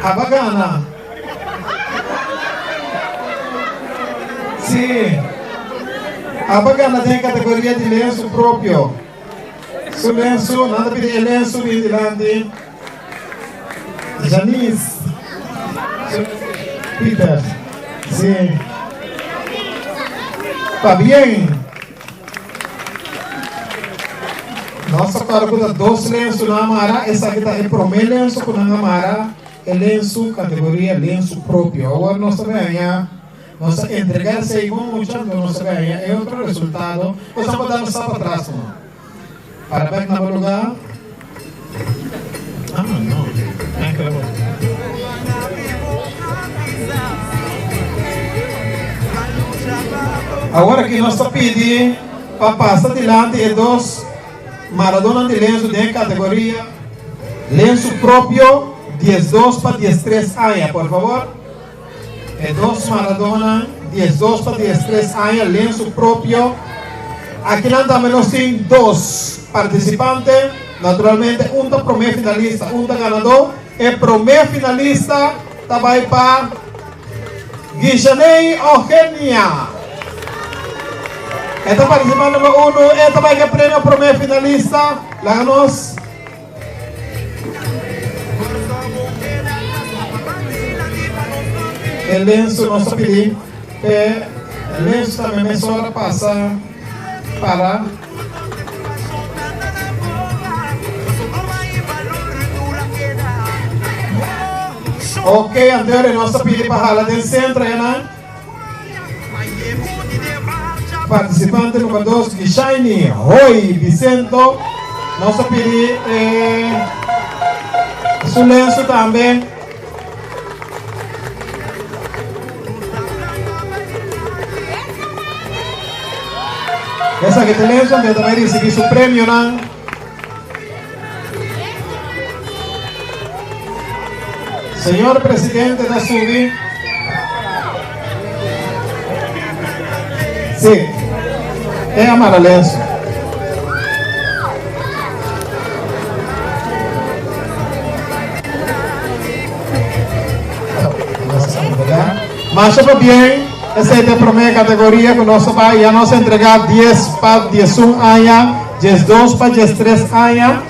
A bagana. Sim. A bagana tem categoria de lenço próprio. Su lenço, nada pedir lenço vigilante. Janice Peter. Sim. Tá bem. Nossa carga dois lenços na Amara. Essa aqui está o primeiro lenço com a Amara. É lenço, categoria lenço próprio. Agora nós ganhamos. Nós entregar segundo nós ganhamos. É outro resultado. Nós vamos dar só para trás. Parabéns na lugar. Ah, não. É que agora que nós pedimos para passar adiante é dois Maradona de lenço de categoria lenço próprio 12 para 13 anos, por favor. É dois Maradona 12 para 13 anos, lenço próprio. Aqui também nós temos dois participantes, naturalmente um da primeiro finalista, um da ganador. E primeiro finalista também para Guijanei Eugênia. Esta participante número 1, esta vai ganhar prêmio primeiro finalista. Lá nós. O lenço nós pedimos. O lenço também é só passar para. Ok, agora nós pedimos para a do centro, né? Participante número 2, Shiny Roy Vicento. Nós pedimos Su lenço também. Essa aqui tem lenço, que também recebi seu prêmio, não? Senhor Presidente da SUBI. Sim. É amarelenço. Mas para bem, essa é a primeira categoria que nós vamos já nos entregar 10 para 11 anos, 12 para 13 anos.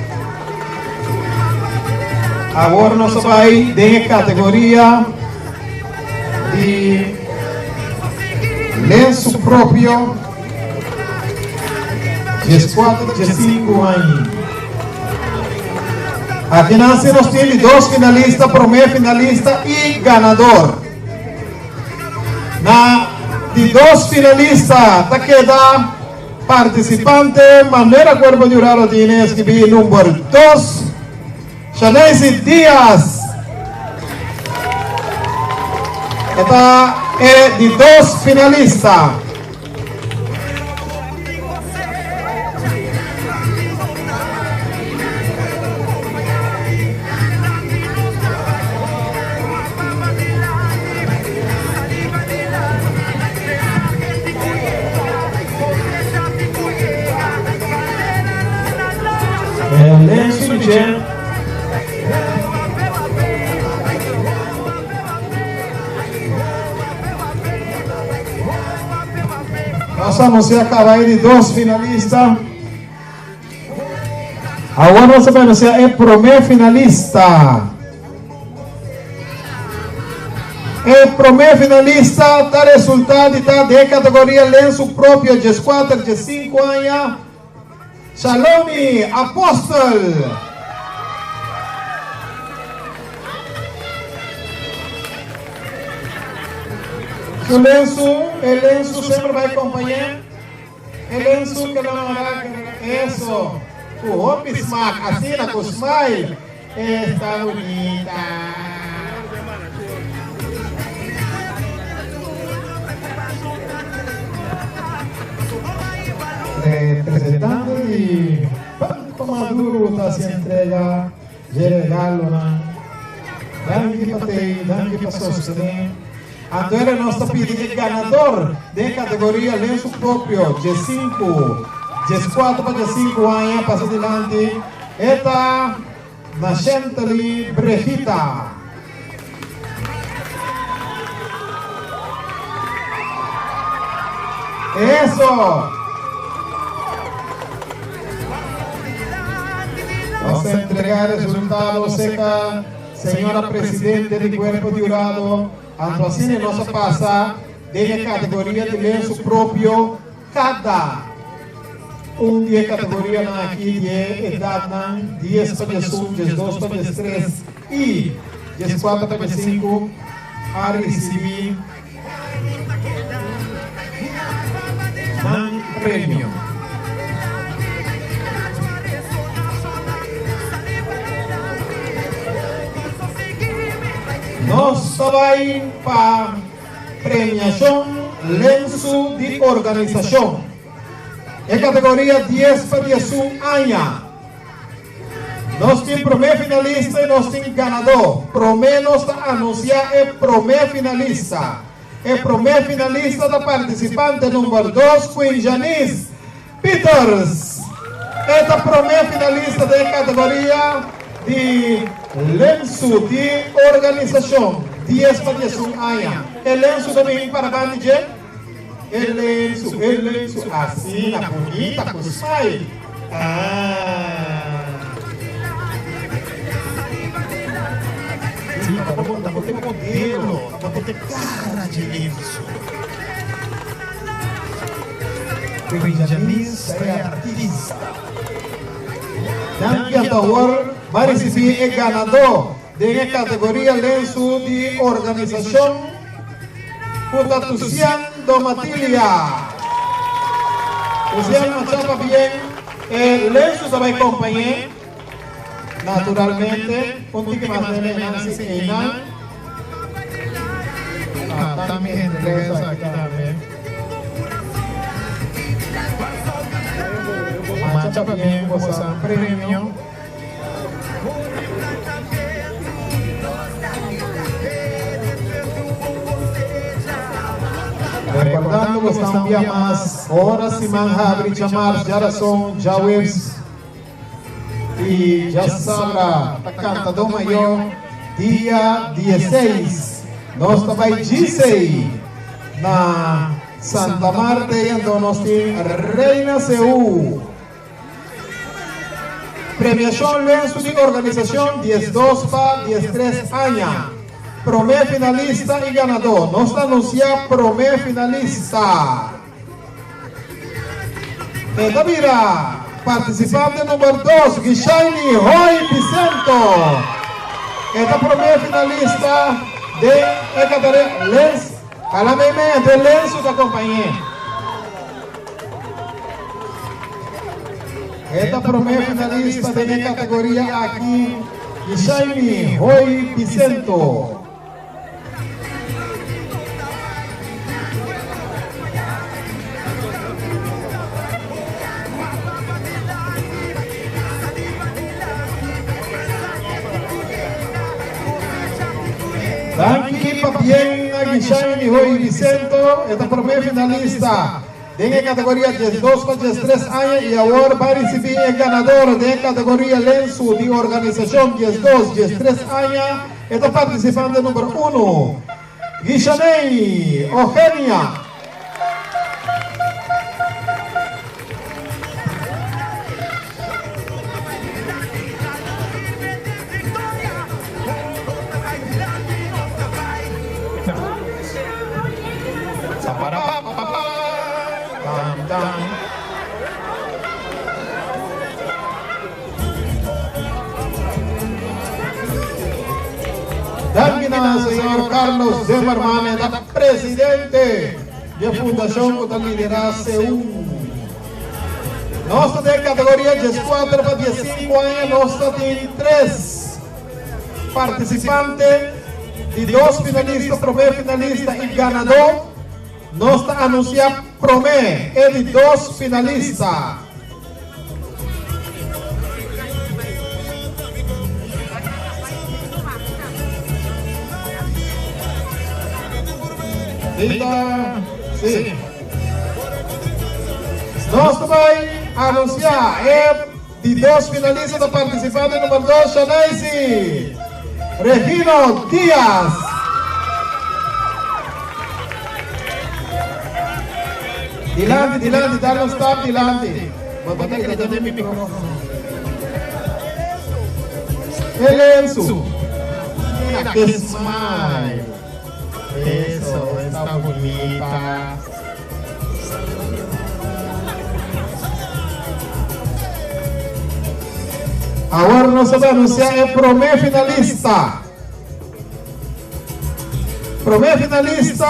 Agora nós vamos dar a categoria de lenço próprio, 14, 15 anos. Aqui nós temos 2 finalistas, primeiro finalista e ganador. De 2 finalistas, tá queda participante, maneira corpo de jurado tiene escribir número 2, Shanaisi Dias. Esta é de 2 finalistas. Lenço do Jen. Nós vamos acabar de 2 finalistas. Agora nós vamos anunciar o primeiro finalista. O primeiro finalista está resultado da categoria lenço próprio de 4 de 5 anos. Shalom Apóstol. O lenço sempre vai acompanhar. O lenço que não hará isso. O Hope Smack, assina com o Smile. Está bonita. Representante de Banco Maduro está se entrega de regalo, né? Danke para sostener. Agora nós estamos pedindo ganador de categoria lenço próprio de 4 para 5 anos, passa adiante. Esta Nascentali Brejita. Eso. Vamos a entregar el resultado seca, señora Presidente del Cuerpo de Jurado. Entonces nos pasa de la categoría de lenço propio cada día categoría aquí de edad 10 para 1, 12 para 3 y 14 para 5 a recibir un premio. Nós vamos para premiação lenço de organização. É categoria 10 para 11 anos. Nós temos primeiro finalista e nós temos ganador. Primeiro nós anunciar o primeiro finalista. O primeiro finalista da participante número 2, Queen Janice Peters. Esta primeira finalista da categoria de lenço de organização, 10 para 11 anos. O lenço também para bandeja. O lenço, assim, na bonita, com smile. Vamos ter modelo, vamos ter cara de lenço. Benjamin é artista. Danke Tower vai receber o ganador da categoria lenço de organização, Puta Tucian Domatilia. Tucian Machapa bem, o lenço vai acompanhar. naturalmente, un ticket más de Nancy Einan. También entregas aquí también. Mancha también gozan premio. Recordando que están día más horas y manjabri chamar, ya son, ya webs. Y ya sabrá, cantador mayor, dia 16. Nós também disse na Santa Marta e então nós temos Reina Seú. Premiação Lenço de Organização 12 para 13 anos. Promé finalista e ganador. Nós anunciamos Promé finalista. Eta mira, participante número 2, Guixaini Roy Vicento. Eta Promé finalista de categoria Lenço, a la meme de Lenço da companhia. Esta promessa finalista de categoria aqui, Guixaini Roy Vicento. Dan equipa bien a Guixaini Roy Vicento, esta promessa finalista de categoria 12 para 13 anos e agora vai receber o ganador de categoria Lenço de organização 12, 13 anos, esta participante número 1, Guixaini Eugênia. Dámina, señor Carlos Zimmermann, presidente de Fundación que lidera CEU. Nós de categoria 14 para 15 anos, nós temos 3 participantes e 2 finalistas, primeiro finalista e ganador. Nós anunciamos Promé, ele 2 finalistas. Sim. Nós também anunciar de 2 finalistas da participante número 2, Xanaisi Regino Dias. Dilante, dá um stop, dilante. Vou botar aqui dentro do microfone. Lenço. Que smile. Eso, está bonita. Agora nós vamos anunciar o Promé finalista. Promé finalista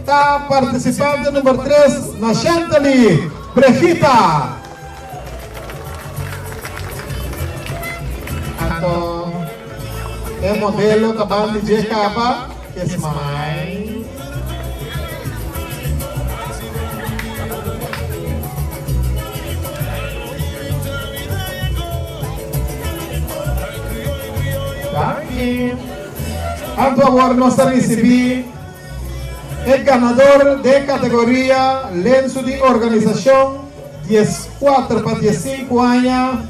está participante número 3, na Chantilly Brejita. Então, é modelo da banda de capa. Smile. Aqui. Agora nós recebemos o ganador de categoria Lenço de organização 14 para 15 anos,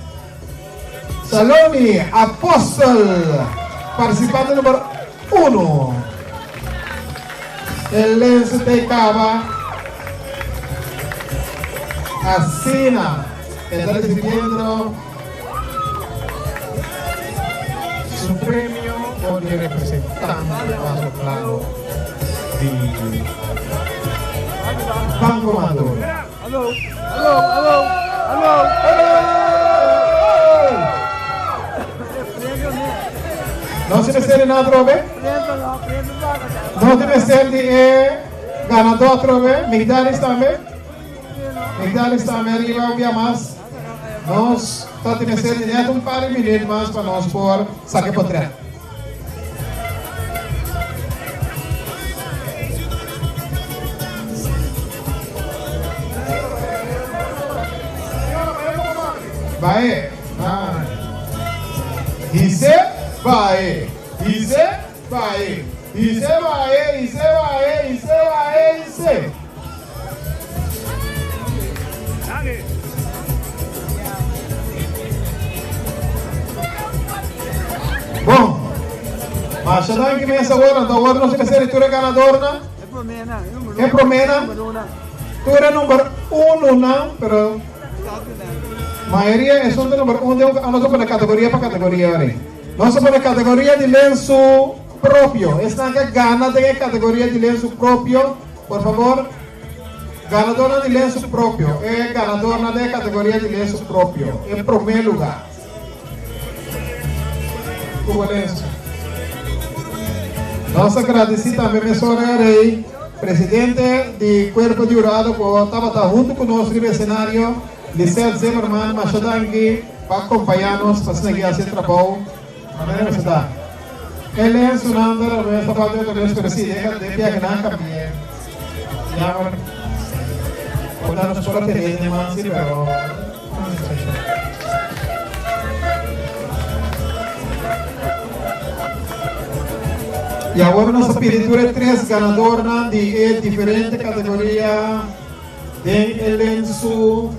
Salome Apóstol, participante número 1. El Lenço de Cava Asina está recibiendo su premio por representante a su plano de Banco Maduro. Aló. Não se recebe nada, Robert? Não te recebe ganador, Robert? Migdalis também? Migdalis também, arriba, um dia mais. nós está tendo certo um par de minutos mais para nós por saque para trás. Vai, vai. Dice, vai. Dice, vai. Dice, vai. Dice, vai. Dice, vai. Dice. Bom, mas já que começa agora, então agora nós temos a leitura ganadora. É promena. Leitura número 1 não, pero maioria é só do número 1, nós vamos para categoria para categoria agora. Nós vamos para categoria de lenço próprio. Esta que gana de categoria de lenço próprio, por favor. Ganadora de lenço próprio, é ganadora da categoria de lenço próprio, em primeiro lugar. O lenço. Nós agradecemos também a minha Rei, presidente do Corpo de Jurado, que estava junto conosco no cenário, Liceu Zimmermann, Machadangi, para acompanhar-nos, para seguir esse trabalho. Ele é o nome da nossa parte do nosso presidente, de Piagana Caminha. Podemos proteger, mas pero e agora nossa pintura é 3 ganadora de diferente categoria de lenço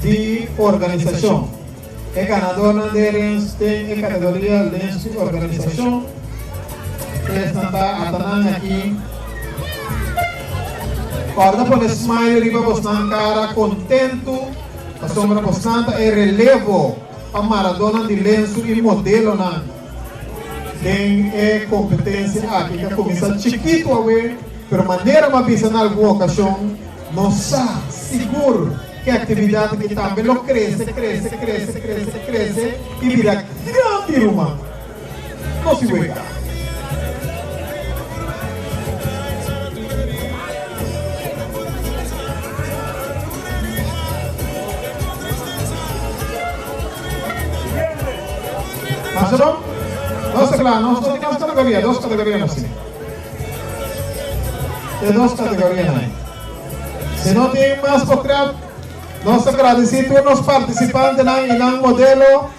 de organização. É ganadora de lenço de categoria lenço de organização. Esta está aqui. Guarda por smile, riba bastante cara, contento, a sombra bastante e relevo a Maradona de lenço e modelo na tem competência aqui que começa chiquito a ver, pero maneira uma vez em alguma ocasião, não está seguro que a atividade que também não cresce e vira grande uma, não se vê. Mas não? Nossa, claro, nós temos 2 categorias assim. Tem 2 categorias aí. Se não tem mais para trás, nós agradecemos a todos os participantes em um modelo